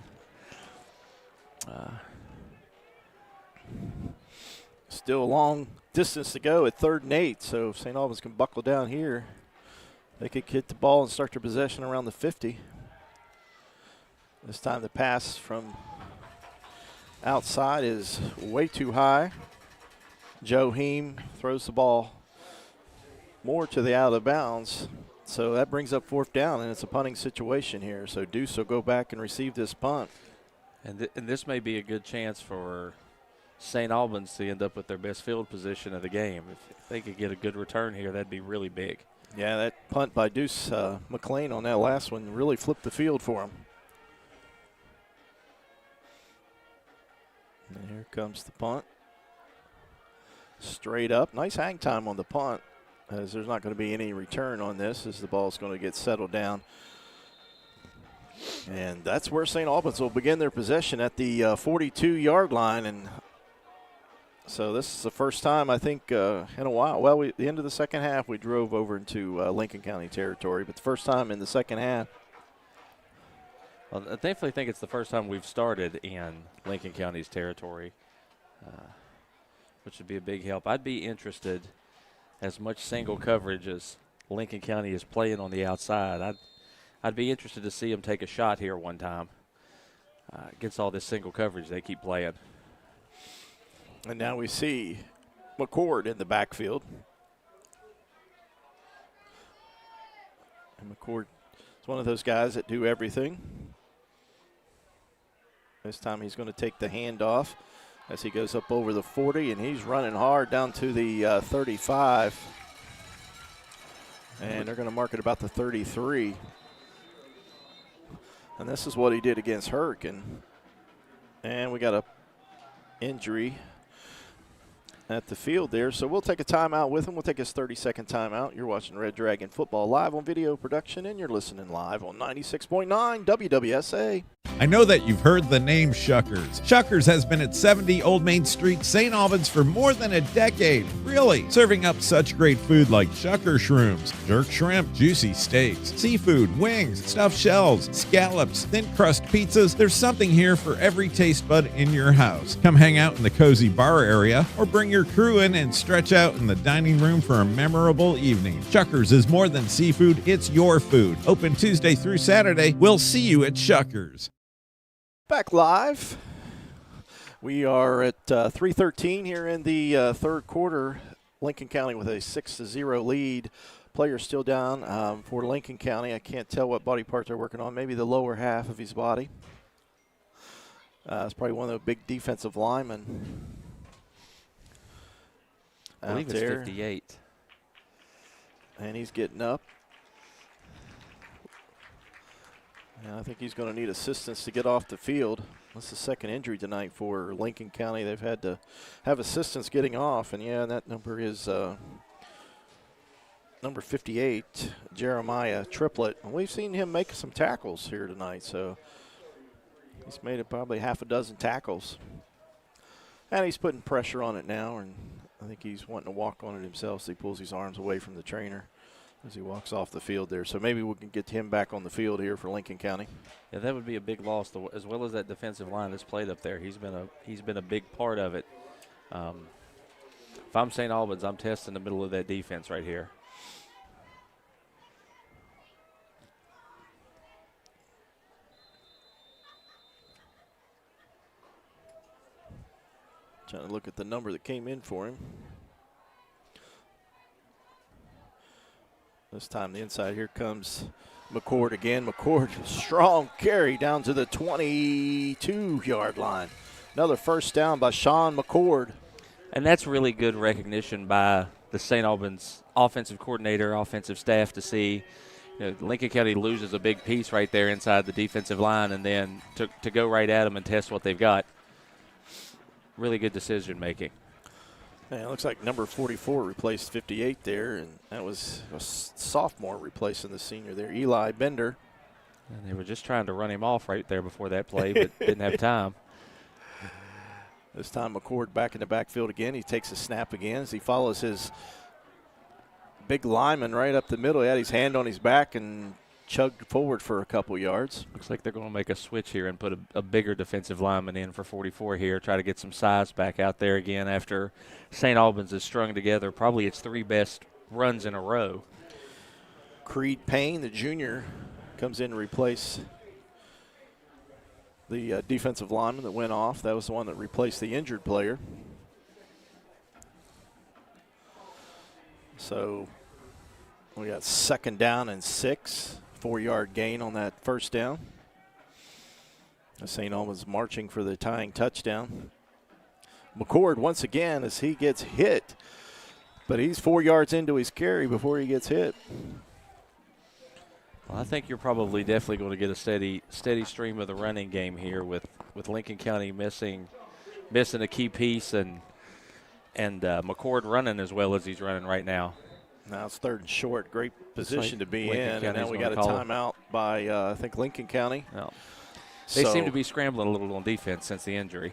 still a long distance to go at 3rd and 8, so if St. Albans can buckle down here, they could get the ball and start their possession around the 50. This time the pass from outside is way too high. Joe Heem throws the ball more to the out of bounds. So that brings up 4th down, and it's a punting situation here. So Deuce will go back and receive this punt. And this may be a good chance for St. Albans to end up with their best field position of the game. If they could get a good return here, that'd be really big. Yeah, that punt by Deuce McLean on that last one really flipped the field for him. And here comes the punt. Straight up. Nice hang time on the punt, as there's not going to be any return on this as the ball's going to get settled down. And that's where St. Albans will begin their possession at the 42-yard line. And so this is the first time, I think, in a while. Well, the end of the second half, we drove over into Lincoln County territory, but the first time in the second half. Well, I definitely think it's the first time we've started in Lincoln County's territory, which would be a big help. I'd be interested, as much single coverage as Lincoln County is playing on the outside, I'd be interested to see them take a shot here one time against all this single coverage they keep playing. And now we see McCord in the backfield. And McCord is one of those guys that do everything. This time he's going to take the handoff as he goes up over the 40, and he's running hard down to the 35. And they're going to mark it about the 33. And this is what he did against Hurricane. And we got a injury at the field there. So we'll take a timeout with him. We'll take his 30-second timeout. You're watching Red Dragon Football live on video production, and you're listening live on 96.9 WWSA. I know that you've heard the name Shuckers. Shuckers has been at 70 Old Main Street, St. Albans for more than a decade. Really, serving up such great food like Shucker Shrooms, jerk shrimp, juicy steaks, seafood, wings, stuffed shells, scallops, thin crust pizzas. There's something here for every taste bud in your house. Come hang out in the cozy bar area or bring your crew in and stretch out in the dining room for a memorable evening. Shuckers is more than seafood, it's your food. Open Tuesday through Saturday. We'll see you at Shuckers. Back live. We are at 3:13 here in the third quarter. Lincoln County with a 6-0 lead. Players still down for Lincoln County. I can't tell what body part they're working on. Maybe the lower half of his body. It's probably one of the big defensive linemen. I believe it's 58. And he's getting up. And I think he's going to need assistance to get off the field. That's the second injury tonight for Lincoln County. They've had to have assistance getting off. And, yeah, that number is number 58, Jeremiah Triplett. And we've seen him make some tackles here tonight. So he's made probably half a dozen tackles. And he's putting pressure on it now. And I think he's wanting to walk on it himself, so he pulls his arms away from the trainer as he walks off the field there. So maybe we can get him back on the field here for Lincoln County. Yeah, that would be a big loss, as well as that defensive line that's played up there. He's been a big part of it. If I'm St. Albans, I'm testing the middle of that defense right here. Trying to look at the number that came in for him. This time the inside. Here comes McCord again. McCord, strong carry down to the 22-yard line. Another first down by Sean McCord. And that's really good recognition by the St. Albans offensive coordinator, offensive staff to see, Lincoln County loses a big piece right there inside the defensive line, and then to go right at them and test what they've got. Really good decision making. Yeah, it looks like number 44 replaced 58 there, and that was a sophomore replacing the senior there, Eli Bender. And they were just trying to run him off right there before that play, but didn't have time. This time McCord back in the backfield again. He takes a snap again as he follows his big lineman right up the middle. He had his hand on his back and chugged forward for a couple yards. Looks like they're going to make a switch here and put a bigger defensive lineman in for 44 here, try to get some size back out there again after St. Albans has strung together probably its 3 best runs in a row. Creed Payne, the junior, comes in to replace the defensive lineman that went off. That was the one that replaced the injured player. So we got 2nd down and 6, 4-yard gain on that first down. St. Albans marching for the tying touchdown. McCord once again as he gets hit, but he's 4 yards into his carry before he gets hit. Well, I think you're probably definitely going to get a steady stream of the running game here with Lincoln County missing a key piece and McCord running as well as he's running right now. Now it's 3rd and short. Great position to be Lincoln in. County's And now we got a timeout by, I think, Lincoln County. No. They seem to be scrambling a little on defense since the injury.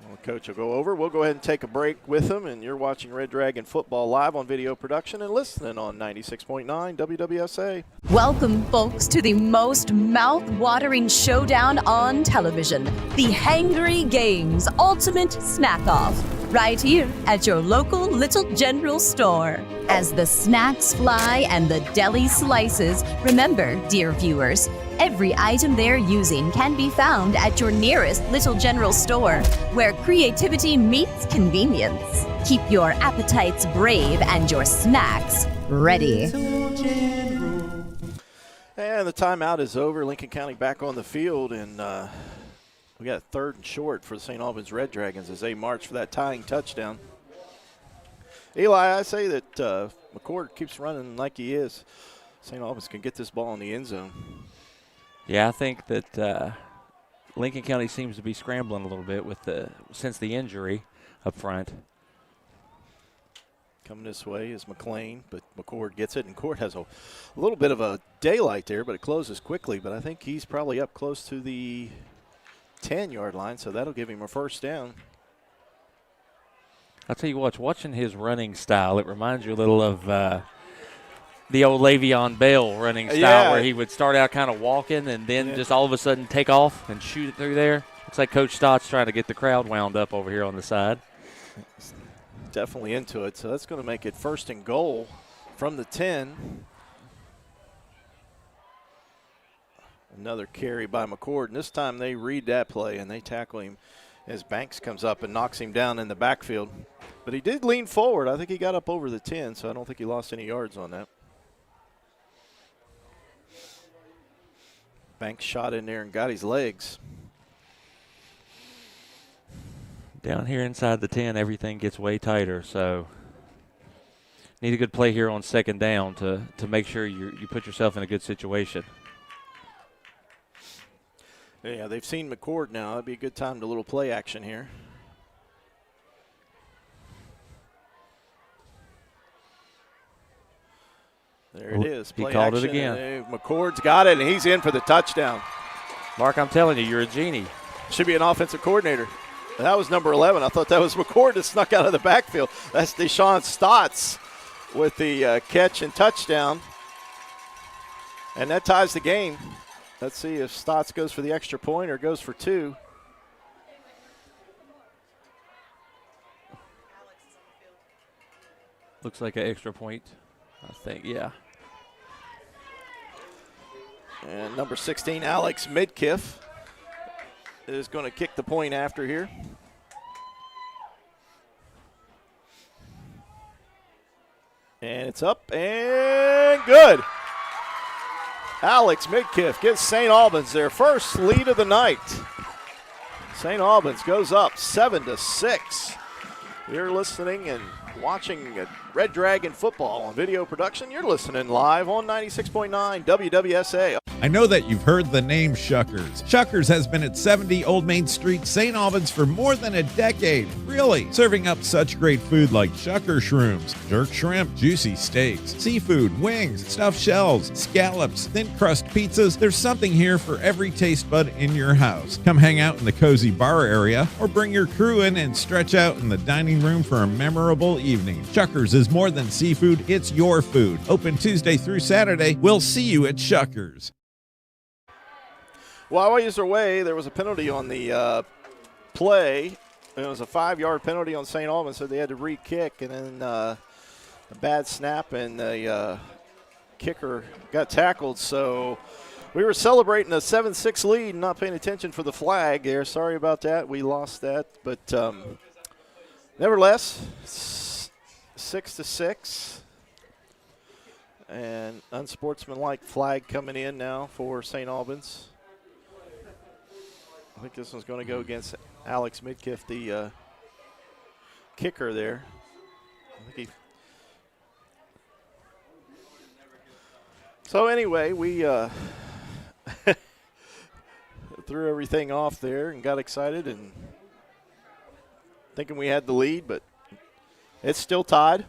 Well, Coach will go over. We'll go ahead and take a break with him. And you're watching Red Dragon Football live on video production and listening on 96.9 WWSA. Welcome, folks, to the most mouth-watering showdown on television, the Hangry Games Ultimate Snack-Off, right here at your local Little General store. As the snacks fly and the deli slices, remember, dear viewers, every item they're using can be found at your nearest Little General store, where creativity meets convenience. Keep your appetites brave and your snacks ready. And the timeout is over. Lincoln County back on the field, and we got 3rd and short for the St. Albans Red Dragons as they march for that tying touchdown. Eli, I say that McCord keeps running like he is. St. Albans can get this ball in the end zone. Yeah, I think that Lincoln County seems to be scrambling a little bit since the injury up front. Coming this way is McLean, but McCord gets it, and McCord has a little bit of a daylight there, but it closes quickly. But I think he's probably up close to the 10-yard line, so that'll give him a first down. I'll tell you what, watching his running style, it reminds you a little of the old Le'Veon Bell running style where he would start out kind of walking and then just all of a sudden take off and shoot it through there. Looks like Coach Stott's trying to get the crowd wound up over here on the side. Definitely into it, so that's going to make it 1st and goal from the 10. Another carry by McCord, and this time they read that play and they tackle him as Banks comes up and knocks him down in the backfield. But he did lean forward. I think he got up over the 10, so I don't think he lost any yards on that. Banks shot in there and got his legs. Down here inside the 10, everything gets way tighter, so need a good play here on 2nd down to make sure you put yourself in a good situation. Yeah, they've seen McCord now. That'd be a good time to little play action here. There it is. He called it again. McCord's got it, and he's in for the touchdown. Mark, I'm telling you, you're a genie. Should be an offensive coordinator. That was number 11. I thought that was McCord that snuck out of the backfield. That's Deshaun Stotts with the catch and touchdown. And that ties the game. Let's see if Stotts goes for the extra point or goes for 2. Looks like an extra point, I think, yeah. And number 16, Alex Midkiff, is going to kick the point after here. And it's up and good. Alex Midkiff gives St. Albans their first lead of the night. St. Albans goes up 7-6. You're listening and watching Red Dragon football on video production. You're listening live on 96.9 WWSA. I know that you've heard the name Shuckers. Shuckers has been at 70 Old Main Street, St. Albans for more than a decade. Really, serving up such great food like Shucker shrooms, jerk shrimp, juicy steaks, seafood, wings, stuffed shells, scallops, thin crust pizzas. There's something here for every taste bud in your house. Come hang out in the cozy bar area or bring your crew in and stretch out in the dining room for a memorable evening. Shuckers is more than seafood, it's your food. Open Tuesday through Saturday. We'll see you at Shuckers. While we was away, there was a penalty on the play. It was a 5-yard penalty on St. Albans, so they had to re-kick, and then a bad snap, and the kicker got tackled. So we were celebrating a 7-6 lead and not paying attention for the flag there. Sorry about that. We lost that. But nevertheless, 6-6. And unsportsmanlike flag coming in now for St. Albans. I think this one's going to go against Alex Midkiff, the kicker there. I think So anyway, we threw everything off there and got excited and thinking we had the lead, but it's still tied.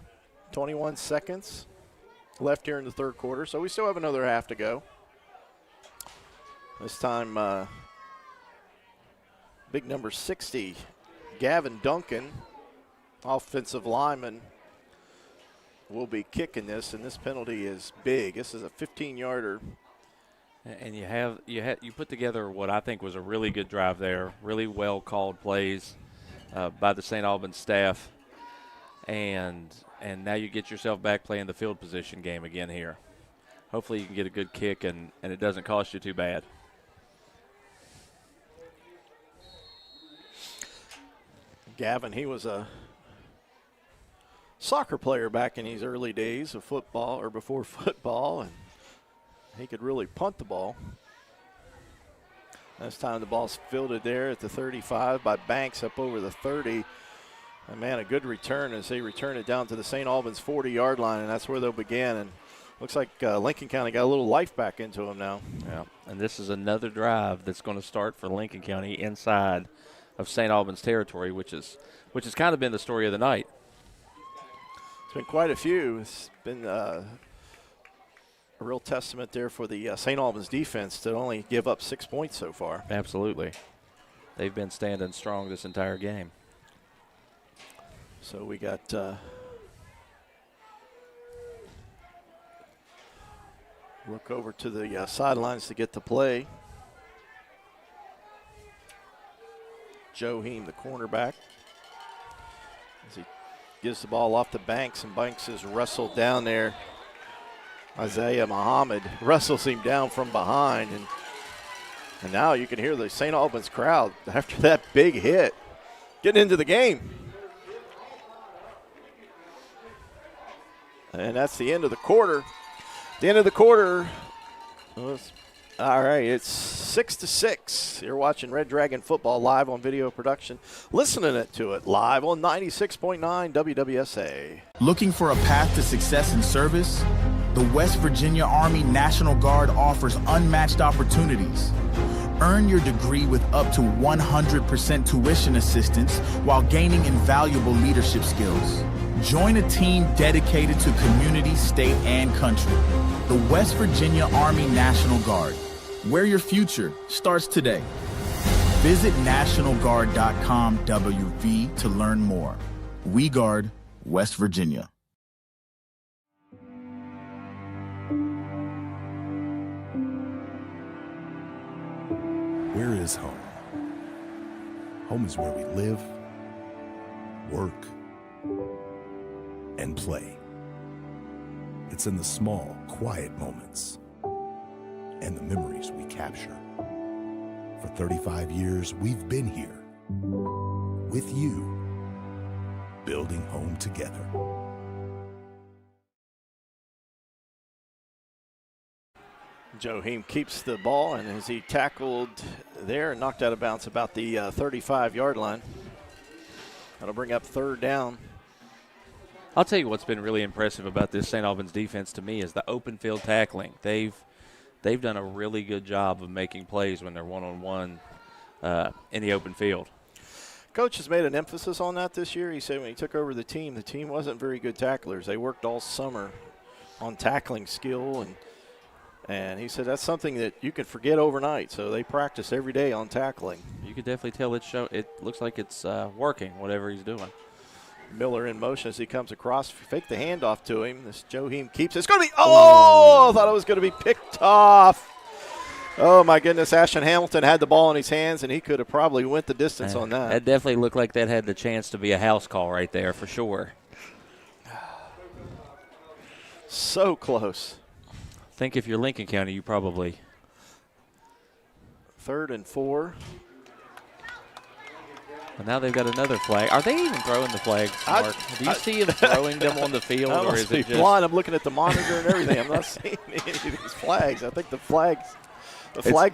21 seconds left here in the third quarter, so we still have another half to go. This time, big number 60, Gavin Duncan, offensive lineman, will be kicking this, and this penalty is big. This is a 15-yarder. And you put together what I think was a really good drive there, really well called plays by the St. Albans staff, and now you get yourself back playing the field position game again here. Hopefully you can get a good kick and it doesn't cost you too bad. Gavin, he was a soccer player back in his early days of football, or before football, and he could really punt the ball. This time the ball's fielded there at the 35 by Banks up over the 30. And man, a good return as they return it down to the St. Albans 40-yard line, and that's where they'll begin. And looks like Lincoln County got a little life back into them now. Yeah, and this is another drive that's going to start for Lincoln County inside of St. Albans territory, which has kind of been the story of the night. It's been quite a few. It's been a real testament there for the St. Albans defense to only give up 6 points so far. Absolutely. They've been standing strong this entire game. So we got look over to the sidelines to get the play. Joe Heem, the cornerback, as he gives the ball off to Banks, and Banks is wrestled down there. Isaiah Muhammad wrestles him down from behind, and now you can hear the St. Albans crowd after that big hit getting into the game. And that's the end of the quarter. The end of the quarter. All right, it's 6-6. You're watching Red Dragon football live on video production. Listening to it live on 96.9 WWSA. Looking for a path to success in service? The West Virginia Army National Guard offers unmatched opportunities. Earn your degree with up to 100% tuition assistance while gaining invaluable leadership skills. Join a team dedicated to community, state, and country. The West Virginia Army National Guard, where your future starts today. Visit NationalGuard.com WV to learn more. We guard West Virginia. Where is home? Home is where we live, work, and play. It's in the small, quiet moments and the memories we capture. For 35 years, we've been here with you, building home together. Joe Heem keeps the ball, and as he tackled there and knocked out of bounds about the 35-yard line. That'll bring up third down. I'll tell you what's been really impressive about this St. Albans defense to me is the open field tackling. They've done a really good job of making plays when they're one-on-one in the open field. Coach has made an emphasis on that this year. He said when he took over the team wasn't very good tacklers. They worked all summer on tackling skill, and he said that's something that you can forget overnight. So they practice every day on tackling. You could definitely tell it looks like it's working, whatever he's doing. Miller in motion as he comes across. Fake the handoff to him. This Joe Heem keeps it. It's going to be, I thought it was going to be picked off. Oh, my goodness. Ashton Hamilton had the ball in his hands, and he could have probably went the distance on that. That definitely looked like that had the chance to be a house call right there for sure. So close. I think if you're Lincoln County, you probably. 3rd and 4. And now they've got another flag. Are they even throwing the flags, Mark? Do you see them throwing them on the field? I or is it just blind. I'm looking at the monitor and everything. I'm not seeing any of these flags. I think the flags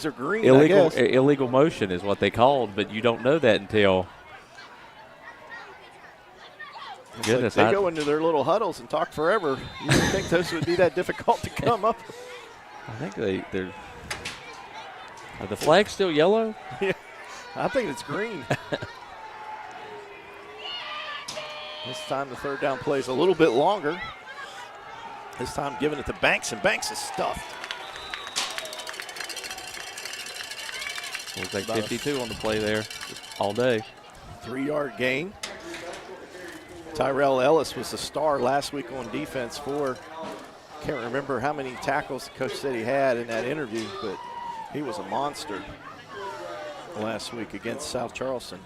are green, illegal, I guess. Illegal motion is what they called, but you don't know that until. Goodness, they go into their little huddles and talk forever. You would think those would be that difficult to come up with. I think they're. Are the flags still yellow? Yeah, I think it's green. This time the third down play is a little bit longer. This time giving it to Banks, and Banks is stuffed. Looks like 52 on the play there all day. 3-yard gain. Tyrell Ellis was the star last week on defense for, can't remember how many tackles the coach said he had in that interview, but he was a monster last week against South Charleston.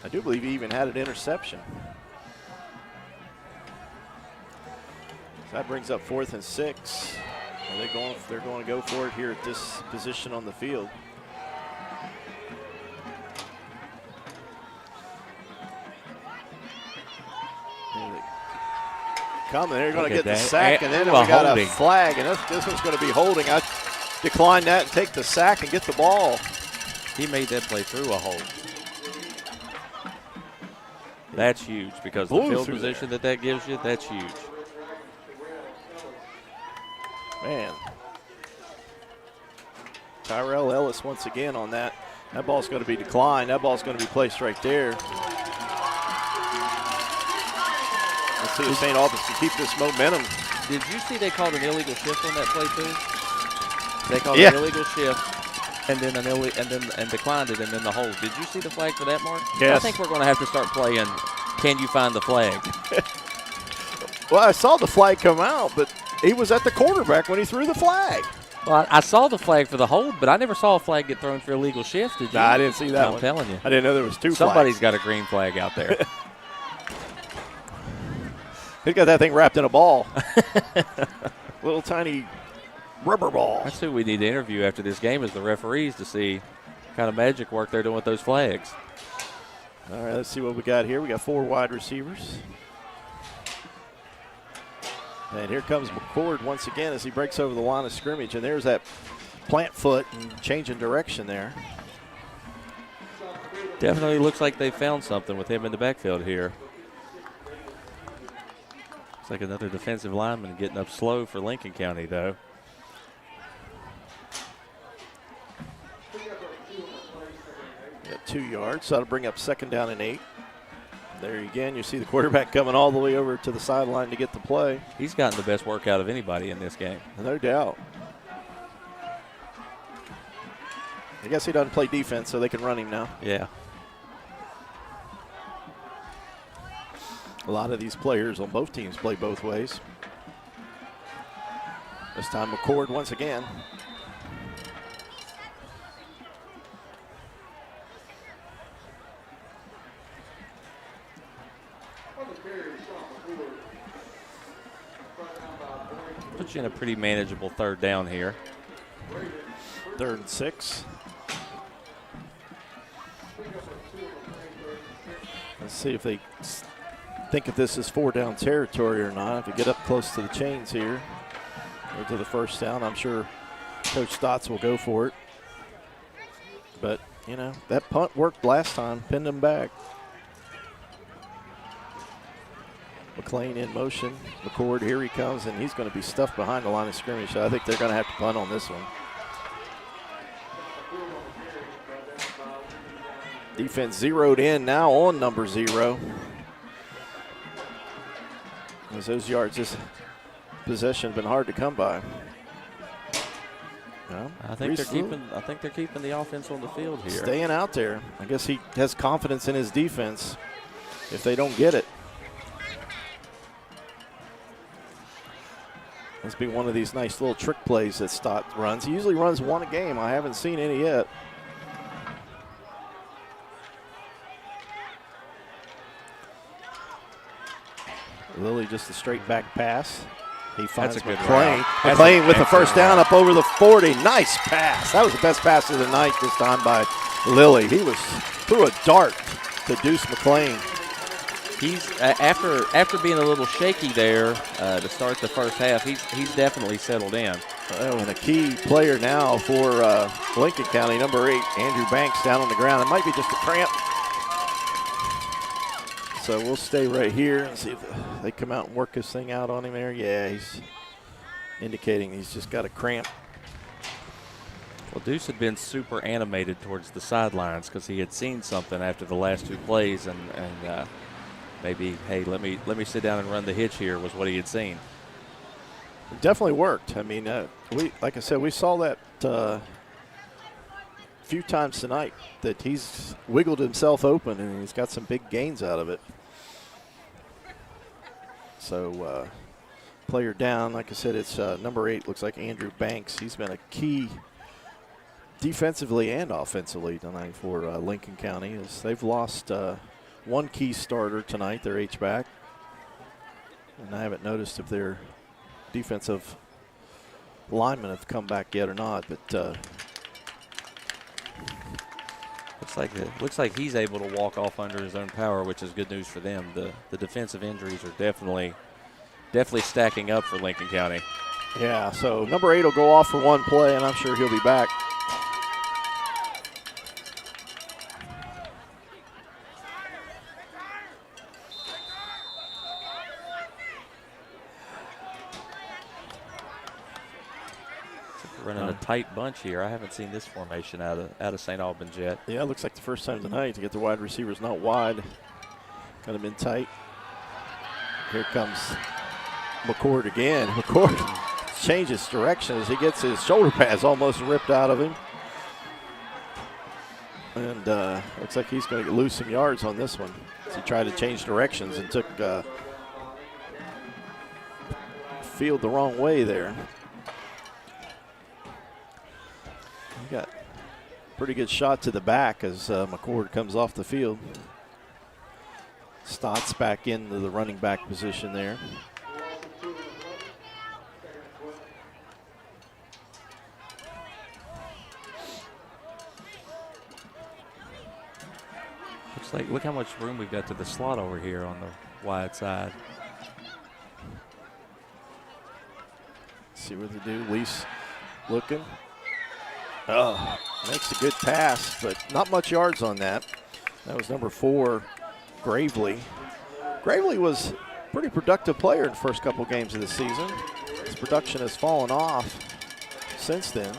I do believe he even had an interception. So that brings up 4th and 6. They're going to go for it here at this position on the field. Coming, they're going to get the sack, and then we got a flag, and this one's going to be holding. I decline that and take the sack and get the ball. He made that play through a hole. That's huge because the field position that gives you, that's huge. Man. Tyrell Ellis once again on that. That ball's going to be declined. That ball's going to be placed right there. Let's see if St. Albans can keep this momentum. Did you see they called an illegal shift on that play too? They called an illegal shift and then and declined it and then the hold. Did you see the flag for that, Mark? Yes. I think we're going to have to start playing Can You Find the Flag? Well, I saw the flag come out, but he was at the quarterback when he threw the flag. Well, I saw the flag for the hold, but I never saw a flag get thrown for illegal shift. Did you? Nah, I didn't see that one. I'm telling you. I didn't know there was two Somebody's flags. got a green flag out there. He's got that thing wrapped in a ball. Little tiny rubber ball. That's who we need to interview after this game is the referees to see what kind of magic work they're doing with those flags. All right, let's see what we got here. We got 4 wide receivers. And here comes McCord once again as he breaks over the line of scrimmage. And there's that plant foot and changing direction there. Definitely looks like they found something with him in the backfield here. Looks like another defensive lineman getting up slow for Lincoln County, though. Got 2 yards, so that'll bring up 2nd down and 8. There again, you see the quarterback coming all the way over to the sideline to get the play. He's gotten the best workout of anybody in this game. No doubt. I guess he doesn't play defense, so they can run him now. Yeah. A lot of these players on both teams play both ways. This time McCord once again. Puts you in a pretty manageable 3rd down here. 3rd and 6. Let's see if they think that this is 4-down territory or not. If you get up close to the chains here, or to the 1st down, I'm sure Coach Stotts will go for it. But, you know, that punt worked last time, pinned him back. McLean in motion. McCord, here he comes, and he's going to be stuffed behind the line of scrimmage. So I think they're going to have to punt on this one. Defense zeroed in now on number 0. As those yards, this possession has been hard to come by. Well, I think they're keeping the offense on the field here. Staying out there. I guess he has confidence in his defense if they don't get it. Must be one of these nice little trick plays that Stott runs. He usually runs one a game. I haven't seen any yet. Lilly just a straight back pass. He finds That's a good McLean. route. McLean with the first down up over the 40. Nice pass. That was the best pass of the night this time by Lilly. He threw a dart to Deuce McLean. He's after being a little shaky there to start the first half. He's definitely settled in. Oh, and a key player now for Lincoln County, number 8, Andrew Banks, down on the ground. It might be just a cramp. So we'll stay right here and see if they come out and work this thing out on him there. Yeah, he's indicating he's just got a cramp. Well, Deuce had been super animated towards the sidelines because he had seen something after the last 2 plays, and maybe, hey, let me sit down and run the hitch here was what he had seen. It definitely worked. I mean, like I said, we saw that a few times tonight that he's wiggled himself open and he's got some big gains out of it. So player down, like I said, it's number 8, looks like Andrew Banks. He's been a key defensively and offensively tonight for Lincoln County, as they've lost one key starter tonight, their H-back. And I haven't noticed if their defensive linemen have come back yet or not, but looks like he's able to walk off under his own power, which is good news for them. The defensive injuries are definitely stacking up for Lincoln County. Yeah, so number 8 will go off for one play, and I'm sure he'll be back. Running a tight bunch here. I haven't seen this formation out of St. Albans yet. Yeah, it looks like the first time tonight to get the wide receivers not wide. Got them in tight. Here comes McCord again. McCord changes direction as he gets his shoulder pads almost ripped out of him. And looks like he's going to lose some yards on this one as he tried to change directions and took field the wrong way there. He got a pretty good shot to the back as McCord comes off the field. Stotts back into the running back position there. Looks like, look how much room we've got to the slot over here on the wide side. See what they do. Lease looking. Oh, makes a good pass, but not much yards on that. That was number 4, Gravely. Gravely was a pretty productive player in the first couple games of the season. His production has fallen off since then.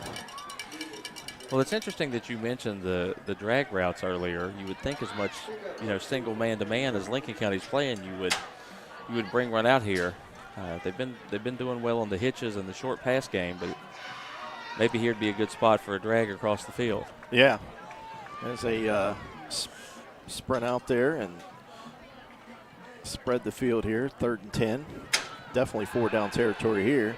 Well, it's interesting that you mentioned the drag routes earlier. You would think as much, single man-to-man as Lincoln County's playing, you would bring one out here. They've been doing well on the hitches and the short pass game, but maybe here'd be a good spot for a drag across the field. Yeah. There's a sprint out there and spread the field here. 3rd and 10. Definitely 4-down territory here.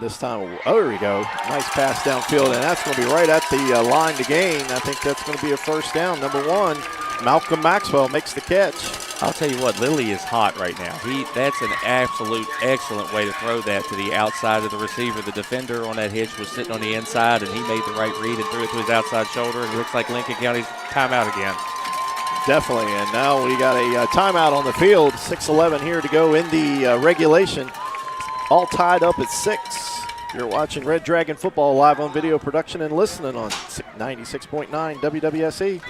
This time, there we go. Nice pass downfield, and that's going to be right at the line to gain. I think that's going to be a first down. Number 1, Malcolm Maxwell makes the catch. I'll tell you what, Lilly is hot right now. That's an absolute excellent way to throw that to the outside of the receiver. The defender on that hitch was sitting on the inside, and he made the right read and threw it to his outside shoulder, and it looks like Lincoln County's timeout again. Definitely, and now we got a timeout on the field. 6:11 here to go in the regulation. All tied up at 6. You're watching Red Dragon Football live on video production and listening on 96.9 WWSE.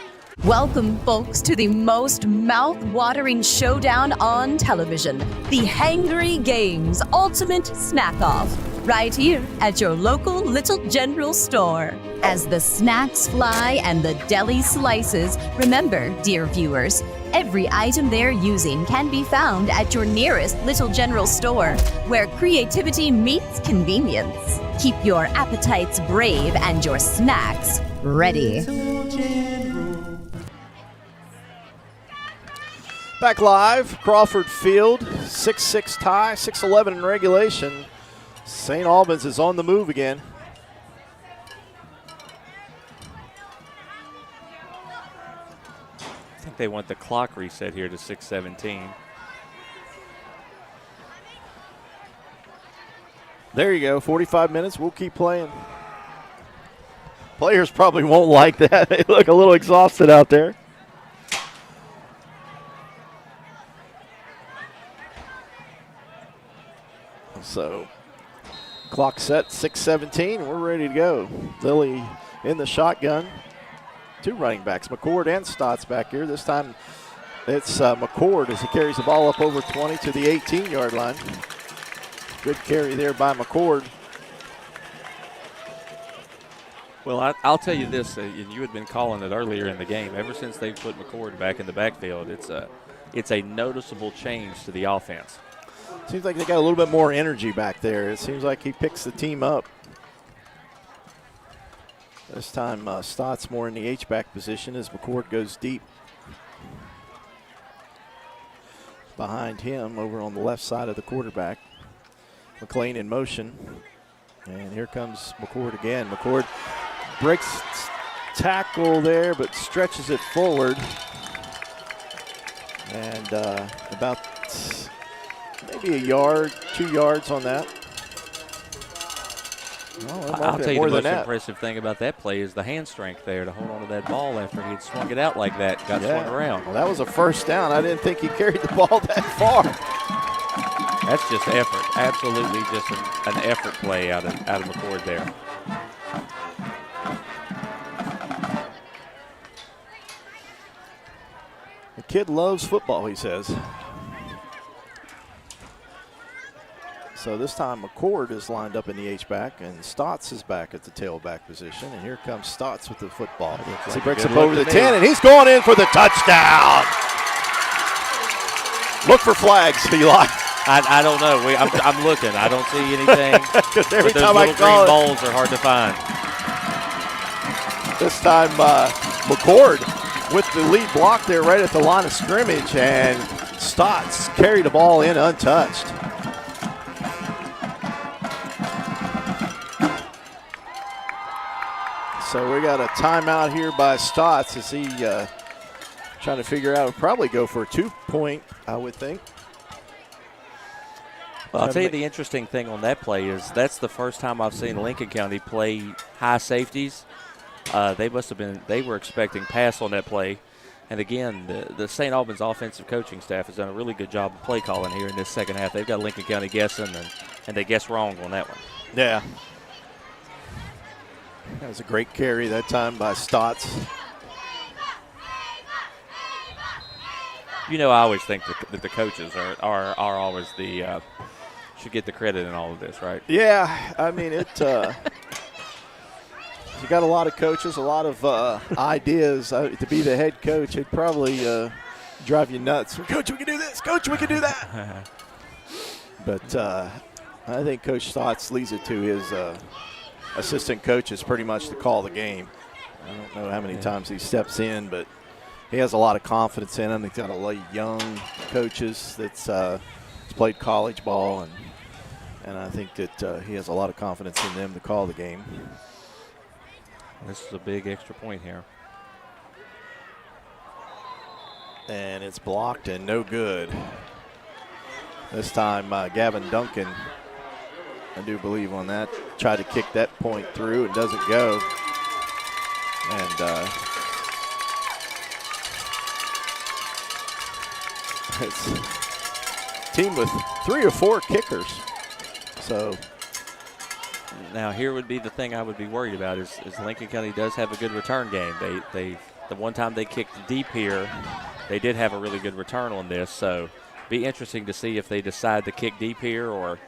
Welcome, folks, to the most mouth-watering showdown on television, the Hangry Games Ultimate Snack-Off, right here at your local Little General store. As the snacks fly and the deli slices, remember, dear viewers, every item they're using can be found at your nearest Little General store, where creativity meets convenience. Keep your appetites brave and your snacks ready. Back live, Crawford Field, 6-6 tie, 6-11 in regulation. St. Albans is on the move again. I think they want the clock reset here to 6:17. There you go, 45 minutes. We'll keep playing. Players probably won't like that. They look a little exhausted out there. So, clock set, 6:17. We're ready to go. Lilly in the shotgun. Two running backs, McCord and Stotts back here. This time it's McCord as he carries the ball up over 20 to the 18-yard line. Good carry there by McCord. Well, I'll tell you this, and you had been calling it earlier in the game. Ever since they put McCord back in the backfield, it's a noticeable change to the offense. Seems like they got a little bit more energy back there. It seems like he picks the team up. This time, Stotts more in the H-back position as McCord goes deep. Behind him, over on the left side of the quarterback, McLean in motion. And here comes McCord again. McCord breaks tackle there, but stretches it forward. And about maybe a yard, 2 yards on that. I'll tell you the most impressive thing about that play is the hand strength there to hold on to that ball after he had swung it out like that, got swung around. Well, that was a first down. I didn't think he carried the ball that far. That's just effort. Absolutely just an effort play out of McCord there. The kid loves football, he says. So this time McCord is lined up in the H-back, and Stotts is back at the tailback position. And here comes Stotts with the football. As he breaks up over the 10, and he's going in for the touchdown. Look for flags, Eli. I don't know. I'm looking. I don't see anything. Every but those time little I call green balls are hard to find. This time McCord with the lead block there right at the line of scrimmage, and Stotts carried the ball in untouched. So we got a timeout here by Stotts as he trying to figure out, probably go for a 2-point, I would think. Well, I'll tell you the interesting thing on that play is that's the first time I've seen Lincoln County play high safeties. They were expecting pass on that play. And again, the St. Albans offensive coaching staff has done a really good job of play calling here in this second half. They've got Lincoln County guessing, and they guessed wrong on that one. Yeah. That was a great carry that time by Stotts. You know, I always think that the coaches are always should get the credit in all of this, right? Yeah, I mean, you got a lot of coaches, a lot of ideas. To be the head coach, it'd probably drive you nuts. Coach, we can do this. Coach, we can do that. But I think Coach Stotts leaves it to his assistant coaches pretty much to call the game. I don't know how many times he steps in, but he has a lot of confidence in him. He's got a lot of young coaches that's played college ball, and I think that he has a lot of confidence in them to call the game. This is a big extra point here. And it's blocked and no good. This time Gavin Duncan, I do believe on that, tried to kick that point through. It doesn't go. And it's a team with 3 or 4 kickers. So Now, here would be the thing I would be worried about is Lincoln County does have a good return game. The one time they kicked deep here, they did have a really good return on this. So, be interesting to see if they decide to kick deep here, or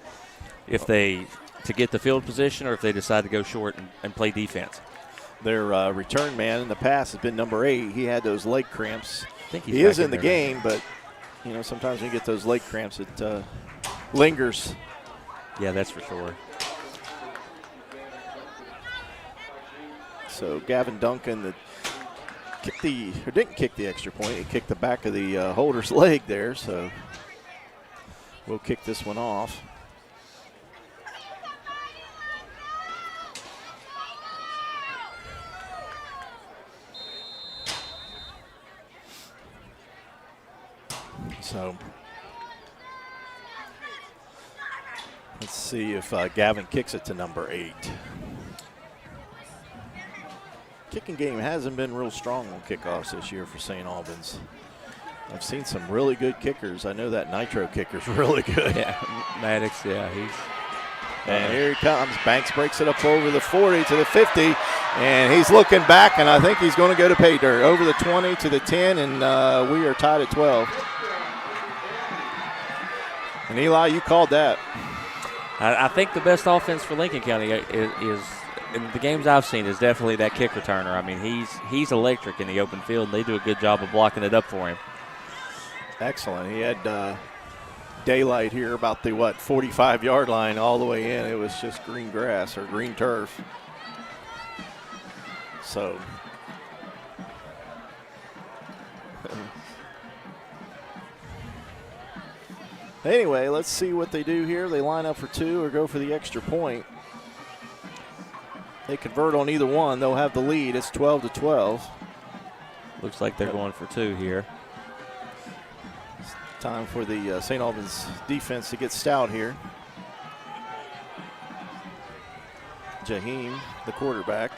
if they to get the field position, or if they decide to go short and play defense. Their return man in the past has been number 8. He had those leg cramps. I think he's he is back in the there game, but sometimes when you get those leg cramps, it lingers. Yeah, that's for sure. So Gavin Duncan didn't kick the extra point. He kicked the back of the holder's leg there. So we'll kick this one off. So let's see if Gavin kicks it to number 8. Kicking game hasn't been real strong on kickoffs this year for St. Albans. I've seen some really good kickers. I know that Nitro kicker's really good. Yeah, Maddox, yeah, and here he comes. Banks breaks it up over the 40 to the 50, and he's looking back, and I think he's going to go to pay dirt. Over the 20 to the 10, and we are tied at 12. And Eli, you called that. I think the best offense for Lincoln County is in the games I've seen, is definitely that kick returner. I mean, he's electric in the open field, and they do a good job of blocking it up for him. Excellent. He had daylight here about the 45-yard line all the way in. It was just green grass or green turf. So anyway, let's see what they do here. They line up for 2 or go for the extra point. They convert on either one. They'll have the lead. It's 12-12. Looks like they're going for 2 here. It's time for the St. Albans defense to get stout here. Jaheim, the quarterback.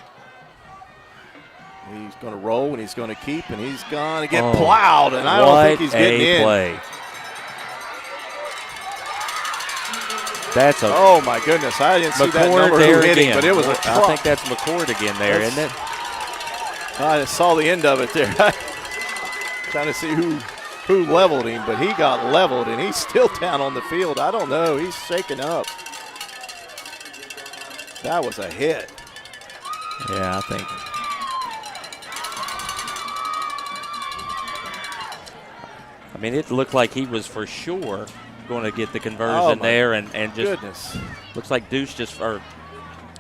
He's going to roll, and he's going to keep, and he's going to get plowed, and I don't think he's getting in. Play. That's a oh my goodness! I didn't see that number there hitting, again. but it was a truck. I think that's McCord again there, isn't it? I saw the end of it there. Trying to see who leveled him, but he got leveled, and he's still down on the field. I don't know. He's shaking up. That was a hit. Yeah, I think. I mean, it looked like he was for sure going to get the conversion there, and just goodness. Looks like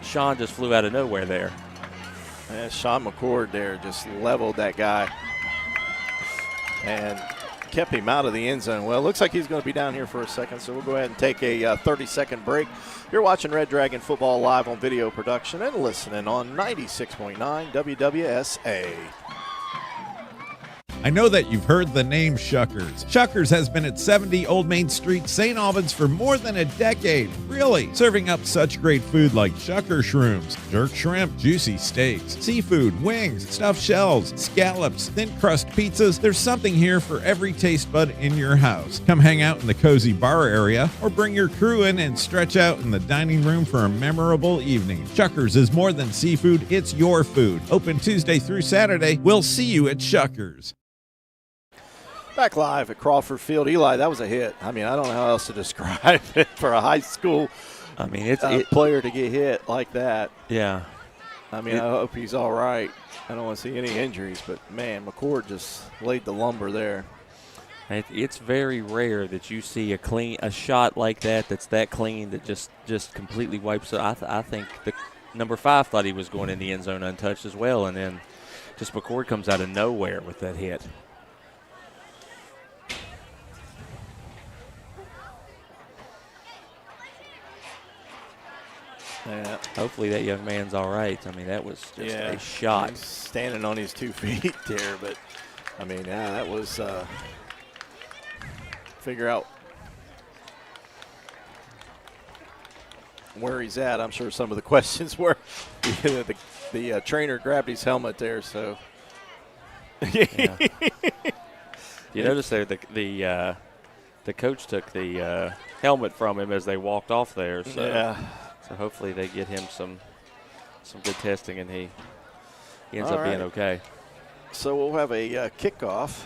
Sean just flew out of nowhere there. Yeah, Sean McCord there just leveled that guy and kept him out of the end zone. Well, it looks like he's going to be down here for a second, so we'll go ahead and take a 30-second break. You're watching Red Dragon Football live on video production and listening on 96.9 WWSA. I know that you've heard the name Shuckers. Shuckers has been at 70 Old Main Street, St. Albans for more than a decade. Really, serving up such great food like Shucker shrooms, jerk shrimp, juicy steaks, seafood, wings, stuffed shells, scallops, thin crust pizzas. There's something here for every taste bud in your house. Come hang out in the cozy bar area or bring your crew in and stretch out in the dining room for a memorable evening. Shuckers is more than seafood, it's your food. Open Tuesday through Saturday. We'll see you at Shuckers. Back live at Crawford Field. Eli, that was a hit. I mean, I don't know how else to describe it for a high school player to get hit like that. Yeah. I mean, I hope he's all right. I don't want to see any injuries, but, man, McCord just laid the lumber there. It's very rare that you see a shot like that that's that clean that just completely wipes it. I think the number 5 thought he was going in the end zone untouched as well, and then just McCord comes out of nowhere with that hit. Yeah. Hopefully that young man's all right. I mean, that was just a shot. He's standing on his 2 feet there, but, I mean, yeah, that was figure out where he's at. I'm sure some of the questions were the trainer grabbed his helmet there, so. Yeah. You notice there the coach took the helmet from him as they walked off there. So. Yeah. So hopefully they get him some good testing and he ends All up being right. okay. So we'll have a kickoff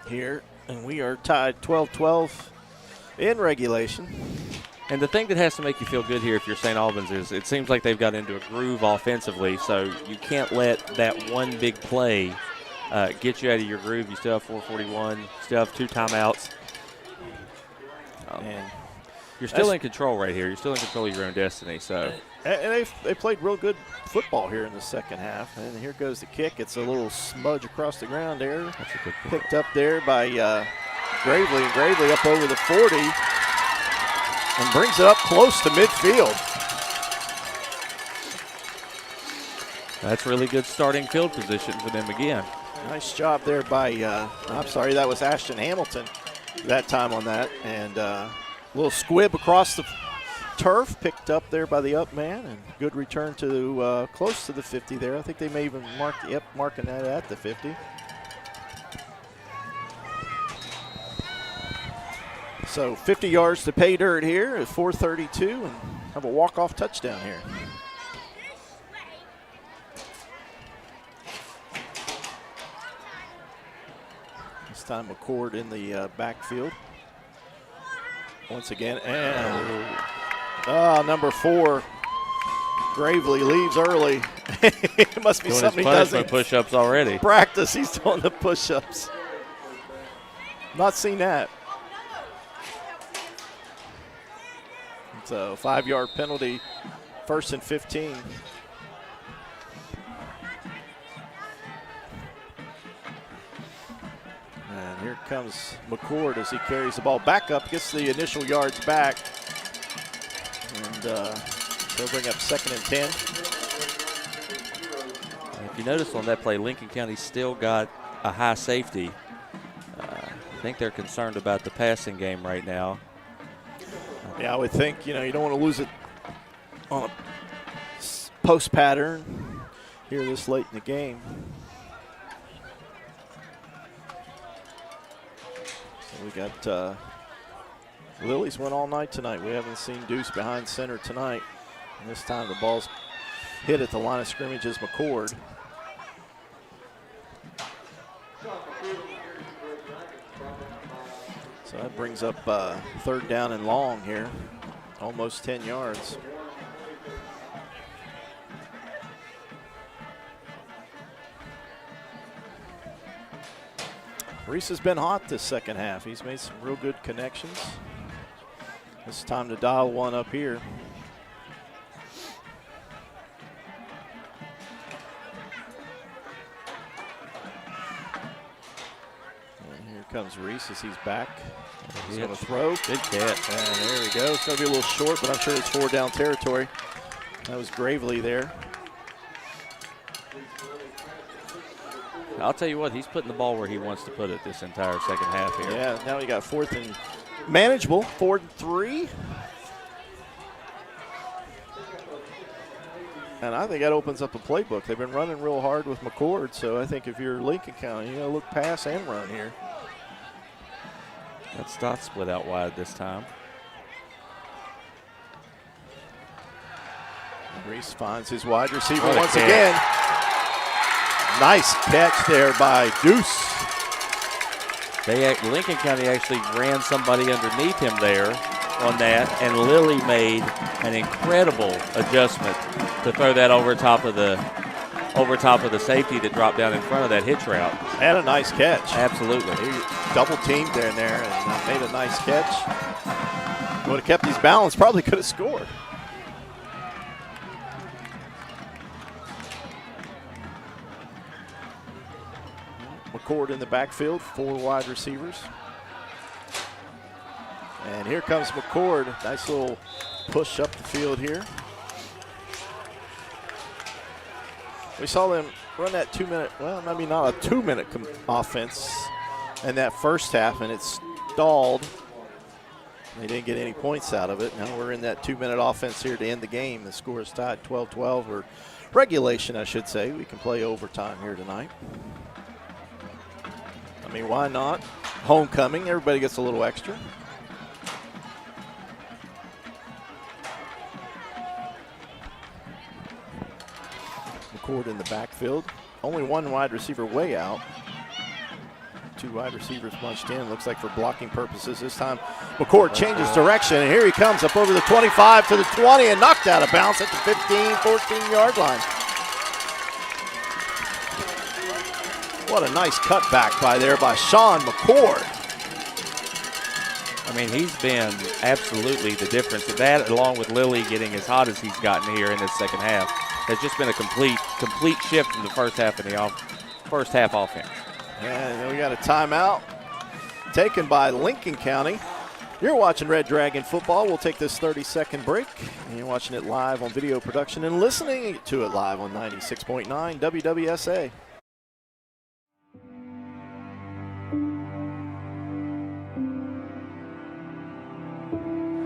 here, and we are tied 12-12 in regulation. And the thing that has to make you feel good here if you're St. Albans is it seems like they've got into a groove offensively, so you can't let that one big play get you out of your groove. You still have 4:41, still have 2 timeouts. And you're still in control right here. You're still in control of your own destiny. So, and they played real good football here in the second half. And here goes the kick. It's a little smudge across the ground there. That's a good pick. Picked up there by Gravely, and Gravely up over the 40 and brings it up close to midfield. That's really good starting field position for them again. Nice job there by, I'm sorry, that was Ashton Hamilton that time on that. And a little squib across the turf, picked up there by the up man, and good return to close to the 50 there. I think they may even marking that at the 50. So 50 yards to pay dirt here at 4:32 and have a walk-off touchdown here. This time McCord in the backfield. Once again, and number 4, Gravely leaves early. It must be doing something he his doesn't push-ups already. practice. He's doing the push-ups. Not seen that. It's a 5-yard penalty, 1st and 15. And here comes McCord as he carries the ball back up, gets the initial yards back. And they'll bring up 2nd and 10. If you notice on that play, Lincoln County still got a high safety. I think they're concerned about the passing game right now. Yeah, I would think, you don't want to lose it on a post pattern here this late in the game. So we got Lily's went all night tonight. We haven't seen Deuce behind center tonight. And this time the ball's hit at the line of scrimmage as McCord. So that brings up 3rd down and long here, almost 10 yards. Reese has been hot this second half. He's made some real good connections. It's time to dial one up here. Comes Reese as he's back. He's going to throw. Good catch. And there we go. It's going to be a little short, but I'm sure it's 4 down territory. That was Gravely there. I'll tell you what, he's putting the ball where he wants to put it this entire second half here. Yeah, now we got 4th and manageable, 4th and 3. And I think that opens up a playbook. They've been running real hard with McCord, so I think if you're Lincoln County, you got to look pass and run here. That Stott split out wide this time. Reese finds his wide receiver once again. Nice catch there by Deuce. Lincoln County actually ran somebody underneath him there on that, and Lily made an incredible adjustment to throw that over top of the safety that dropped down in front of that hitch route. And a nice catch. Absolutely. He double teamed there and made a nice catch. Would have kept his balance, probably could have scored. McCord in the backfield, 4 wide receivers. And here comes McCord. Nice little push up the field here. We saw them run that 2-minute, well, maybe not a 2-minute offense in that first half, and it stalled. They didn't get any points out of it. Now we're in that 2-minute offense here to end the game. The score is tied 12-12, or regulation, I should say. We can play overtime here tonight. I mean, why not? Homecoming, everybody gets a little extra. McCord in the backfield. Only one wide receiver way out. Two wide receivers bunched in, looks like for blocking purposes. This time McCord changes direction, and here he comes up over the 25 to the 20 and knocked out of bounds at the 15, 14-yard line. What a nice cutback by Sean McCord. I mean, he's been absolutely the difference. That, along with Lilly getting as hot as he's gotten here in this second half, has just been a complete shift from the first half offense. And we got a timeout taken by Lincoln County. You're watching Red Dragon football. We'll take this 30-second break. And you're watching it live on video production and listening to it live on 96.9 WWSA.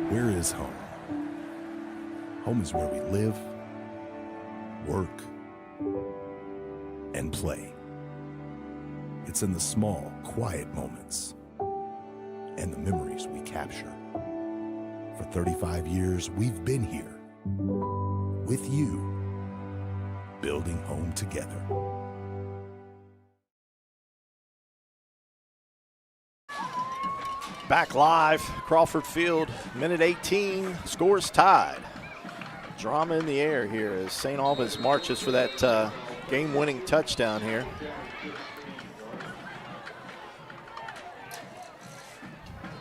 Where is home? Home is where we live, work, and play. It's in the small, quiet moments and the memories we capture. For 35 years, we've been here with you, building home together. Back live, Crawford Field, minute 18, scores tied. Drama in the air here as St. Albans marches for that game-winning touchdown here.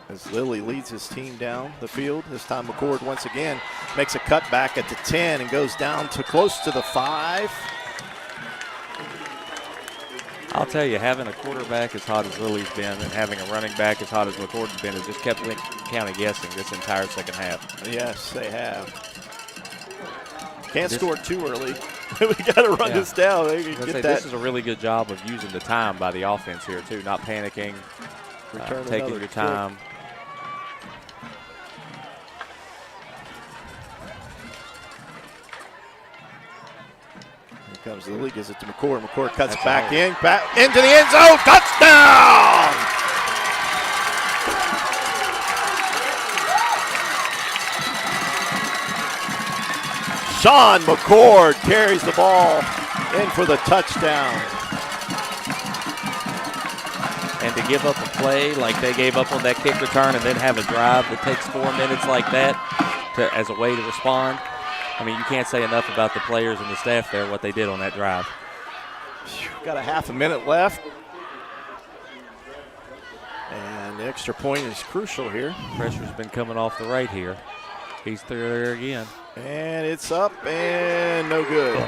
As Lilly leads his team down the field. This time McCord once again makes a cutback at the 10 and goes down to close to the 5. I'll tell you, having a quarterback as hot as Lilly's been and having a running back as hot as McCord's been has just kept Lincoln County guessing this entire second half. Yes, they have. Can't score too early. We got to run this down. They can get that. This is a really good job of using the time by the offense here, too, not panicking, taking your time. Comes the league, gives it to McCord. McCord cuts back into the end zone. Touchdown! Sean McCord carries the ball in for the touchdown. And to give up a play like they gave up on that kick return and then have a drive that takes 4 minutes like that as a way to respond. I mean, you can't say enough about the players and the staff there, what they did on that drive. Got a half a minute left. And the extra point is crucial here. Pressure's been coming off the right here. He's through there again. And it's up and no good.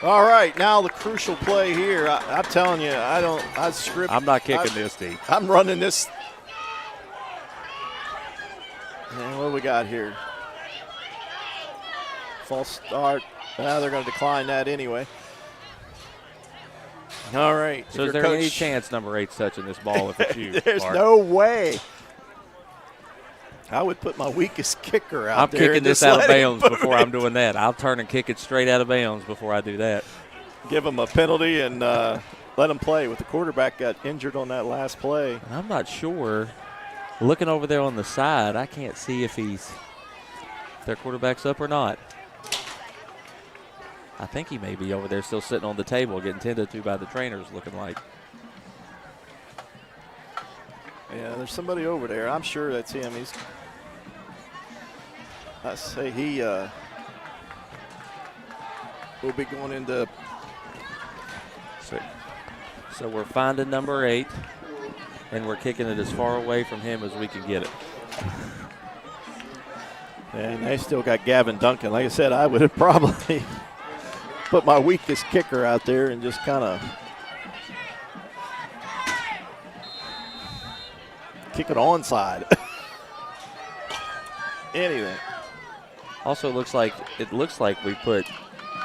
All right, now the crucial play here. I'm telling you, I'm not kicking this deep. I'm running this. And what do we got here? False start. They're going to decline that anyway. All right. So is there any chance number 8's touching this ball if it's you? There's no way. I would put my weakest kicker out there. I'm kicking this out of bounds before I'm doing that. I'll turn and kick it straight out of bounds before I do that. Give them a penalty and let them play. With the quarterback got injured on that last play. I'm not sure. Looking over there on the side, I can't see if their quarterback's up or not. I think he may be over there still sitting on the table getting tended to by the trainers, looking like. Yeah, there's somebody over there. I'm sure that's him. I say he will be going into. So we're finding number 8, and we're kicking it as far away from him as we can get it. And they still got Gavin Duncan. Like I said, I would have probably put my weakest kicker out there and just kind of kick it onside. Anything. Also looks like we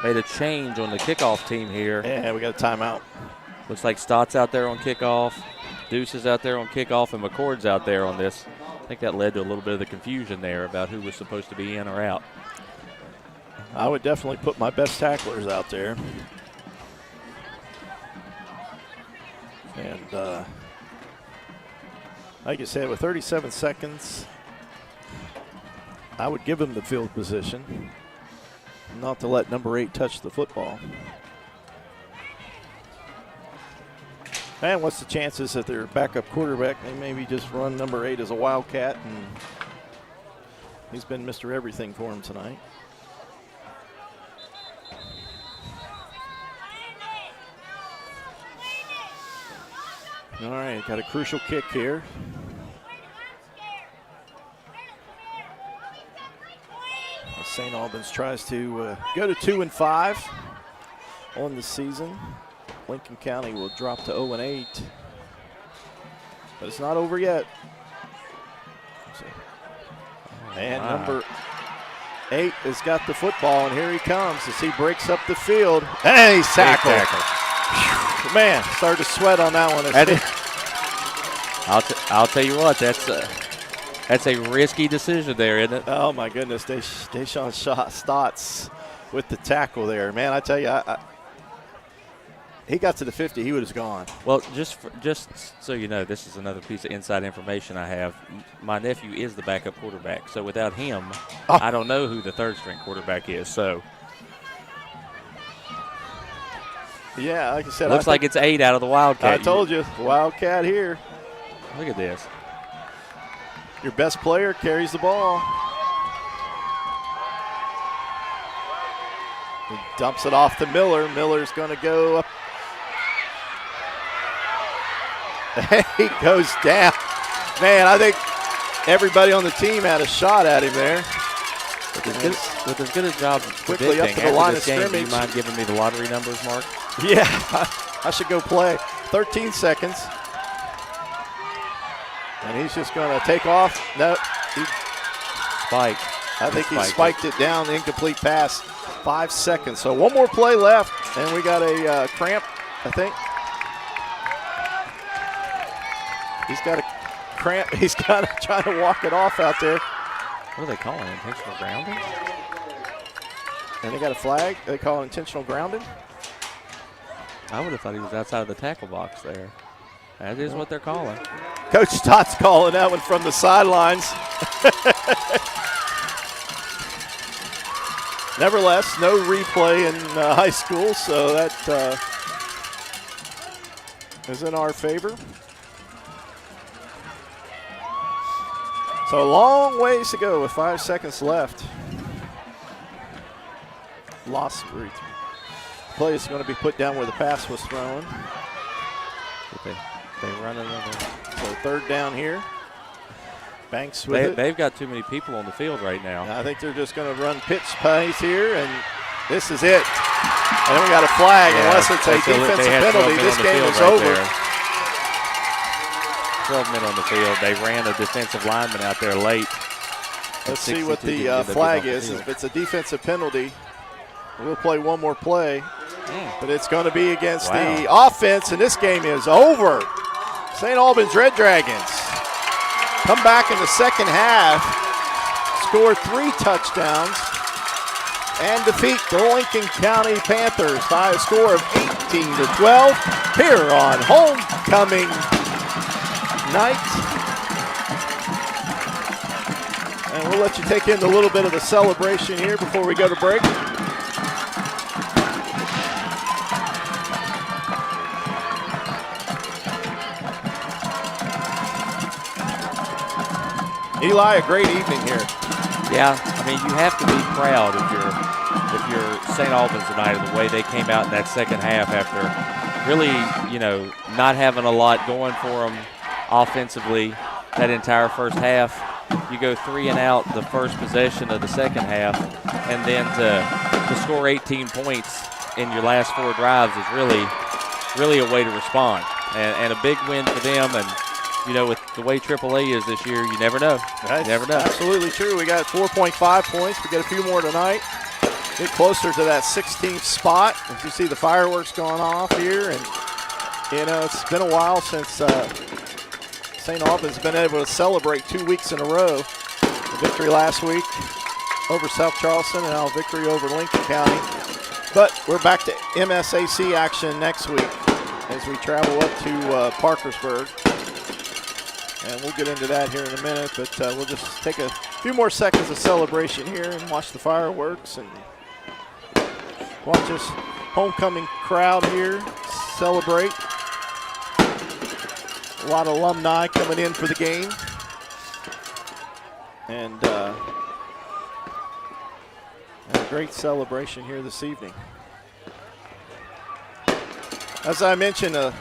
made a change on the kickoff team here. Yeah, we got a timeout. Looks like Stott's out there on kickoff, Deuce is out there on kickoff, and McCord's out there on this. I think that led to a little bit of the confusion there about who was supposed to be in or out. I would definitely put my best tacklers out there. And like you said, with 37 seconds, I would give him the field position. not to let number 8 touch the football. And what's the chances that their backup quarterback, they maybe just run number 8 as a wildcat, and he's been Mr. Everything for him tonight. All right, got a crucial kick here. St. Albans tries to go to 2-5 on the season. Lincoln County will drop to 0-8, but it's not over yet. And number 8 has got the football, and here he comes as he breaks up the field. And he's tackled. Man, started to sweat on that one. I'll tell you what, that's a risky decision there, isn't it? Oh, my goodness. Deshaun Stotts with the tackle there. Man, I tell you, he got to the 50, he would have gone. Well, just so you know, this is another piece of inside information I have. My nephew is the backup quarterback, so without him, I don't know who the third-string quarterback is. So, yeah, like I said, looks like it's 8 out of the Wildcat. I told you, Wildcat here. Look at this. Your best player carries the ball. He dumps it off to Miller. Miller's going to go up. He goes down. Man, I think everybody on the team had a shot at him there. With as good a job quickly up to the line of scrimmage. Do you mind giving me the lottery numbers, Mark? Yeah, I should go play. 13 seconds. And he's just going to take off. No, spike. I think he spiked it down, the incomplete pass. 5 seconds. So one more play left, and we got a cramp, I think. He's got a cramp. He's got to try to walk it off out there. What are they calling it? Intentional grounding? And they got a flag. They call it intentional grounding. I would have thought he was outside of the tackle box there. That is what they're calling. Coach Stott's calling that one from the sidelines. Nevertheless, no replay in high school, so that is in our favor. So a long ways to go with 5 seconds left. Lost. Play is going to be put down where the pass was thrown. They run another. So third down here. Banks with it. They've got too many people on the field right now. I think they're just going to run pitch plays here, and this is it. And then we got a flag. Unless it's a defensive penalty, this game is over. 12 men on the field. They ran a defensive lineman out there late. Let's see what the flag is. If it's a defensive penalty, we'll play one more play. But it's going to be against the offense, and this game is over. St. Albans Red Dragons come back in the second half, score 3 touchdowns, and defeat the Lincoln County Panthers by a score of 18-12 here on homecoming night. And we'll let you take in a little bit of the celebration here before we go to break. Eli, a great evening here. Yeah, I mean, you have to be proud if you're St. Albans tonight of the way they came out in that second half after really, not having a lot going for them offensively that entire first half. You go 3 and out the first possession of the second half, and then to score 18 points in your last 4 drives is really a way to respond, and a big win for them. And with the way AAA is this year, you never know. That's you never know. Absolutely true. We got 4.5 points. We get a few more tonight. Get closer to that 16th spot. As you see the fireworks going off here, and it's been a while since St. Albans has been able to celebrate 2 weeks in a row. The victory last week over South Charleston, and now victory over Lincoln County. But we're back to MSAC action next week as we travel up to Parkersburg. And we'll get into that here in a minute, but we'll just take a few more seconds of celebration here and watch the fireworks and Watch this homecoming crowd here celebrate. A lot of alumni coming in for the game. And a great celebration here this evening. As I mentioned, a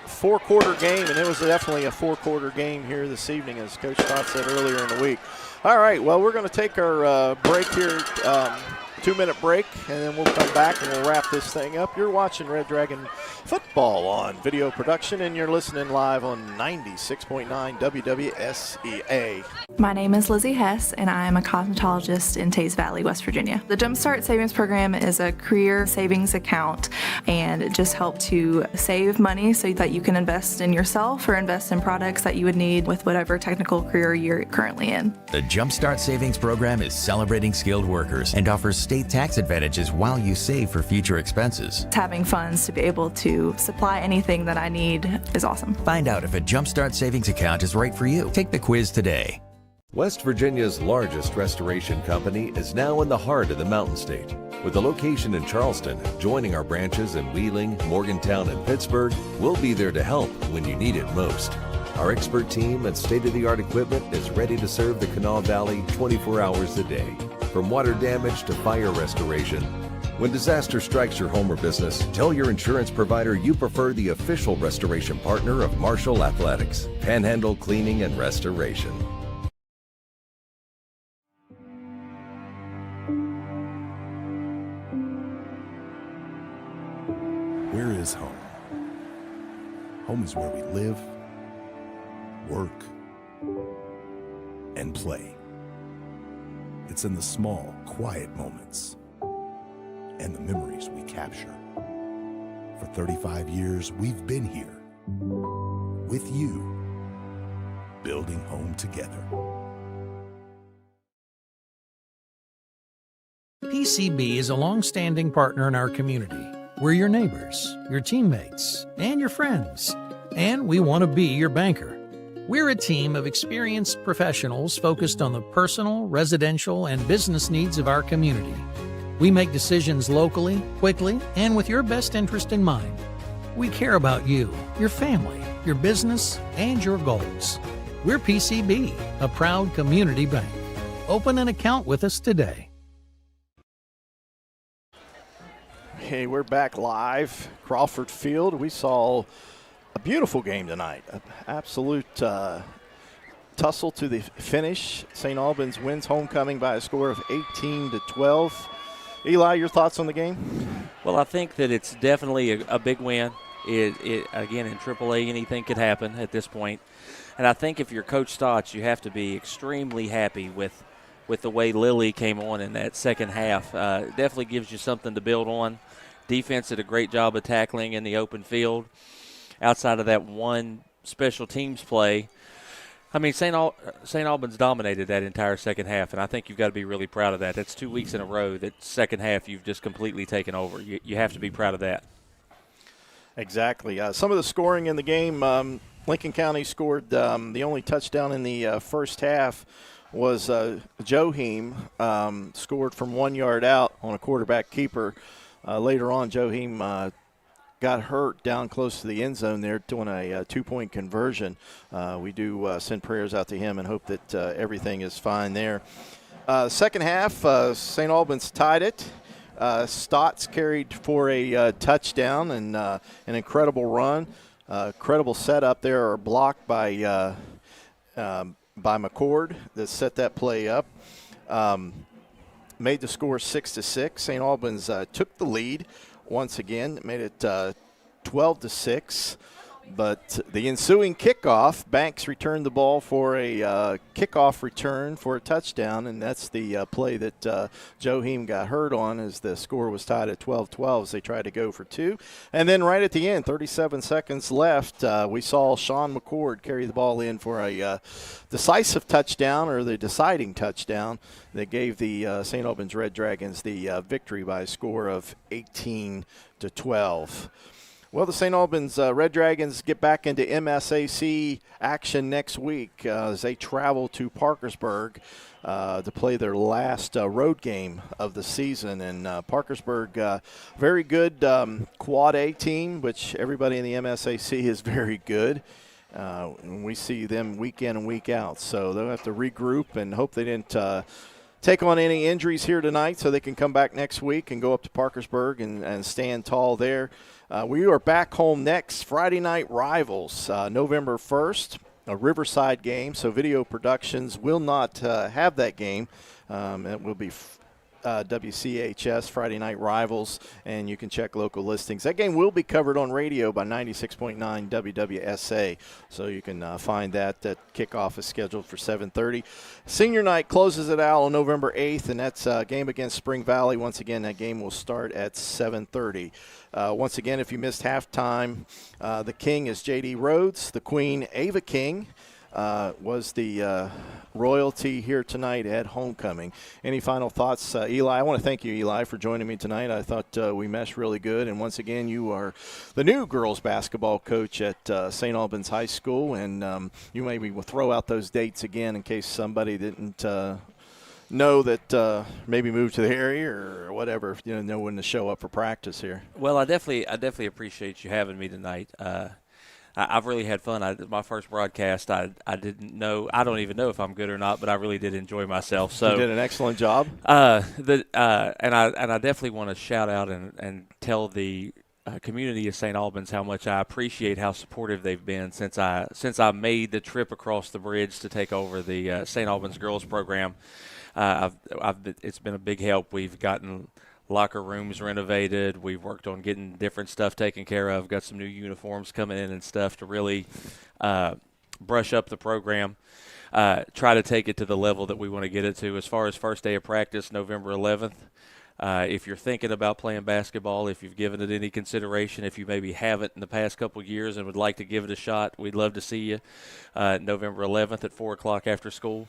four-quarter game, and it was definitely a four-quarter game here this evening, as Coach Todd said earlier in the week. All right, well, we're going to take our break here, 2-minute break, and then we'll come back and we'll wrap this thing up. You're watching Red Dragon Football on video production, and you're listening live on 96.9 WWSEA. My name is Lizzie Hess, and I am a cosmetologist in Tays Valley, West Virginia. The Jumpstart Savings Program is a career savings account, and it just helps to save money so that you can invest in yourself or invest in products that you would need with whatever technical career you're currently in. The Jumpstart Savings Program is celebrating skilled workers and offers state tax advantages while you save for future expenses. Having funds to be able to supply anything that I need is awesome. Find out if a Jumpstart Savings account is right for you. Take the quiz today. West Virginia's largest restoration company is now in the heart of the Mountain State. With a location in Charleston, joining our branches in Wheeling, Morgantown, and Pittsburgh, we'll be there to help when you need it most. Our expert team and state-of-the-art equipment is ready to serve the Kanawha Valley 24 hours a day. From water damage to fire restoration. When disaster strikes your home or business, tell your insurance provider you prefer the official restoration partner of Marshall Athletics, Panhandle Cleaning and Restoration. Where is home? Home is where we live, work, and play. It's in the small, quiet moments and the memories we capture. For 35 years, we've been here with you, building home together. PCB is a long-standing partner in our community. We're your neighbors, your teammates, and your friends, and we want to be your banker. We're a team of experienced professionals focused on the personal, residential, and business needs of our community. We make decisions locally, quickly, and with your best interest in mind. We care about you, your family, your business, and your goals. We're PCB, a proud community bank. Open an account with us today. Hey, we're back live, Crawford Field. We saw a beautiful game tonight, an absolute tussle to the finish. St. Albans wins homecoming by a score of 18-12. Eli, your thoughts on the game? Well, I think that it's definitely a big win. Again, in AAA, anything could happen at this point. And I think if you're Coach Stotts, you have to be extremely happy with the way Lily came on in that second half. It definitely gives you something to build on. Defense did a great job of tackling in the open field. Outside of that one special teams play, I mean, St. Albans dominated that entire second half, and I think you've got to be really proud of that. That's 2 weeks in a row that second half you've just completely taken over. You have to be proud of that. Exactly. Some of the scoring in the game, Lincoln County scored the only touchdown in the first half was Joheim scored from 1 yard out on a quarterback keeper. Later on, Joheim got hurt down close to the end zone there doing a 2-point conversion. We do send prayers out to him and hope that everything is fine there. Second half, St. Albans tied it. Stotts carried for a touchdown and an incredible run. Incredible setup there, or blocked by McCord that set that play up. Made the score 6-6. St. Albans took the lead once again, made it 12-6. But the ensuing kickoff, Banks returned the ball for a kickoff return for a touchdown, and that's the play that Joheim got hurt on as the score was tied at 12-12 as they tried to go for two. And then right at the end, 37 seconds left, we saw Sean McCord carry the ball in for a decisive touchdown, or the deciding touchdown, that gave the St. Albans Red Dragons the victory by a score of 18-12. Well, the St. Albans Red Dragons get back into MSAC action next week as they travel to Parkersburg to play their last road game of the season. And Parkersburg, very good Quad A team, which everybody in the MSAC is very good. We see them week in and week out. So they'll have to regroup and hope they didn't take on any injuries here tonight so they can come back next week and go up to Parkersburg and stand tall there. We are back home next Friday night rivals, November 1st, a Riverside game. So Video Productions will not have that game. It will be WCHS Friday Night Rivals, and you can check local listings. That game will be covered on radio by 96.9 WWSA, so you can find that. That kickoff is scheduled for 7:30. Senior night closes it out on November 8th, and that's a game against Spring Valley. Once again, that game will start at 7:30. Once again, if you missed halftime, the king is J.D. Rhodes. The queen, Ava King, was the royalty here tonight at homecoming. Any final thoughts, Eli? I want to thank you, Eli, for joining me tonight. I thought we meshed really good. And once again, you are the new girls basketball coach at St. Albans High School. And you maybe will throw out those dates again in case somebody didn't know that maybe moved to the area or whatever, know when to show up for practice here. Well, I definitely appreciate you having me tonight. I've really had fun. My first broadcast, I didn't know. I don't even know if I'm good or not, but I really did enjoy myself. So you did an excellent job. And I definitely want to shout out and tell the community of St. Albans how much I appreciate how supportive they've been since I made the trip across the bridge to take over the St. Albans girls program. It's been a big help. We've gotten locker rooms renovated. We've worked on getting different stuff taken care of. Got some new uniforms coming in and stuff to really brush up the program. Try to take it to the level that we want to get it to. As far as first day of practice, November 11th, if you're thinking about playing basketball, if you've given it any consideration, if you maybe haven't in the past couple of years and would like to give it a shot, we'd love to see you November 11th at 4 o'clock after school.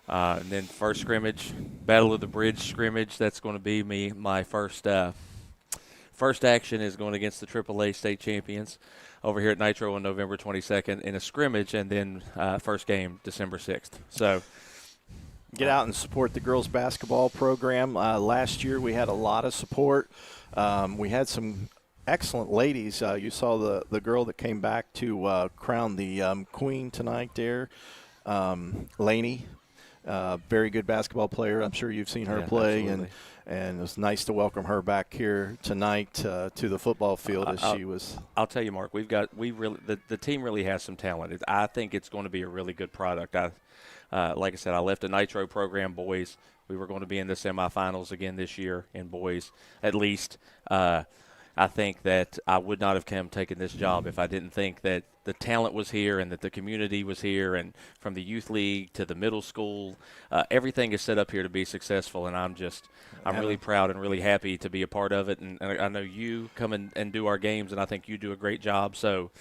And then first scrimmage, Battle of the Bridge scrimmage. That's going to be my first action is going against the AAA state champions over here at Nitro on November 22nd in a scrimmage, and then first game December 6th. So get out and support the girls basketball program. Last year we had a lot of support. We had some excellent ladies. You saw the girl that came back to crown the queen tonight there, Laney. Very good basketball player. I'm sure you've seen her play, absolutely. and it was nice to welcome her back here tonight to the football field as she was. I'll tell you, Mark, the team really has some talent. I think it's going to be a really good product. Like I said, I left a Nitro program, boys. We were going to be in the semifinals again this year in boys, at least. I think that I would not have taken this job if I didn't think that the talent was here and that the community was here, and from the youth league to the middle school, everything is set up here to be successful, and I'm really proud and really happy to be a part of it. And I know you come and do our games, and I think you do a great job. So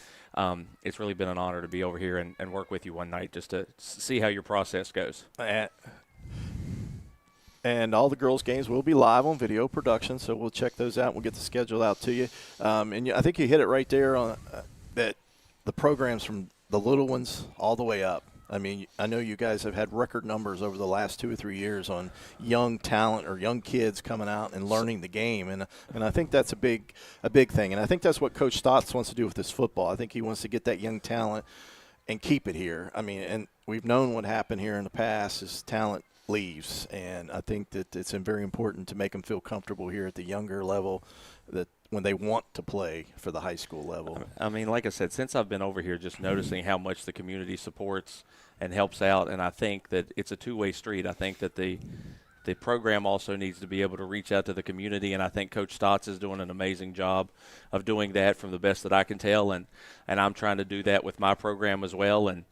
it's really been an honor to be over here and work with you one night just to see how your process goes. And all the girls' games will be live on video production, so we'll check those out. We'll get the schedule out to you. And I think you hit it right there on that the programs from the little ones all the way up. I mean, I know you guys have had record numbers over the last 2 or 3 years on young talent or young kids coming out and learning the game, and I think that's a big thing. And I think that's what Coach Stotts wants to do with this football. I think he wants to get that young talent and keep it here. I mean, and we've known what happened here in the past is talent leaves, and I think that it's very important to make them feel comfortable here at the younger level, that when they want to play for the high school level. I mean, like I said, since I've been over here, just noticing how much the community supports and helps out, and I think that it's a two-way street. I think that the program also needs to be able to reach out to the community, and I think Coach Stotts is doing an amazing job of doing that from the best that I can tell, and I'm trying to do that with my program as well, and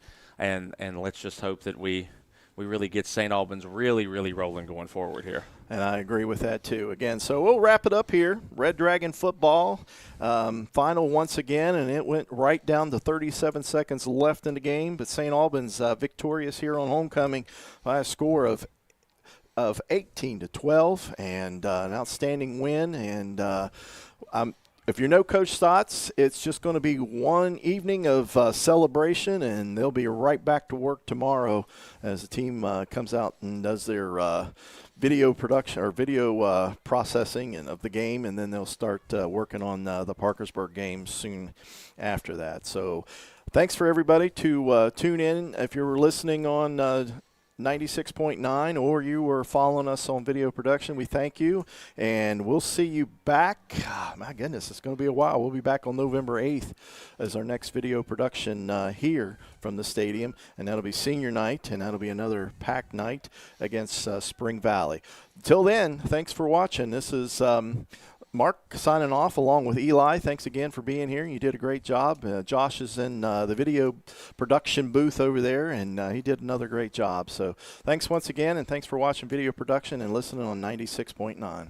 let's just hope that we really get St. Albans really, really rolling going forward here. And I agree with that, too. Again, so we'll wrap it up here. Red Dragon football, final once again, and it went right down to 37 seconds left in the game. But St. Albans victorious here on homecoming by a score of 18-12, and an outstanding win. And if you know Coach Stotts, it's just going to be one evening of celebration, and they'll be right back to work tomorrow as the team comes out and does their video production or video processing of the game, and then they'll start working on the Parkersburg game soon after that. So thanks for everybody to tune in. If you're listening on 96.9 or you were following us on video production, we thank you, and we'll see you back. My goodness, it's going to be a while. We'll be back on November 8th as our next video production here from the stadium, and that'll be senior night, and that'll be another packed night against Spring Valley. Until then, thanks for watching. This is Mark signing off along with Eli. Thanks again for being here. You did a great job. Josh is in the video production booth over there, and he did another great job. So thanks once again, and thanks for watching video production and listening on 96.9.